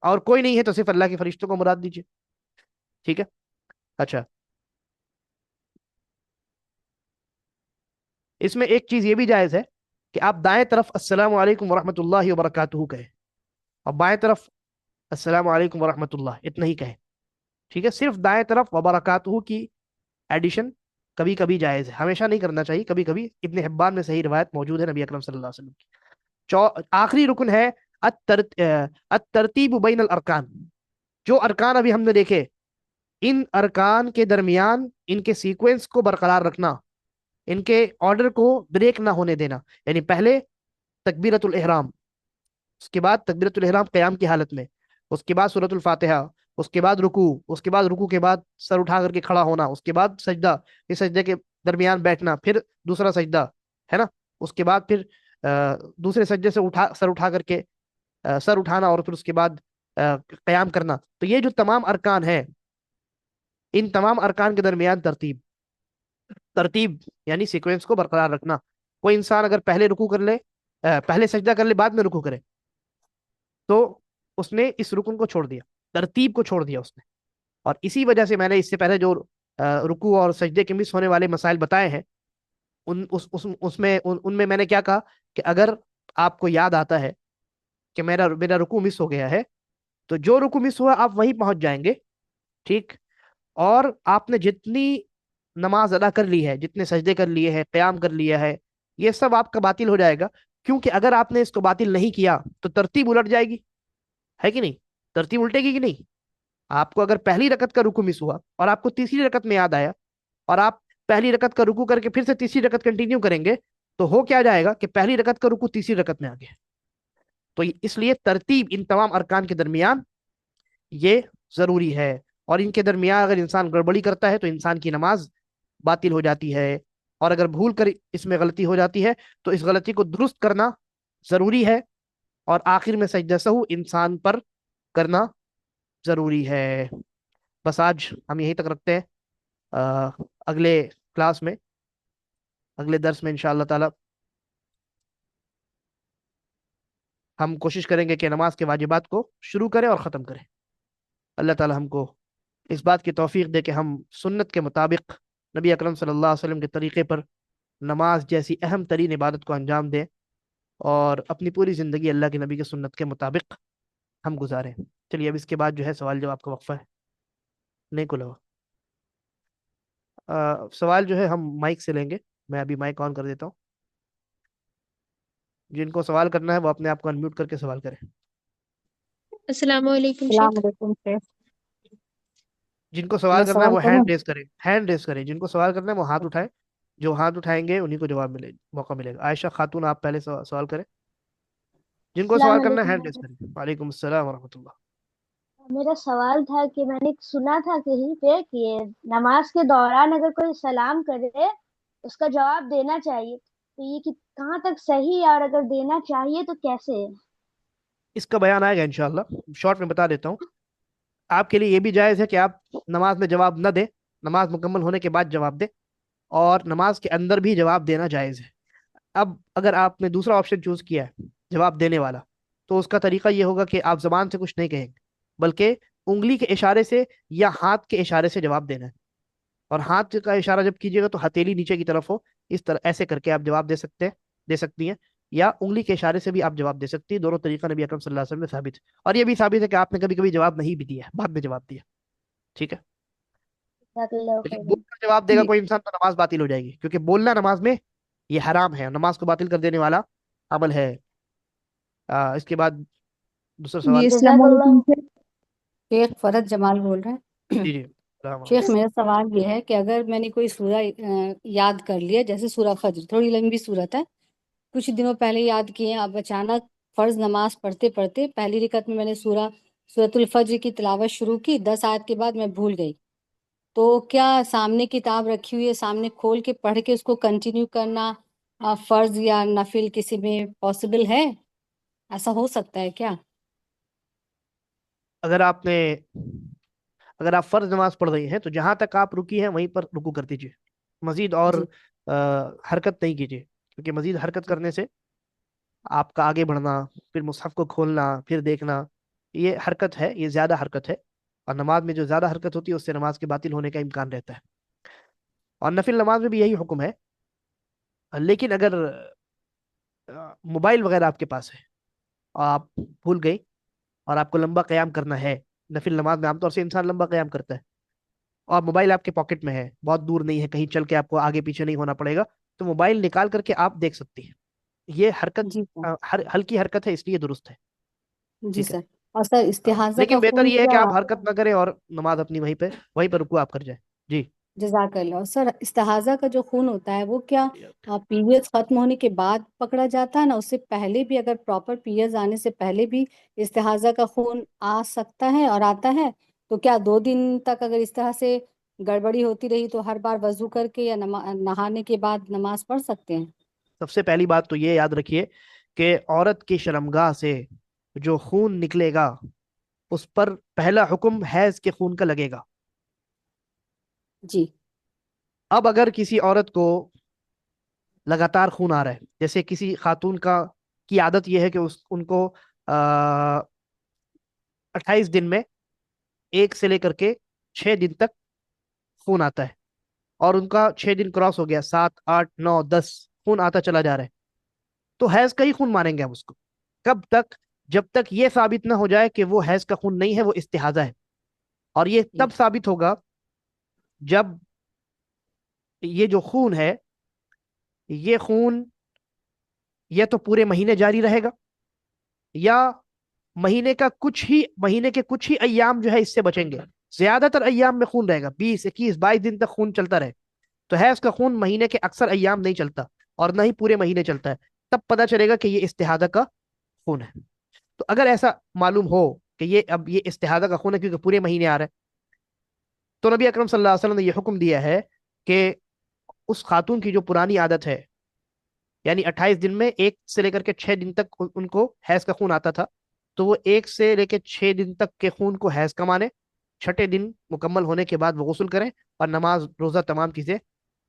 اور کوئی نہیں ہے تو صرف اللہ کے فرشتوں کو مراد دیجئے. ٹھیک ہے؟ اچھا، اس میں ایک چیز یہ بھی جائز ہے کہ آپ دائیں طرف السلام علیکم ورحمۃ اللہ وبرکاتہ کہیں اور بائیں طرف السلام علیکم ورحمۃ اللہ اتنا ہی کہیں. ٹھیک ہے؟ صرف دائیں طرف وبرکاتہ کی ایڈیشن کبھی کبھی جائز ہے، ہمیشہ نہیں کرنا چاہیے، کبھی کبھی. ابن حبان میں صحیح روایت موجود ہے نبی اکرم صلی اللہ علیہ وسلم کی. آخری رکن ہے الترتیب بین الارکان. جو ارکان ابھی ہم نے دیکھے، ان ارکان کے درمیان ان کے سیکوینس کو برقرار رکھنا، ان کے آرڈر کو بریک نہ ہونے دینا. یعنی پہلے تکبیرت الاحرام، اس کے بعد تکبیرت الاحرام قیام کی حالت میں، اس کے بعد سورۃ الفاتحہ، اس کے بعد رکوع، اس کے بعد رکوع کے بعد سر اٹھا کر کے کھڑا ہونا، اس کے بعد سجدہ، اس سجدے کے درمیان بیٹھنا، پھر دوسرا سجدہ ہے نا، اس کے بعد پھر دوسرے سجدے سے سر اٹھا کر کے سر اٹھانا، اور پھر اس کے بعد قیام کرنا. تو یہ جو تمام ارکان ہیں، ان تمام ارکان کے درمیان ترتیب، ترتیب یعنی سیکوینس کو برقرار رکھنا. کوئی انسان اگر پہلے رکوع کر لے، پہلے سجدہ کر لے بعد میں رکوع کرے، تو اس نے اس رکن کو چھوڑ دیا، ترتیب کو چھوڑ دیا اس نے. اور اسی وجہ سے میں نے اس سے پہلے جو رکوع اور سجدے کے مس ہونے والے مسائل بتائے ہیں، ان میں نے کیا کہا کہ اگر آپ کو یاد آتا ہے کہ میرا رکوع مس ہو گیا ہے، تو جو رکوع مس ہوا آپ وہیں پہنچ جائیں گے. ٹھیک؟ اور آپ نے جتنی نماز ادا کر لی ہے، جتنے سجدے کر لیے ہیں، قیام کر لیا ہے، یہ سب آپ کا باطل ہو جائے گا. کیونکہ اگر آپ نے اس کو باطل نہیں کیا تو ترتیب الٹ جائے گی، ہے کہ نہیں؟ ترتیب الٹے گی کہ نہیں؟ آپ کو اگر پہلی رکعت کا رکوع مس ہوا اور آپ کو تیسری رکعت میں یاد آیا، اور آپ پہلی رکعت کا رکوع کر کے پھر سے تیسری رکعت کنٹینیو کریں گے، تو ہو کیا جائے گا کہ پہلی رکعت کا رکوع تیسری رکعت میں آ گیا. تو اس لیے ترتیب ان تمام ارکان کے درمیان یہ ضروری ہے. اور ان کے درمیان اگر انسان گڑبڑی کرتا ہے تو انسان کی نماز باطل ہو جاتی ہے. اور اگر بھول کر اس میں غلطی ہو جاتی ہے تو اس غلطی کو درست کرنا ضروری ہے، اور آخر میں سجدہ سہو انسان پر کرنا ضروری ہے. بس آج ہم یہیں تک رکھتے ہیں. اگلے کلاس میں، اگلے درس میں انشاءاللہ تعالی ہم کوشش کریں گے کہ نماز کے واجبات کو شروع کریں اور ختم کریں. اللہ تعالی ہم کو اس بات کی توفیق دے کہ ہم سنت کے مطابق نبی اکرم صلی اللہ علیہ وسلم کے طریقے پر نماز جیسی اہم ترین عبادت کو انجام دیں، اور اپنی پوری زندگی اللہ کے نبی کے سنت کے مطابق ہم گزاریں. چلیے اب اس کے بعد جو ہے سوال جواب کا وقفہ ہے. نہیں کھلا ہوا سوال جو ہے ہم مائک سے لیں گے. میں ابھی مائک آن کر دیتا ہوں. جن کو سوال کرنا ہے وہ اپنے آپ کو انمیوٹ کر کے سوال کریں. السلام علیکم السلام شیخ. علیکم شیخ. جن کو سوال میں کرنا ہے سوال وہ کروں؟ ہینڈ ریز کریں، ہینڈ ریز کریں. جن کو سوال کرنا ہے وہ ہاتھ اٹھائیں. جو ہاتھ اٹھائیں گے انہیں کو جواب موقع ملے گا. عائشہ خاتون آپ پہلے سوال کریں. جن کو السلام سوال کرنا ہے علیکم ہینڈ ریز کریں. وعلیکم السلام ورحمۃ اللہ. میرا سوال تھا کہ میں نے سنا تھا کہیں پہ کہ نماز کے دوران اگر کوئی سلام کرے اس کا جواب دینا چاہیے، تو یہ کہ کہاں تک صحیح ہے، اور اگر دینا چاہیے تو کیسے ہے؟ اس کا بیان آئے گا انشاءاللہ. شارٹ میں بتا دیتا ہوں. آپ کے لیے یہ بھی جائز ہے کہ آپ نماز میں جواب نہ دیں، نماز مکمل ہونے کے بعد جواب دیں، اور نماز کے اندر بھی جواب دینا جائز ہے. اب اگر آپ نے دوسرا آپشن چوز کیا ہے جواب دینے والا، تو اس کا طریقہ یہ ہوگا کہ آپ زبان سے کچھ نہیں کہیں گے، بلکہ انگلی کے اشارے سے یا ہاتھ کے اشارے سے جواب دینا ہے. اور ہاتھ کا اشارہ جب کیجیے گا تو ہتھیلی نیچے کی طرف ہو، اس طرح ایسے کر کے آپ جواب دے سکتے ہیں، دے سکتی ہیں. یا انگلی کے اشارے سے بھی آپ جواب دے سکتی ہیں. دونوں طریقہ نبی اکرم صلی اللہ علیہ وسلم میں ثابت ہے. اور یہ بھی ثابت ہے کہ آپ نے کبھی کبھی جواب نہیں بھی دیا، بعد میں جواب دیا. ठीक है। जज़ाकल्लाहु लेकिन खैरन। बोलकर जवाब देगा जी कोई इंसान तो नमाज बातिल हो जाएगी, क्योंकि बोलना नमाज में ये हराम है, नमाज को बातिल कर देने वाला अमल है। इसके बाद दूसरा जी, सवाल। अस्सलाम वालेकुम जज़ाकल्लाहु। शेख फरत जमाल बोल रहे हैं। जी जी, सलाम शेख, अलैकुम। मेरा सवाल ये है कि अगर मैंने कोई सूरा याद कर लिया, जैसे सूरा फज्र, थोड़ी लंबी सूरत है, कुछ दिनों पहले याद किए, अब अचानक फर्ज नमाज पढ़ते पढ़ते पहली रिकत में मैंने सूरतुल फज्र की तिलावत शुरू की, 10 आयत के बाद मैं भूल गई, तो क्या सामने किताब रखी हुई है, सामने खोल के पढ़ के उसको कंटिन्यू करना फर्ज या नफिल किसी में पॉसिबल है? ऐसा हो सकता है क्या? अगर आपने अगर आप फर्ज नमाज पढ़ रही हैं तो जहां तक आप रुकी हैं वहीं पर रुकू कर दीजिए, मजीद और जी अ, हरकत नहीं कीजिए, क्योंकि मजीद हरकत करने से आपका आगे बढ़ना, फिर मुसहफ को खोलना, फिर देखना, ये हरकत है, ये ज्यादा हरकत है। और नमाज में जो ज्यादा हरकत होती है उससे नमाज के बातिल होने का इम्कान रहता है। और नफिल नमाज में भी यही हुक्म है। लेकिन अगर मोबाइल वगैरह आपके पास है और आप भूल गई और आपको लंबा कयाम करना है, नफिल नमाज में आमतौर से इंसान लंबा कयाम करता है, और मोबाइल आपके पॉकेट में है, बहुत दूर नहीं है, कहीं चल के आपको आगे पीछे नहीं होना पड़ेगा, तो मोबाइल निकाल करके आप देख सकती हैं। ये हरकत जी सर। हल्की हरकत है, इसलिए दुरुस्त है। जी ठीक है। सर। और सर, इस्तिहाज़ा का लेकिन बेहतर खून ये है कि क्या? आप हरकत ना करें और नमाज अपनी वहीं पर रुकू आप कर जाए। जी। जज़ाकल्लाह। सर, इस्तिहाज़ा का जो खून होता है वो क्या पीरियड्स खत्म होने के बाद पकड़ा जाता है ना? उससे पहले भी, अगर प्रॉपर पीरियड्स आने से पहले भी इस्तिहाज़ा का खून आ सकता है और आता है, तो क्या 2 दिन तक अगर इस तरह से गड़बड़ी होती रही तो हर बार वजू करके या नहाने के बाद नमाज पढ़ सकते हैं? सबसे पहली बात तो ये याद रखिए कि औरत की शर्मगाह से जो खून निकलेगा उस पर पहला हुक्म हैज के खून का लगेगा। जी अब अगर किसी औरत को लगातार खून आ रहा है, जैसे किसी खातून का की आदत यह है कि उस उनको 28 दिन में 1 से लेकर के 6 दिन तक खून आता है, और उनका 6 दिन क्रॉस हो गया, 7, 8, 9, 10 खून आता चला जा रहा है, तो हैज का ही खून मानेंगे हम उसको। कब तक? जब तक ये साबित ना हो जाए कि वो हैज का खून नहीं है, वो इस्तिहाजा है। और ये जी तब साबित होगा जब ये जो खून है, ये खून या तो पूरे महीने जारी रहेगा, या महीने के कुछ ही अय्याम जो है इससे बचेंगे। ज्यादातर अय्याम में खून रहेगा, 20, 21, 22 दिन तक खून चलता रहे, तो है उसका खून महीने के अक्सर अय्याम नहीं चलता, और ना ही पूरे महीने चलता है। तब पता चलेगा कि ये इस्तिहादा का खून है। तो अगर ऐसा मालूम हो कि ये इस्तिहादा का खून है क्योंकि पूरे महीने आ रहा है, तो नबी अकरम सल्लल्लाहु अलैहि वसल्लम ने ये हुक्म दिया है कि उस खातून की जो पुरानी आदत है, यानी 28 दिन में 1 से लेकर के 6 दिन तक उनको हैज का खून आता था, तो वो 1 से लेकर 6 दिन तक के खून को हैज का माने, 6ठे दिन मुकम्मल होने के बाद वो गुस्ल करें, और नमाज रोजा तमाम चीजें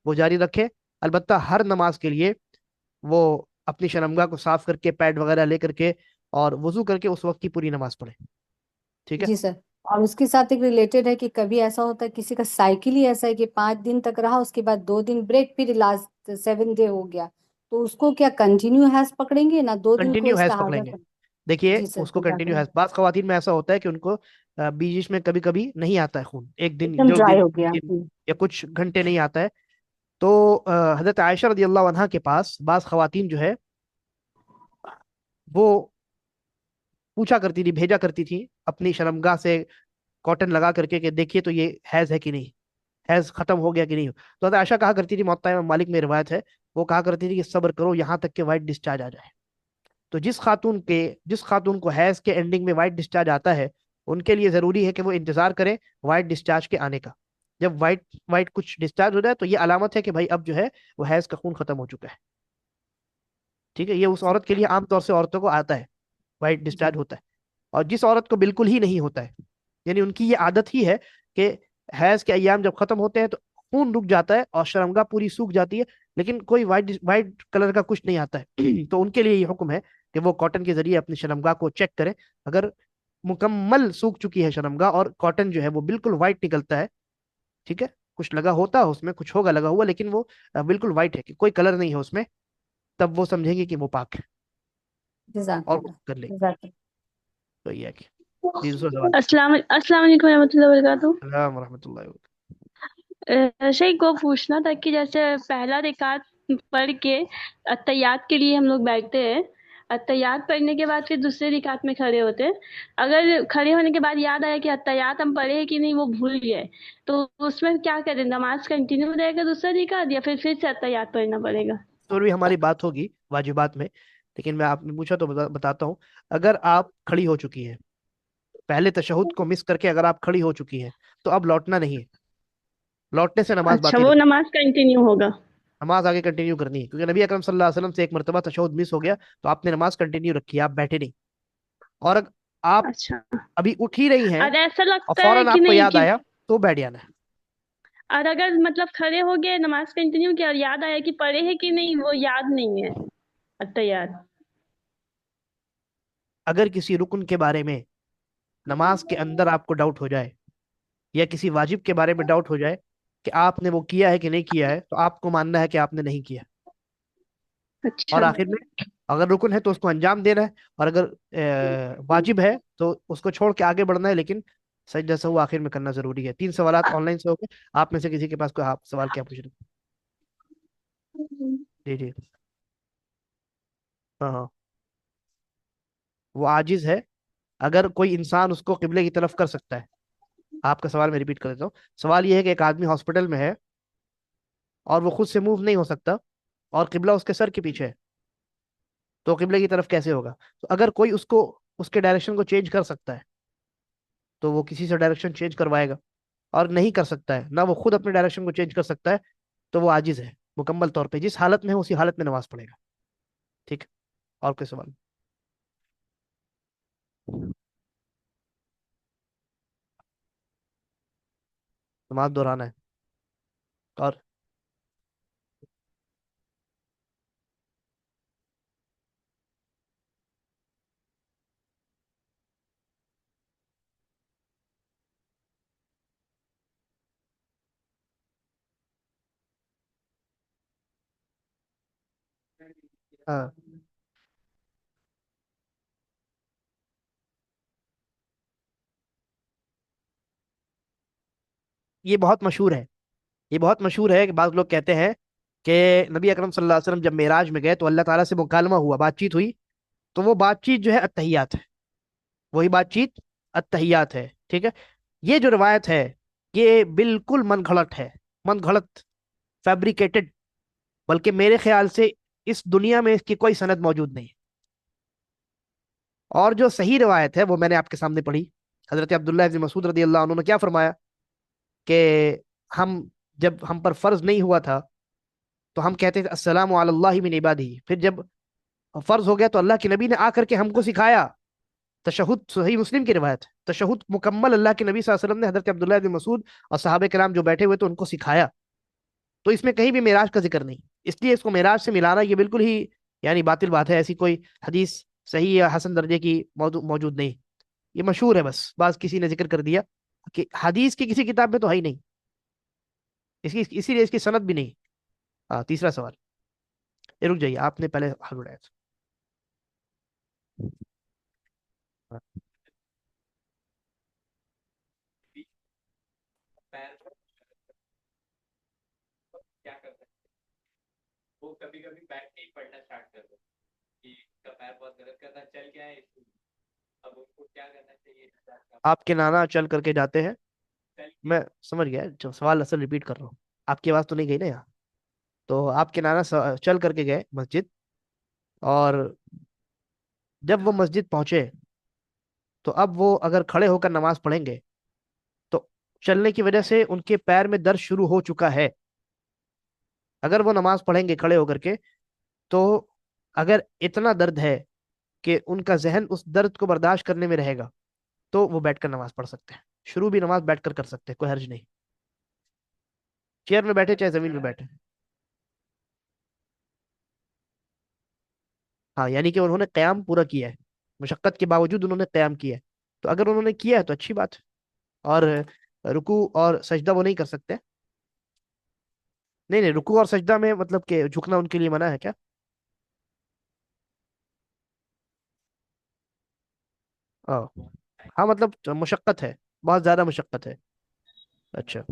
वो जारी रखें। अलबत्ता हर नमाज के लिए वो अपनी शर्मगाह को साफ करके पैड वगैरह लेकर के और वजू करके उस वक्त की पूरी नमाज पढ़े। ठीक है। जी सर। और उसके साथ एक रिलेटेड है कि कभी ऐसा होता है किसी का साइकिल ही ऐसा है कि 5 दिन तक रहा, उसके बाद 2 दिन ब्रेक, फिर लास्ट 7 डे हो गया, तो उसको क्या कंटिन्यू हैज पकड़ेंगे ना, 2 दिन को कंटिन्यू हैज इस्तेहाजा पकड़ेंगे। कर? देखिए जी सर, उसको कंटिन्यू जज़ाकल्लाह। हैज, बास खवातीन में ऐसा होता है कि उनको बीच बीच में कभी कभी नहीं आता है खून, एक दिन एकदम जो ड्राई दिन हो गया। दिन या कुछ घंटे नहीं आता है। तो हजरत आयशा रदी अल्लाह अन्हा के पास बास खवातीन जो है वो पूछा करती थी, भेजा करती थी अपनी शर्मगाह से कॉटन लगा करके कि देखिए तो ये हैज है कि नहीं, हैज खत्म हो गया कि नहीं। तो हजरत आयशा कहा करती थी, मुअत्ता इमाम मालिक में रिवायत है, वो कहा करती थी कि सब्र करो यहाँ तक कि वाइट डिस्चार्ज आ जाए। तो जिस खातून को हैज के एंडिंग में वाइट डिस्चार्ज आता है, उनके लिए जरूरी है कि वो इंतजार करें वाइट डिस्चार्ज के आने का। जब वाइट वाइट कुछ डिस्चार्ज हो जाए तो ये अलामत है कि भाई अब जो है वो हैज का खून खत्म हो चुका है। ठीक है, ये उस जी औरत के लिए आमतौर से औरतों को आता है, वाइट जी डिस्चार्ज होता है। और जिस औरत को बिल्कुल ही नहीं होता है, यानी उनकी ये आदत ही है कि हैज के अय्याम जब खत्म होते हैं तो खून रुक जाता है और शर्मगाह पूरी सूख जाती है, लेकिन कोई वाइट वाइट कलर का कुछ नहीं आता है तो उनके लिए ये हुक्म है कि वो कॉटन के जरिए अपनी शर्मगाह को चेक करें। अगर मुकम्मल सूख चुकी है शर्मगाह और कॉटन जो है वो बिल्कुल वाइट निकलता है, ठीक है, कुछ लगा होता है उसमें, कुछ होगा लगा हुआ, लेकिन वो बिल्कुल वाइट है कि कोई कलर नहीं है उसमें, तब वो समझेंगे कि वो पाक है और वो जज़ाकल्लाह। कर लेंगे। जज़ाकल्लाह। तो ये है कि दूसरा सवाल। अस्सलाम वालेकुम रहमतुल्लाहि वबरकातुहू। अस्सलाम वरहमतुल्लाहि वबरकातुहू। शेख को पूछना था कि जैसे पहला रिकात पढ़ के अत्तहियात के लिए हम लोग बैठते हैं, अत्तहियात पढ़ने के बाद फिर दूसरे रिकात में खड़े होते हैं। अगर खड़े होने के बाद याद आया कि अत्तहियात हम पढ़े हैं कि नहीं वो भूल गए, तो उसमें क्या करें? नमाज कंटिन्यू रहेगा दूसरा रिकात, या फिर से अत्तहियात पढ़ना पड़ेगा? तो भी हमारी बात होगी वाजिबात में, लेकिन मैं आपने पूछा तो बताता हूँ। अगर आप खड़ी हो चुकी हैं, पहले तशहुद को मिस करके अगर आप खड़ी हो चुकी हैं, तो अब लौटना नहीं है। लौटने से नमाज अच्छा, बातिल वो हो, नमाज कंटिन्यू होगा। नमाज आगे कंटिन्यू करनी है, क्योंकि नबी अकरम सल्लल्लाहु अलैहि वसल्लम से एक मरतबा तशहुद मिस हो गया, तो आपने नमाज कंटिन्यू रखी है, आप बैठे नहीं। और आप अच्छा, अभी उठ ही रही हैं और ऐसा और लगता है फौरन कि आपको नहीं याद कि, आया, तो बैठ जाना है। और अगर मतलब खड़े हो गए, नमाज कंटिन्यू किया और याद आया कि पढ़े हैं कि नहीं वो याद नहीं है अत्तहियात। अगर किसी रुकन के बारे में नमाज के अंदर आपको डाउट हो जाए, या किसी वाजिब के बारे में डाउट हो जाए कि आपने वो किया है कि नहीं किया है, तो आपको मानना है कि आपने नहीं किया। और अच्छा। आखिर में अगर रुकन है तो उसको अंजाम देना है, और अगर वाजिब है तो उसको छोड़ के आगे बढ़ना है, लेकिन सजदा सहू आखिर में करना जरूरी है। 3 सवालात ऑनलाइन से हो गए। आप में से किसी के पास कोई आप सवाल क्या पूछ रहे हैं? जी जी। हाँ हाँ। वो आजिज है। अगर कोई इंसान उसको किबले की तरफ कर सकता है। आपका सवाल मैं रिपीट कर देता हूँ। सवाल ये है कि एक आदमी हॉस्पिटल में है और वो खुद से मूव नहीं हो सकता, और किबला उसके सर के पीछे है, तो किबले की तरफ कैसे होगा? तो अगर कोई उसको उसके डायरेक्शन को चेंज कर सकता है, तो वो किसी से डायरेक्शन चेंज करवाएगा। और नहीं कर सकता है ना, वो खुद अपने डायरेक्शन को चेंज कर सकता है, तो वो आजिज है मुकम्मल तौर पे। जिस हालत में है उसी हालत में नमाज पढ़ेगा। ठीक। और कोई सवाल? नमाज दोहराना है। और हाँ, ये बहुत मशहूर है। ये बहुत मशहूर है कि बाद लोग कहते हैं कि नबी अकरम सल्लल्लाहु अलैहि वसल्लम जब मेराज में गए तो अल्लाह ताला से मुकालमा हुआ, बातचीत हुई। तो वो बातचीत जो है अत्तहियात है, वही बातचीत अत्तहियात है। ठीक है। ये जो रिवायत है, ये बिल्कुल मन घड़त है, मन घड़त, फैब्रिकेटेड। बल्कि मेरे ख्याल से इस दुनिया में इसकी कोई सनद मौजूद नहीं है। और जो सही रिवायत है वो मैंने आपके सामने पढ़ी। हजरत अब्दुल्लाह इब्न मसूद रदी अल्लाह अन्हु ने क्या फरमाया कि हम जब हम पर फर्ज नहीं हुआ था, तो हम कहते थे अस्सलामु अलैहि मिन इबादिही। फिर जब फर्ज हो गया तो अल्लाह के नबी ने आकर के हमको सिखाया। तशहुद सही मुस्लिम की रिवायत है, तशहुद मुकम्मल अल्लाह के नबी सल्लल्लाहु अलैहि वसल्लम ने हजरत अब्दुल्लाह इब्न मसूद और सहाबे कराम जो बैठे हुए थे उनको सिखाया। तो इसमें कहीं भी मेराज का जिक्र नहीं, इसलिए इसको मेराज से मिलाना ये बिल्कुल ही यानी बातिल बात है। ऐसी कोई हदीस सही या हसन दर्जे की मौजूद नहीं। ये मशहूर है, बस किसी ने जिक्र कर दिया कि हदीस की किसी किताब में तो है ही नहीं, इसकी इसीलिए इसकी सनद भी नहीं। हाँ, तीसरा सवाल। ये रुक जाइए, आपने पहले हाथ उठाया था। हाँ। आपके नाना चल करके जाते हैं। मैं समझ गया, जो सवाल असल रिपीट कर रहा हूँ। आपकी आवाज तो नहीं गई ना यहाँ। तो आपके नाना चल करके गए मस्जिद, और जब वो मस्जिद पहुंचे, तो अब वो अगर खड़े होकर नमाज पढ़ेंगे, तो चलने की वजह से उनके पैर में दर्द शुरू हो चुका है। अगर वो नमाज पढ़ेंगे खड़े होकर के, तो अगर इतना दर्द है कि उनका जहन उस दर्द को बर्दाश्त करने में रहेगा, तो वो बैठकर नमाज पढ़ सकते हैं। शुरू भी नमाज बैठकर कर सकते हैं, कोई हर्ज नहीं। चेयर में बैठे चाहे जमीन में बैठे। हाँ, यानी कि उन्होंने क़याम पूरा किया है, मुशक्कत के बावजूद उन्होंने क़याम किया है। तो अगर उन्होंने किया है तो अच्छी बात है। और रुकू और सजदा वो नहीं कर सकते। नहीं नहीं, रुकू और सजदा में मतलब कि झुकना उनके लिए मना है क्या? हाँ। हाँ मतलब मुशक्कत है, बहुत ज्यादा मुशक्कत है। अच्छा।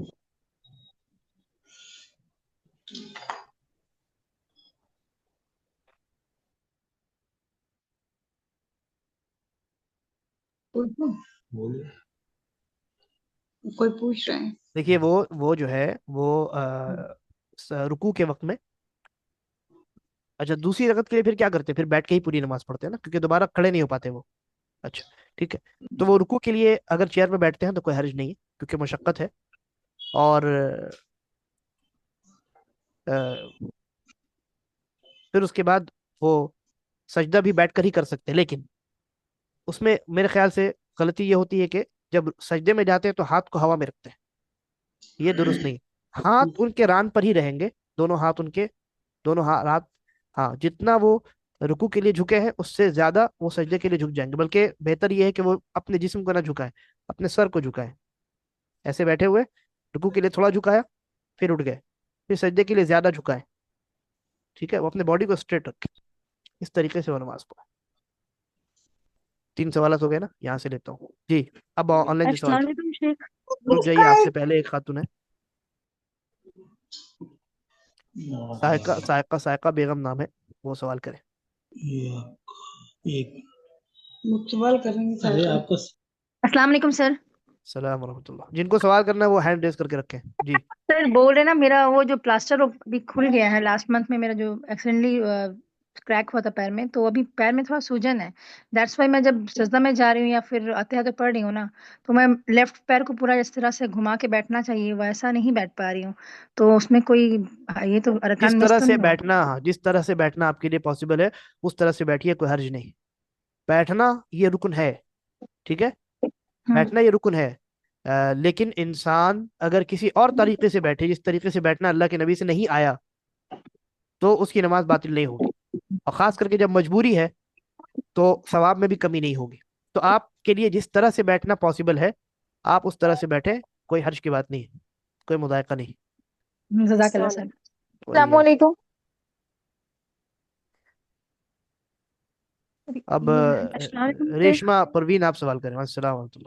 कोई पूछ रहे हैं। देखिए वो जो है वो रुकू के वक्त में, अच्छा दूसरी रकत के लिए फिर क्या करते हैं, फिर बैठ के ही पूरी नमाज पढ़ते हैं ना, क्योंकि दोबारा खड़े नहीं हो पाते वो। अच्छा ठीक है। तो वो रुकू के लिए अगर चेयर पे बैठते हैं तो कोई हर्ज नहीं है, क्योंकि मशक्कत है। और अ, फिर उसके बाद वो सजदा भी बैठ कर ही कर सकते हैं, लेकिन उसमें मेरे ख्याल से गलती ये होती है कि जब सजदे में जाते हैं तो हाथ को हवा में रखते हैं, ये दुरुस्त नहीं। हाथ उनके रान पर ही रहेंगे, दोनों हाथ उनके, दोनों हाथ, हाँ जितना वो रुकू के लिए झुके हैं उससे ज्यादा वो सजदे के लिए झुक जाएंगे, बल्कि बेहतर ये है कि वो अपने जिस्म को ना झुकाएं, अपने सर को झुकाएं। ऐसे बैठे हुए रुकू के लिए थोड़ा झुकाया, फिर उठ गए, फिर सजदे के लिए ज्यादा झुकाएं। ठीक है, वो अपने बॉडी को स्ट्रेट रखें, इस तरीके से वो नमाज पढ़े। 3 सवाल हो गए ना, यहाँ से लेता हूँ जी। अब ऑनलाइन जो सवाल अस्सलाम थे, वालेकुम शेख। रुक जाइए, आपसे पहले एक खातून है, सायका सायका सायका बेगम नाम है, वो सवाल करें। एक सवाल करेंगे अरे आपको। अस्सलाम वालेकुम सर। सलाम रहमतुल्लाह। जिनको सवाल करना है वो हैंड रेस करके रखें जी। सर बोल रहे ना, मेरा वो जो प्लास्टर अभी खुल गया है लास्ट मंथ में, मेरा जो एक्सीडेंटली क्रैक हुआ था पैर में, तो अभी पैर में थोड़ा सूजन है। दैट्स वाई मैं जब सजदा में जा रही हूँ या फिर आते पढ़ रही हूँ ना, तो मैं लेफ्ट पैर को पूरा इस तरह से घुमा के बैठना चाहिए, वैसा नहीं बैठ पा रही हूँ। तो उसमें कोई ये तो अरकान जिस मिस तरह तो से नहीं होगा? बैठना, हाँ जिस तरह से बैठना आपके लिए पॉसिबल है उस तरह से बैठिए, कोई हर्ज नहीं। बैठना ये रुकन है, ठीक है, हम्म। बैठना ये रुकन है। लेकिन इंसान अगर किसी और तरीके से बैठे, जिस तरीके से बैठना अल्लाह के नबी से नहीं आया, तो उसकी नमाज बातिल नहीं होगी। और खास करके जब मजबूरी है तो सवाब में भी कमी नहीं होगी। तो आपके लिए जिस तरह से बैठना पॉसिबल है आप उस तरह से बैठे, कोई हर्ज की बात नहीं है, कोई मुदायका नहीं। जज़ाकल्लाह सर। वही अस्सलाम है। वालेकुम। अब अस्सलाम वालेकुम सर। रेशमा परवीन आप सवाल करें। अस्सलाम वालेकुम।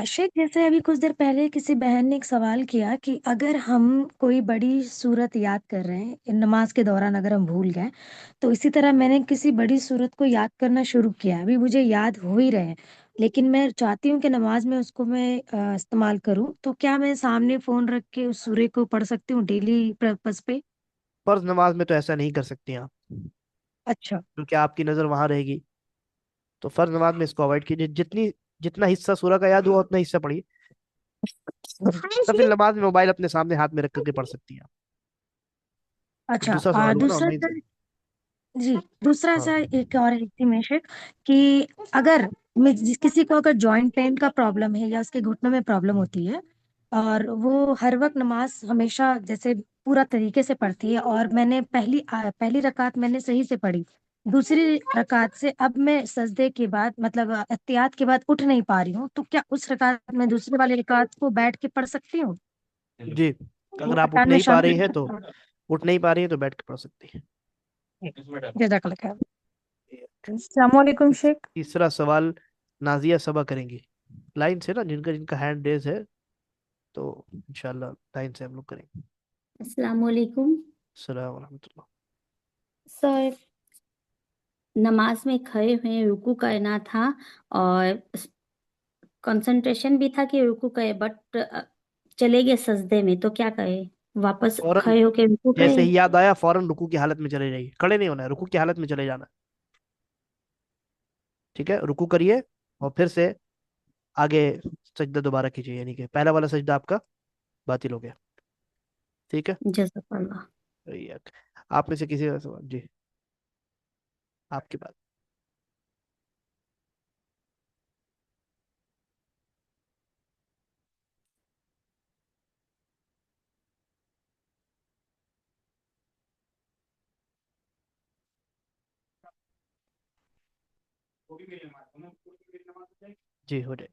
शेख, जैसे अभी कुछ देर पहले किसी बहन ने एक सवाल किया कि अगर हम कोई बड़ी सूरत याद कर रहे हैं नमाज के दौरान, अगर हम भूल गए, तो इसी तरह मैंने किसी बड़ी सूरत को याद करना शुरू किया, अभी मुझे याद हो ही रहे हैं, लेकिन मैं चाहती हूँ कि नमाज में उसको मैं इस्तेमाल करूँ, तो क्या मैं सामने फोन रख के उस सूरे को पढ़ सकती हूँ डेली पर्पस पे? फर्ज नमाज में तो ऐसा नहीं कर सकती आप, अच्छा। क्योंकि आपकी नजर वहां रहेगी। तो फर्ज नमाज में इसको अवॉइड कीजिए, जितनी जितना हिस्सा सूरह का याद हुआ उतना हिस्सा पढ़िए। नफिल नमाज में मोबाइल अपने सामने हाथ में रख करके पढ़ सकती हैं आप। अब अच्छा, दूसरा सवाल हुआ ना दूसरा ऑनलाइन से। सर, जी, दूसरा हाँ। ऐसा एक और है थी में शेख, कि अगर किसी को अगर जॉइंट पेन का प्रॉब्लम है या उसके घुटनों में प्रॉब्लम होती है, और वो हर वक्त नमाज हमेशा जैसे पूरा तरीके से पढ़ती है, और मैंने पहली रकात मैंने सही से पढ़ी, दूसरी रकात से अब मैं सजदे के बाद मतलब एहतियात के बाद उठ नहीं पा रही हूँ, तो क्या उस रकात में दूसरी वाली रकात को बैठ के पढ़ सकती हूँ? जी, वो अगर आप उठ अरकान में नहीं पा रही शामिल? है तो, उठ नहीं पा रही है तो बैठ के पढ़ सकती है। जज़ाकल्लाह खैर। अस्सलाम वालेकुम शेख। तीसरा सवाल नाजिया सबा करेंगी, लाइन से ना, जिनका जिनका हैंड रेज है, तो इंशाल्लाह लाइन से हम लोग करेंगे। अस्सलाम वालेकुम अस्सलाम रहमतुल्लाह। सर। नमाज में खड़े हुए रुकू करना था और कंसंट्रेशन भी था कि रुकू करे, बट चले गए सजदे में, तो क्या करे? वापस फौरन खड़े होके रुकू जैसे करे? ही याद आया फौरन रुकू की हालत में चले जाइए, खड़े नहीं होना है, रुकू की हालत में चले जाना है। ठीक है, रुकू करिए और फिर से आगे सजदा दोबारा कीजिए, यानी कि पहला वाला सजदा आपका बातिल हो गया। ठीक है। जज़ाकल्लाह। वही है। आप में से किसी का सवाल जी, आपके पास। जी हो जाए।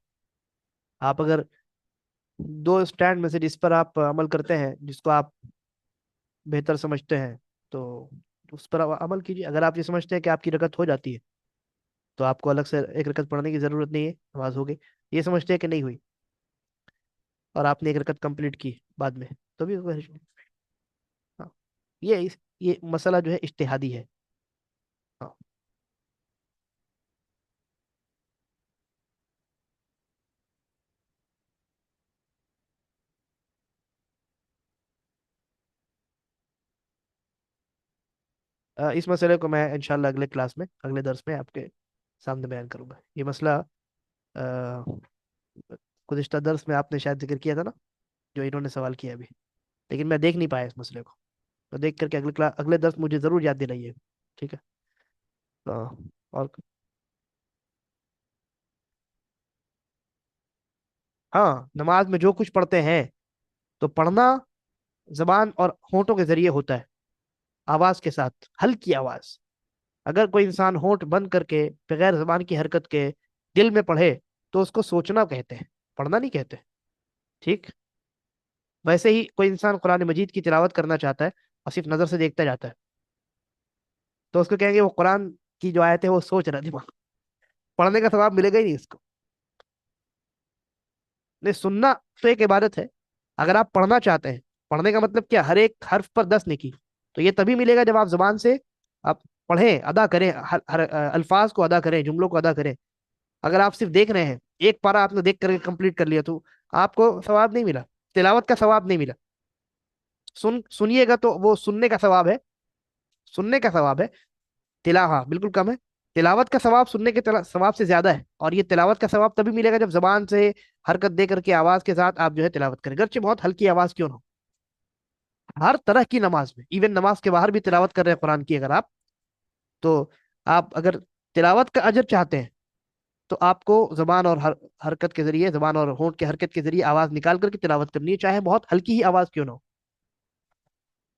आप अगर दो स्टैंड में से जिस पर आप अमल करते हैं, जिसको आप बेहतर समझते हैं, तो उस पर आप अमल कीजिए। अगर आप ये समझते हैं कि आपकी रकत हो जाती है तो आपको अलग से एक रकत पढ़ने की जरूरत नहीं है, नमाज हो गई। ये समझते हैं कि नहीं हुई और आपने एक रकत कंप्लीट की बाद में, तो भी कोई हर्ज नहीं। हाँ, ये मसला जो है इज्तिहादी है। हाँ। इस मसले को मैं इंशाल्लाह अगले क्लास में, अगले दर्स में आपके सामने बयान करूंगा। ये मसला गुज़िश्ता दर्स में आपने शायद जिक्र किया था ना, जो इन्होंने सवाल किया अभी, लेकिन मैं देख नहीं पाया इस मसले को। तो देख करके अगले क्लास, अगले दर्स मुझे ज़रूर याद दिलाइए। ठीक है। और हाँ, नमाज में जो कुछ पढ़ते हैं तो पढ़ना जबान और होंठों के जरिए होता है, आवाज के साथ, हल्की आवाज। अगर कोई इंसान होंठ बंद करके बगैर जबान की हरकत के दिल में पढ़े तो उसको सोचना कहते हैं, पढ़ना नहीं कहते। ठीक। वैसे ही कोई इंसान कुरान मजीद की तिलावत करना चाहता है और सिर्फ नजर से देखता जाता है, तो उसको कहेंगे वो कुरान की जो आयत है वो सोच रहा है दिमाग, पढ़ने का सवाब मिलेगा ही नहीं उसको। नहीं, सुनना तो एक इबादत है। अगर आप पढ़ना चाहते हैं, पढ़ने का मतलब क्या, हर एक हर्फ पर 10 नेकी, तो ये तभी मिलेगा जब आप जुबान से आप पढ़ें, अदा करें, हर अल्फाज को अदा करें, जुमलों को अदा करें। अगर आप सिर्फ देख रहे हैं, एक पारा आपने देख करके कंप्लीट कर लिया, तो आपको सवाब नहीं मिला, तिलावत का सवाब नहीं मिला। सुनिएगा तो वो सुनने का सवाब है, सुनने का सवाब है। हाँ बिल्कुल कम है। तिलावत का सवाब सुनने के सवाब से ज्यादा है, और ये तिलावत का सवाब तभी मिलेगा जब जबान से हरकत दे करके आवाज के साथ आप जो है तिलावत करें, गर्चे बहुत हल्की आवाज क्यों ना हो। हर तरह की नमाज में, इवन नमाज के बाहर भी तिलावत कर रहे हैं कुरान की अगर आप, तो आप अगर तिलावत का अजर चाहते हैं तो आपको जबान और हरकत के जरिए, जबान और होंठ के हरकत के जरिए आवाज निकाल करके तिलावत करनी है, चाहे बहुत हल्की ही आवाज क्यों ना हो।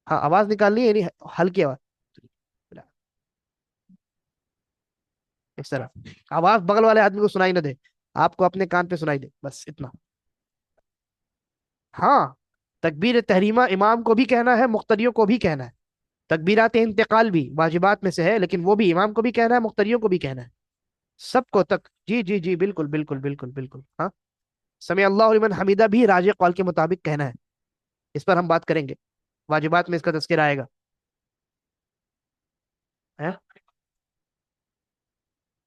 हाँ, आवाज निकालनी है, यानी हल्की आवाज, इस तरह आवाज बगल वाले आदमी को सुनाई ना दे, आपको अपने कान पे सुनाई दे, बस इतना। हाँ, तकबीर तहरीमा इमाम को भी कहना है, मुक्तदियों को भी कहना है। तकबीरात इंतकाल भी वाजिबात में से है, लेकिन वो भी इमाम को भी कहना है, मुक्तदियों को भी कहना है, सबको तक। जी जी जी, बिल्कुल बिल्कुल बिल्कुल बिल्कुल। हाँ, समी अल्लाहु लिमन हमीदा भी राज कौल के मुताबिक कहना है। इस पर हम बात करेंगे, वाजिबात में इसका तज़किरा आएगा। है?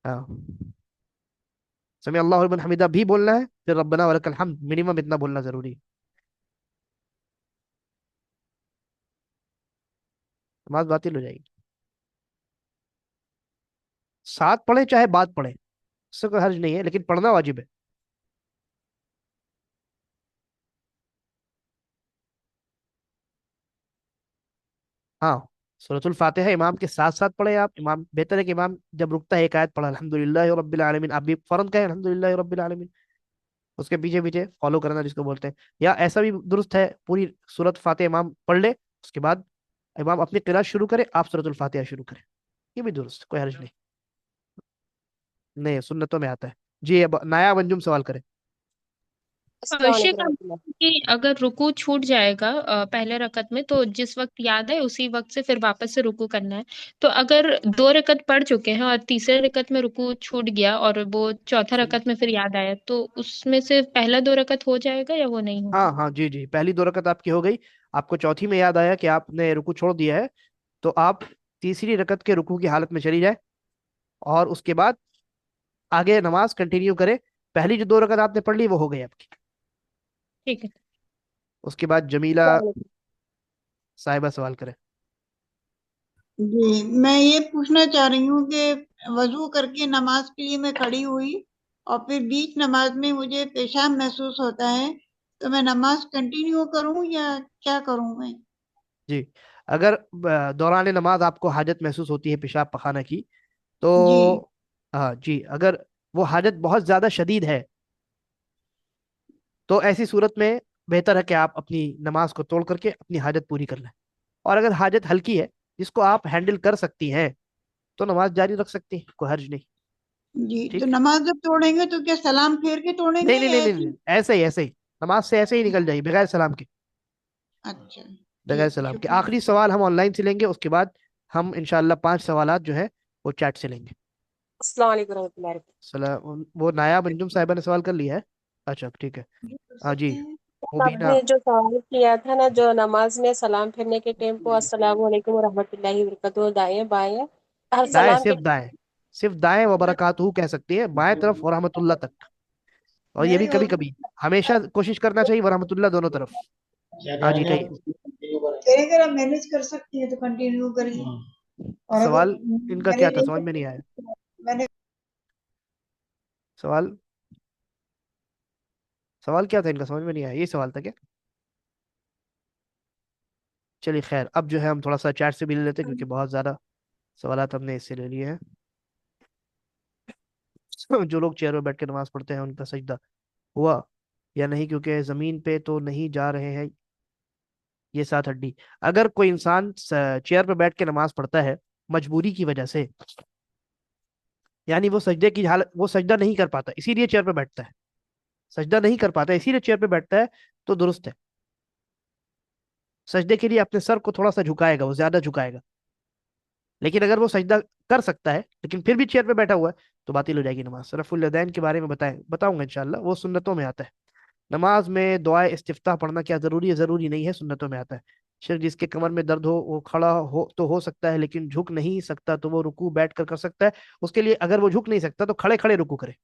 हाँ, समी अल्लाहु लिमन हमीदा भी बोलना है, फिर रब्बना वलकल हम्द, मिनिमम इतना बोलना जरूरी है। नमाज बातिल हो जाएगी। साथ पढ़े चाहे बाद पढ़े, इससे कोई हर्ज नहीं है, लेकिन पढ़ना वाजिब है। हाँ, सूरतुल फातिहा इमाम के साथ साथ पढ़े आप। इमाम बेहतर है कि इमाम जब रुकता है एक आयत पढ़ा अल्हम्दुलिल्लाह रब्बिल आलमीन, आप भी फौरन कहें अल्हम्दुलिल्लाह रब्बिल आलमीन, उसके पीछे पीछे फॉलो करना जिसको बोलते हैं। या ऐसा भी दुरुस्त है, पूरी सूरत फातिहा इमाम पढ़ ले, उसके बाद इमाम अपनी किरात शुरू करे, आप सूरतुल फातिहा शुरू करें, ये भी दुरुस्त, कोई हर्ज नहीं। नहीं, सुन्नतों में आता है। जी, अब नायाब अंजुम सवाल करें। अस्सलाम शेख वालेकुम आप रहमतुल्लाह। कि अगर रुकू छूट जाएगा पहले रकत में, तो जिस वक्त याद है उसी वक्त से फिर वापस से रुकू करना है। तो अगर 2 रकत पढ़ चुके हैं और तीसरे रकत में रुकू छूट गया और वो चौथा रकत में फिर याद आया, तो उसमें से पहला 2 रकत हो जाएगा या वो नहीं होगा? हाँ हाँ, जी जी, पहली 2 रकत आपकी हो गई, आपको चौथी में याद आया कि आपने रुकू छोड़ दिया है, तो आप तीसरी रकत के रुकू की हालत में चली जाए, और उसके बाद आगे नमाज कंटिन्यू करे। पहली जो 2 रकत आपने पढ़ ली वो हो गई आपकी। ठीक है। उसके बाद जमीला अस्सलाम वालेकुम। साहिबा सवाल करें। जी, मैं ये पूछना चाह रही हूँ कि वजू करके नमाज के लिए मैं खड़ी हुई और फिर बीच नमाज में मुझे पेशाब महसूस होता है, तो मैं नमाज कंटिन्यू करूँ या क्या करूँ मैं? जी, अगर दौरान नमाज आपको हाजत महसूस होती है पेशाब पखाना की, जी तो हाँ जी, अगर वो हाजत बहुत ज्यादा शदीद है, तो ऐसी सूरत में बेहतर है कि आप अपनी नमाज को तोड़ करके अपनी हाजत पूरी कर लें। और अगर हाजत हल्की है, जिसको आप हैंडल कर सकती हैं, तो नमाज जारी रख सकती हैं, कोई हर्ज नहीं। जी, तो ठीक। नमाज जब तोड़ेंगे तो क्या सलाम फेर के तोड़ेंगे नहीं नहीं या नहीं नहीं ऐसे? नहीं, ऐसे ही ऐसे ही, नमाज से ऐसे ही निकल जाइए बगैर सलाम के। अच्छा, बगैर ठीक, सलाम के। शुक्रिया। आखिरी सवाल हम ऑनलाइन से लेंगे, उसके बाद हम इंशाल्लाह 5 सवालात जो है वो चैट से लेंगे। अस्सलाम वालेकुम रहमतुल्लाहि वबरकातुहू। सलाम। वो नायाब अंजुम साहिबा ने सवाल कर लिया है। अच्छा ठीक है। ये कर हाँ जी। सकते हैं। मुबीना। आपने जो सवाल किया था ना, जो नमाज में सलाम फेरने के टाइम को अस्सलाम वालेकुम रहमतुल्लाहि वबरकातुहू दाएं बाएं हर दाएं, सलाम के सिर्फ दाएं, सिर्फ दाएं व बरकातहू कह सकती है, बाएं तरफ व रहमतुल्लाह तक। और ये भी नहीं कभी कभी, हमेशा कोशिश करना चाहिए व रहमतुल्लाह दोनों तरफ। हाँ जी कहिए। फिर अगर आप मैनेज कर सकती हैं तो कंटिन्यू करिए, और अगर सवाल इनका क्या मैंने था, नहीं समझ में नहीं आया। कर मैंने सवाल, सवाल क्या था इनका, समझ में नहीं आया, ये सवाल था क्या? चलिए खैर, अब जो है हम थोड़ा सा चैट से भी ले लेते हैं, क्योंकि बहुत ज्यादा सवालात हमने इससे ले लिए हैं। जो लोग चेयर पर बैठ के नमाज पढ़ते हैं उनका सजदा हुआ या नहीं, क्योंकि जमीन पे तो नहीं जा रहे हैं ये 7 हड्डी। अगर कोई इंसान चेयर पर बैठ के नमाज पढ़ता है मजबूरी की वजह से, यानी वो सजदे की हालत, वो सजदा नहीं कर पाता इसीलिए चेयर पर बैठता है, सजदा नहीं कर पाता इसीलिए चेयर पर बैठता है, तो दुरुस्त है। सजदे के लिए अपने सर को थोड़ा सा झुकाएगा, वो ज्यादा झुकाएगा। लेकिन अगर वो सजदा कर सकता है लेकिन फिर भी चेयर पे बैठा हुआ है, तो बातिल हो जाएगी नमाज। रफुल यदैन के बारे में बताऊंगा इंशाल्लाह, वो सुन्नतों में आता है। नमाज में दुआ इस्तिफ्ताह पढ़ना क्या जरूरी है? जरूरी नहीं है, सुन्नतों में आता है। सिर्फ जिसके कमर में दर्द हो वो खड़ा हो तो हो सकता है, लेकिन झुक नहीं सकता तो वो रुकू बैठ कर सकता है। उसके लिए अगर वो झुक नहीं सकता तो खड़े खड़े रुकू करे,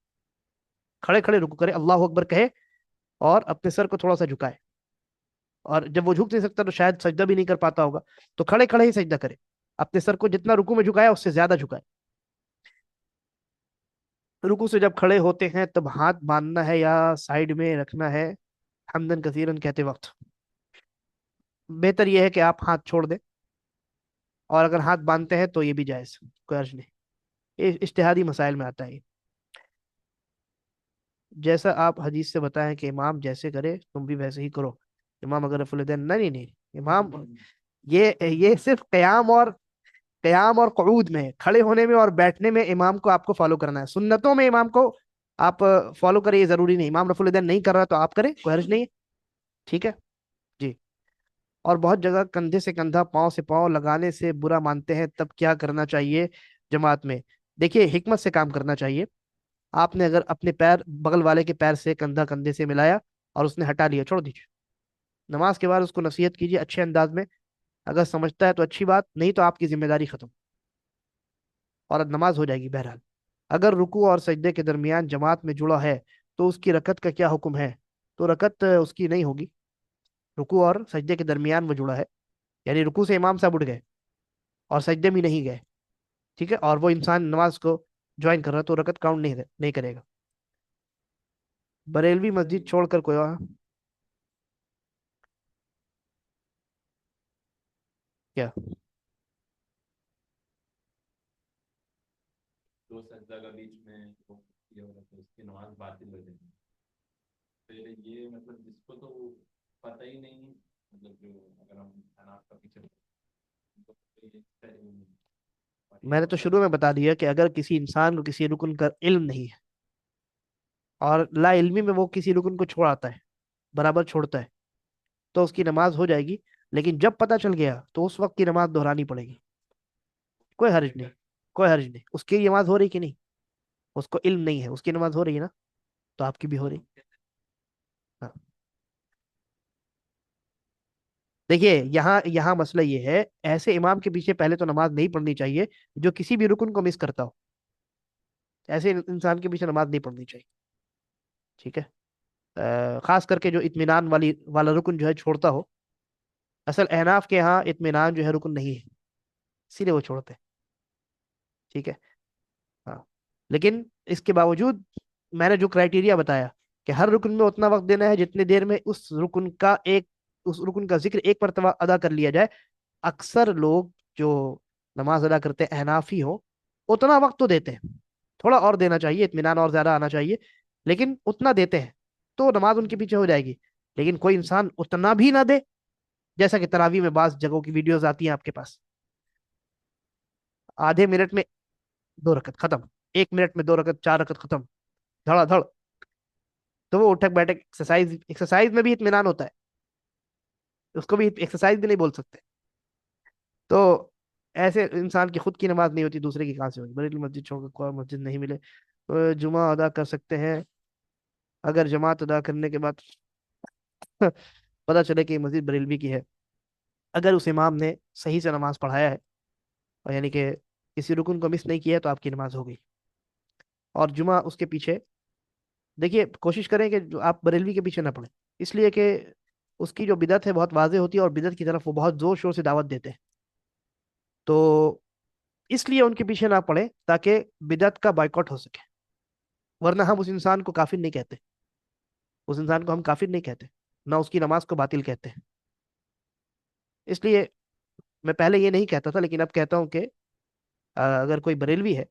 खड़े खड़े रुकू करे, अल्लाह अकबर कहे और अपने सर को थोड़ा सा झुकाए। और जब वो झुक नहीं सकता तो शायद सजदा भी नहीं कर पाता होगा, तो खड़े खड़े ही सजदा करे, अपने सर को जितना रुकू में झुकाया उससे ज्यादा झुकाए। रुकू से जब खड़े होते हैं तब हाथ बांधना है या साइड में रखना है हमदन कसीरन कहते वक्त? बेहतर यह है कि आप हाथ छोड़ दें, और अगर हाथ बांधते हैं तो ये भी जायज, कोई अर्ज नहीं। ये इज्तिहादी मसाइल में आता है ये। जैसा आप हदीस से बताएं कि इमाम जैसे करे तुम भी वैसे ही करो। इमाम अगर रफुल यदैन, नहीं नहीं नहीं, इमाम, ये सिर्फ कयाम और क़ुऊद में, खड़े होने में और बैठने में इमाम को आपको फॉलो करना है। सुन्नतों में इमाम को आप फॉलो करें, ये जरूरी नहीं। इमाम रफुल यदैन नहीं कर रहा तो आप करें, कोई हर्ज नहीं है। ठीक है जी। और बहुत जगह कंधे से कंधा पाँव से पाँव लगाने से बुरा मानते हैं, तब क्या करना चाहिए जमात में? देखिए, हिकमत से काम करना चाहिए। आपने अगर अपने पैर बगल वाले के पैर से कंधा कंधे से मिलाया और उसने हटा लिया, छोड़ दीजिए। नमाज के बाद उसको नसीहत कीजिए अच्छे अंदाज में, अगर समझता है तो अच्छी बात, नहीं तो आपकी जिम्मेदारी खत्म और नमाज हो जाएगी बहरहाल। अगर रुकू और सजदे के दरमियान जमात में जुड़ा है तो उसकी रकत का क्या हुक्म है? तो रकत उसकी नहीं होगी। रुकू और सजदे के दरमियान वो जुड़ा है, यानी रुकू से इमाम साहब उठ गए और सजदे में नहीं गए, ठीक है, और वो इंसान नमाज को ज्वाइन कर रहा है, तो रकत काउंट नहीं करेगा। बरेलवी मस्जिद छोड़कर कोई और क्या? दो सजदा का बीच में वो ये हो रहा था, उसकी नमाज बातिल हो जाएगी। फिर ये मतलब जिसको तो पता ही नहीं, मतलब जो अगर हम अनाज का पीछे तो ये सही नहीं। और ये मैंने तो मतलब शुरू में बता दिया कि अगर किसी इंसान को किसी रुकन का इल्म नहीं है और ला इल्मी में वो किसी रुकन को छोड़ आता है, बराबर छोड़ता है, तो उसकी नमाज हो जाएगी। लेकिन जब पता चल गया तो उस वक्त की नमाज दोहरानी पड़ेगी। कोई हर्ज नहीं, कोई हर्ज नहीं। उसकी नमाज हो रही कि नहीं? उसको इल्म नहीं है, उसकी नमाज हो रही है ना, तो आपकी भी हो रही। हाँ। देखिए, यहाँ यहाँ मसला ये है, ऐसे इमाम के पीछे पहले तो नमाज नहीं पढ़नी चाहिए जो किसी भी रुकन को मिस करता हो। ऐसे इंसान के पीछे नमाज नहीं पढ़नी चाहिए, ठीक है। खास करके जो इत्मीनान वाला रुकन जो है छोड़ता हो। असल अहनाफ के यहाँ इत्मीनान जो है रुकन नहीं है, इसीलिए वो छोड़ते हैं, ठीक है। हाँ। लेकिन इसके बावजूद मैंने जो क्राइटेरिया बताया कि हर रुकन में उतना वक्त देना है जितनी देर में उस रुकन का जिक्र एक मरतबा अदा कर लिया जाए। अक्सर लोग जो नमाज अदा करते हैं अहनाफी हो, उतना वक्त तो देते हैं, थोड़ा और देना चाहिए, इत्मीनान और ज्यादा आना चाहिए, लेकिन उतना देते हैं तो नमाज उनके पीछे हो जाएगी। लेकिन कोई इंसान उतना भी ना दे, जैसा कि तरावी में बाज जगहों की वीडियोस आती हैं आपके पास, आधे मिनट में 2 रकत खत्म, 1 मिनट में 2 रकत, 4 रकत खत्म, धड़ाधड़। तो वो उठक बैठक एक्सरसाइज, एक्सरसाइज में भी इत्मीनान होता है, उसको भी एक्सरसाइज भी नहीं बोल सकते। तो ऐसे इंसान की खुद की नमाज नहीं होती, दूसरे की कहाँ से होगी। बरेली मस्जिद छोड़कर कोई मस्जिद नहीं मिले तो जुमा अदा कर सकते हैं। अगर जमात अदा करने के बाद पता चले कि ये मस्जिद बरेलवी की है, अगर उस इमाम ने सही से नमाज पढ़ाया है, और यानी कि किसी रुकन को मिस नहीं किया है, तो आपकी नमाज हो गई। और जुमा उसके पीछे, देखिए कोशिश करें कि जो आप बरेलवी के पीछे ना पड़े, इसलिए कि उसकी जो बिदत है बहुत वाज़ेह होती है, और बिदत की तरफ वो बहुत जोर शोर से दावत देते हैं। तो इसलिए उनके पीछे ना पड़े ताकि बिदत का बाइकआउट हो सके। वरना हम उस इंसान को काफिर नहीं कहते, उस इंसान को हम काफिर नहीं कहते, ना उसकी नमाज को बातिल कहते हैं। इसलिए मैं पहले ये नहीं कहता था, लेकिन अब कहता हूँ कि अगर कोई बरेलवी है,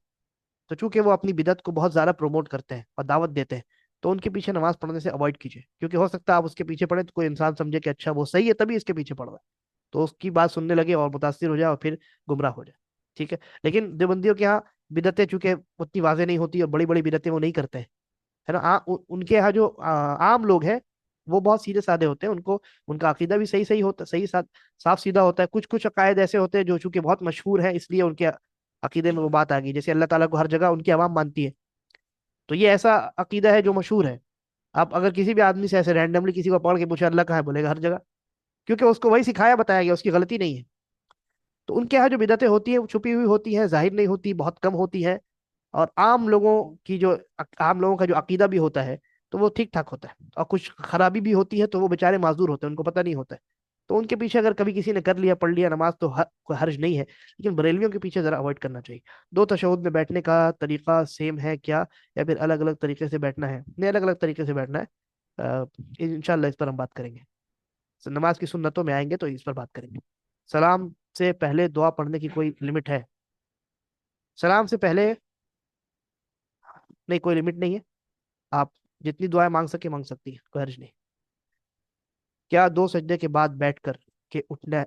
तो चूंकि वो अपनी बिदत को बहुत ज्यादा प्रमोट करते हैं और दावत देते हैं, तो उनके पीछे नमाज पढ़ने से अवॉइड कीजिए। क्योंकि हो सकता है आप उसके पीछे पड़े तो कोई इंसान समझे कि अच्छा वो सही है तभी इसके पीछे पड़ रहा है, तो उसकी बात सुनने लगे और मुतासिर हो जाए और फिर गुमराह हो जाए। ठीक है, लेकिन देवबंदियों के यहाँ बिदतें चूंकि उतनी वाजे नहीं होती और बड़ी बड़ी बिदतें वो नहीं करते हैं, है ना। उनके यहाँ जो आम लोग हैं वो बहुत सीधे साधे होते हैं, उनको उनका अकीदा भी सही सही होता, सही साफ सीधा होता है। कुछ कुछ अकायद ऐसे होते हैं जो चूंकि बहुत मशहूर हैं, इसलिए उनके अकीदे में वो बात आ गई। जैसे अल्लाह ताला को हर जगह उनकी आवाम मानती है, तो ये ऐसा अकीदा है जो मशहूर है। आप अगर किसी भी आदमी से ऐसे रैंडमली किसी को पढ़ के पूछे अल्लाह कहाँ है, बोलेगा हर जगह, क्योंकि उसको वही सिखाया बताया गया, उसकी गलती नहीं है। तो उनके यहाँ जो बिदतें होती है वो छुपी हुई होती है, जाहिर नहीं होती, बहुत कम होती है। और आम लोगों की जो आम लोगों का जो अकीदा भी होता है, तो वो ठीक ठाक होता है। और कुछ खराबी भी होती है, तो वो बेचारे माजूर होते हैं, उनको पता नहीं होता है। तो उनके पीछे अगर कभी किसी ने कर लिया, पढ़ लिया नमाज, तो कोई हर्ज नहीं है। लेकिन बरेलवियों के पीछे जरा अवॉइड करना चाहिए। दो तशहुद में बैठने का तरीका सेम है क्या, या फिर अलग अलग तरीके से बैठना है? नहीं, अलग अलग तरीके से बैठना है। इंशाल्लाह इस पर हम बात करेंगे, नमाज की सुन्नतों में आएंगे तो इस पर बात करेंगे। सलाम से पहले दुआ पढ़ने की कोई लिमिट है? सलाम से पहले नहीं, कोई लिमिट नहीं है। आप जितनी दुआएं मांग सके मांग सकती है, कोई हर्ज नहीं। क्या दो सजदे के बाद बैठ कर के उठना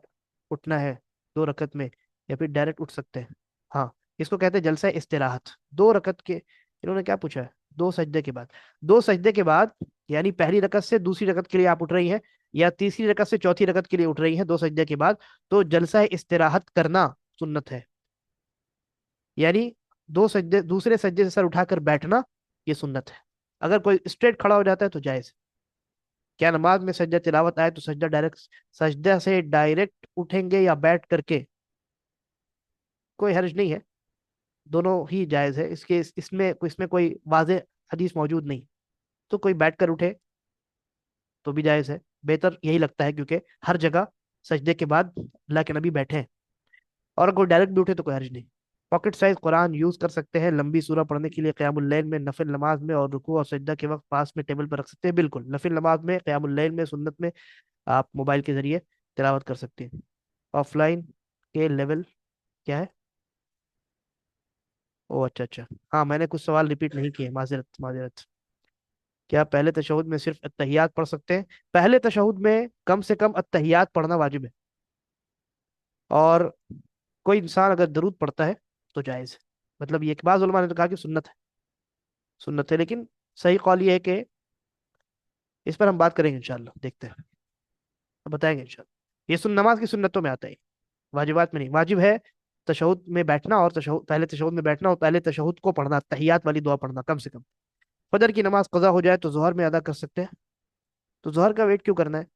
उठना है 2 रकत में, या फिर डायरेक्ट उठ सकते हैं? हाँ, इसको कहते हैं जलसा इस्तिराहत। 2 रकत के, इन्होंने क्या पूछा है? 2 सजदे के बाद, 2 सजदे के बाद यानी पहली रकत से दूसरी रकत के लिए आप उठ रही हैं, या तीसरी रकत से चौथी रकत के लिए उठ रही हैं 2 सजदे के बाद, तो जलसा इस्तिराहत करना सुन्नत है। यानी 2 सजदे, दूसरे सजदे से सर उठाकर बैठना, ये सुन्नत है। अगर कोई स्ट्रेट खड़ा हो जाता है तो जायज। क्या नमाज में सजदा तिलावत आए तो सजदा से डायरेक्ट उठेंगे या बैठ करके? कोई हर्ज नहीं है, दोनों ही जायज है। इसमें कोई वाज़ेह हदीस मौजूद नहीं। तो कोई बैठ कर उठे तो भी जायज है, बेहतर यही लगता है, क्योंकि हर जगह सजदे के बाद अल्लाह के नबी बैठे हैं। और कोई डायरेक्ट भी उठे तो कोई हर्ज नहीं। पॉकेट साइज कुरान यूज कर सकते हैं लंबी सूरह पढ़ने के लिए क़यामुल लैल में, नफिल नमाज में, और रुकू और सजदा के वक्त पास में टेबल पर रख सकते हैं। बिल्कुल, नफिल नमाज में, क़यामुल लैल में, सुन्नत में आप मोबाइल के जरिए तिलावत कर सकते हैं। ऑफलाइन के लेवल क्या है? ओ अच्छा अच्छा, हाँ मैंने कुछ सवाल रिपीट नहीं किए, माजरत माजरत। क्या पहले तशहुद में सिर्फ अत्तहियात पढ़ सकते हैं? पहले तशहुद में कम से कम अत्तहियात पढ़ना वाजिब है। और कोई इंसान अगर दरूद पढ़ता है तो जायज है। मतलब ये कि बाज़ उलमा ने तो कहा कि सुन्नत है, सुन्नत है, लेकिन सही कौल ये है कि इस पर हम बात करेंगे इंशाल्लाह, देखते हैं, बताएंगे इंशाल्लाह। ये नमाज की सुन्नतों में आता है, वाजिबात में नहीं। वाजिब है तशहुद में बैठना, और तशहुद, पहले तशहुद में बैठना और पहले तशहुद को पढ़ना, तहियात वाली दुआ पढ़ना कम से कम। फजर की नमाज कज़ा हो जाए तो जोहर में अदा कर सकते हैं। तो जोहर का वेट क्यों करना है?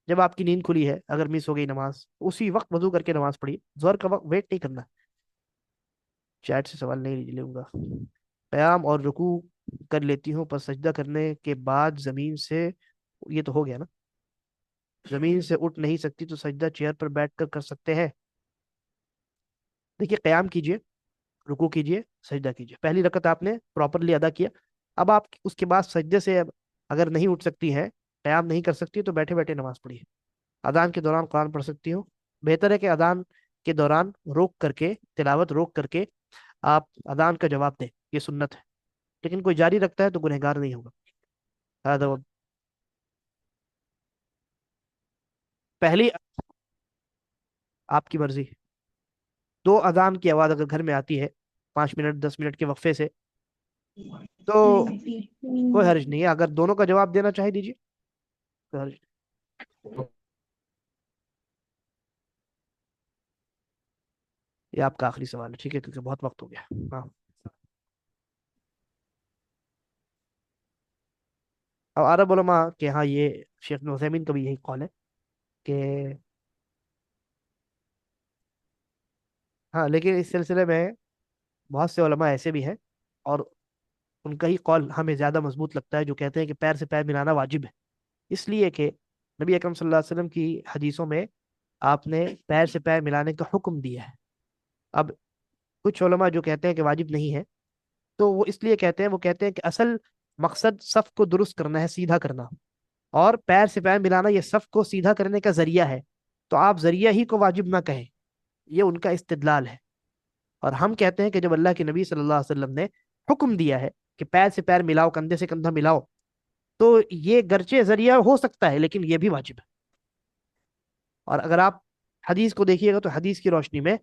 जब आपकी नींद खुली है, अगर मिस हो गई नमाज, उसी वक्त वजू करके नमाज पढ़िए। जोहर का वक्त वेट नहीं करना। चैट से सवाल नहीं लूंगा। क़याम और रुकू कर लेती हूँ, पर सजदा करने के बाद जमीन से, ये तो हो गया ना, जमीन से उठ नहीं सकती तो सजदा चेयर पर बैठ कर सकते हैं? देखिए, क़याम कीजिए, रुकू कीजिए, सजदा कीजिए। पहली रकत आपने प्रॉपरली अदा किया। अब आप उसके बाद सजदे से अगर नहीं उठ सकती हैं, क़याम नहीं कर सकती, तो बैठे बैठे नमाज पढ़िए। अजान के दौरान कुरान पढ़ सकती हो। बेहतर है कि अजान के दौरान रोक करके, तिलावत रोक करके आप अजान का जवाब दें, ये सुन्नत है। लेकिन कोई जारी रखता है तो गुनहगार नहीं होगा। पहली, आपकी मर्जी। दो अजान की आवाज अगर घर में आती है 5 मिनट 10 मिनट के वक्फे से, तो कोई हर्ज नहीं है। अगर दोनों का जवाब देना चाहे दीजिए, कोई हर्ज नहीं। ये आपका आखिरी सवाल है, ठीक है, क्योंकि बहुत वक्त हो गया। हाँ, अब अरब उलमा के यहाँ ये शेख इब्न उथैमीन का भी यही कौल है कि हाँ, लेकिन इस सिलसिले में बहुत से उलमा ऐसे भी हैं, और उनका ही कौल हमें ज़्यादा मजबूत लगता है, जो कहते हैं कि पैर से पैर मिलाना वाजिब है। इसलिए कि नबी अकरम सल्लल्लाहु अलैहि वसल्लम की हदीसों में आपने पैर से पैर मिलाने का हुक्म दिया है। अब कुछ उलमा जो कहते हैं कि वाजिब नहीं है, तो वो इसलिए कहते हैं, वो कहते हैं कि असल मकसद सफ को दुरुस्त करना है, सीधा करना, और पैर से पैर मिलाना ये सफ को सीधा करने का जरिया है, तो आप जरिया ही को वाजिब ना कहें। ये उनका इस्तिदलाल है। और हम कहते हैं कि जब अल्लाह के नबी सल्लल्लाहु अलैहि वसल्लम ने हुक्म दिया है कि पैर से पैर मिलाओ, कंधे से कंधा मिलाओ, तो ये गर्चे जरिया हो सकता है, लेकिन ये भी वाजिब है। और अगर आप हदीस को देखिएगा तो हदीस की रोशनी में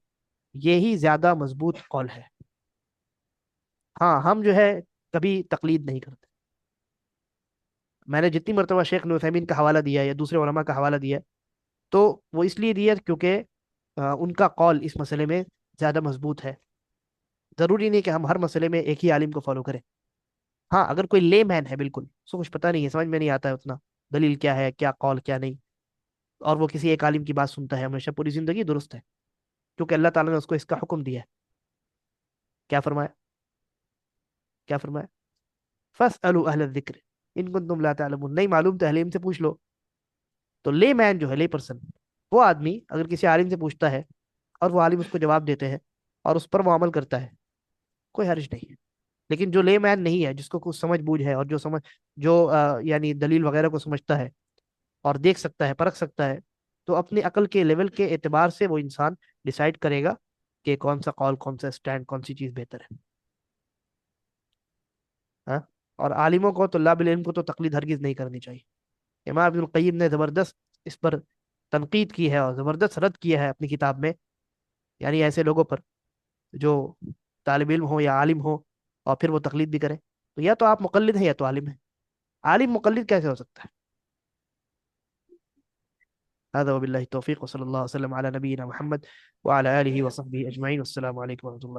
ये ही ज्यादा मजबूत कौल है। हाँ, हम जो है कभी तकलीद नहीं करते। मैंने जितनी मरतबा शेख नुसैमीन का हवाला दिया है या दूसरे उलमा का हवाला दिया है, तो वो इसलिए दिया क्योंकि उनका कौल इस मसले में ज्यादा मजबूत है। जरूरी नहीं कि हम हर मसले में एक ही आलिम को फॉलो करें। हाँ, अगर कोई ले मैन है, बिल्कुल उसको कुछ पता नहीं है, समझ में नहीं आता है उतना दलील क्या है, क्या कौल क्या नहीं, और वो किसी एक आलिम की बात सुनता है हमेशा पूरी जिंदगी, दुरुस्त है, क्योंकि अल्लाह ताला ने उसको इसका हुक्म दिया है। क्या फरमाया? क्या फरमाया? फस्अलू अहल जिक्र इन कुंतुम ला तालमून, नहीं मालूम तो अहले इल्म से पूछ लो। तो ले मैन जो है, ले पर्सन, वो आदमी अगर किसी आलिम से पूछता है और वो आलिम उसको जवाब देते हैं और उस पर वो अमल करता है, कोई हर्ज नहीं है। लेकिन जो ले मैन नहीं है, जिसको कुछ समझ बूझ है, और जो यानी दलील वगैरह को समझता है और देख सकता है, परख सकता है, तो अपनी अकल के लेवल के एतबार से वो इंसान डिसाइड करेगा कि कौन सा कॉल, कौन सा स्टैंड, कौन सी चीज बेहतर है। हाँ, और आलिमों को, तुल्लाब इल्म को तो तकलीद हरगिज नहीं करनी चाहिए। इमाम इब्नुल क़य्यिम ने जबरदस्त इस पर तनकीद की है और जबरदस्त रद्द किया है अपनी किताब में, यानी ऐसे लोगों पर जो तालिब इल्म हो या आलिम हो और फिर वो तकलीद भी करें। तो या तो आप मुक़ल्लिद हैं या तो आलिम है। आलिम मुक़ल्लिद कैसे हो सकता है? هذا وبالله التوفيق وصلى الله وسلم على نبينا محمد وعلى آله وصحبه أجمعين، والسلام عليكم ورحمة الله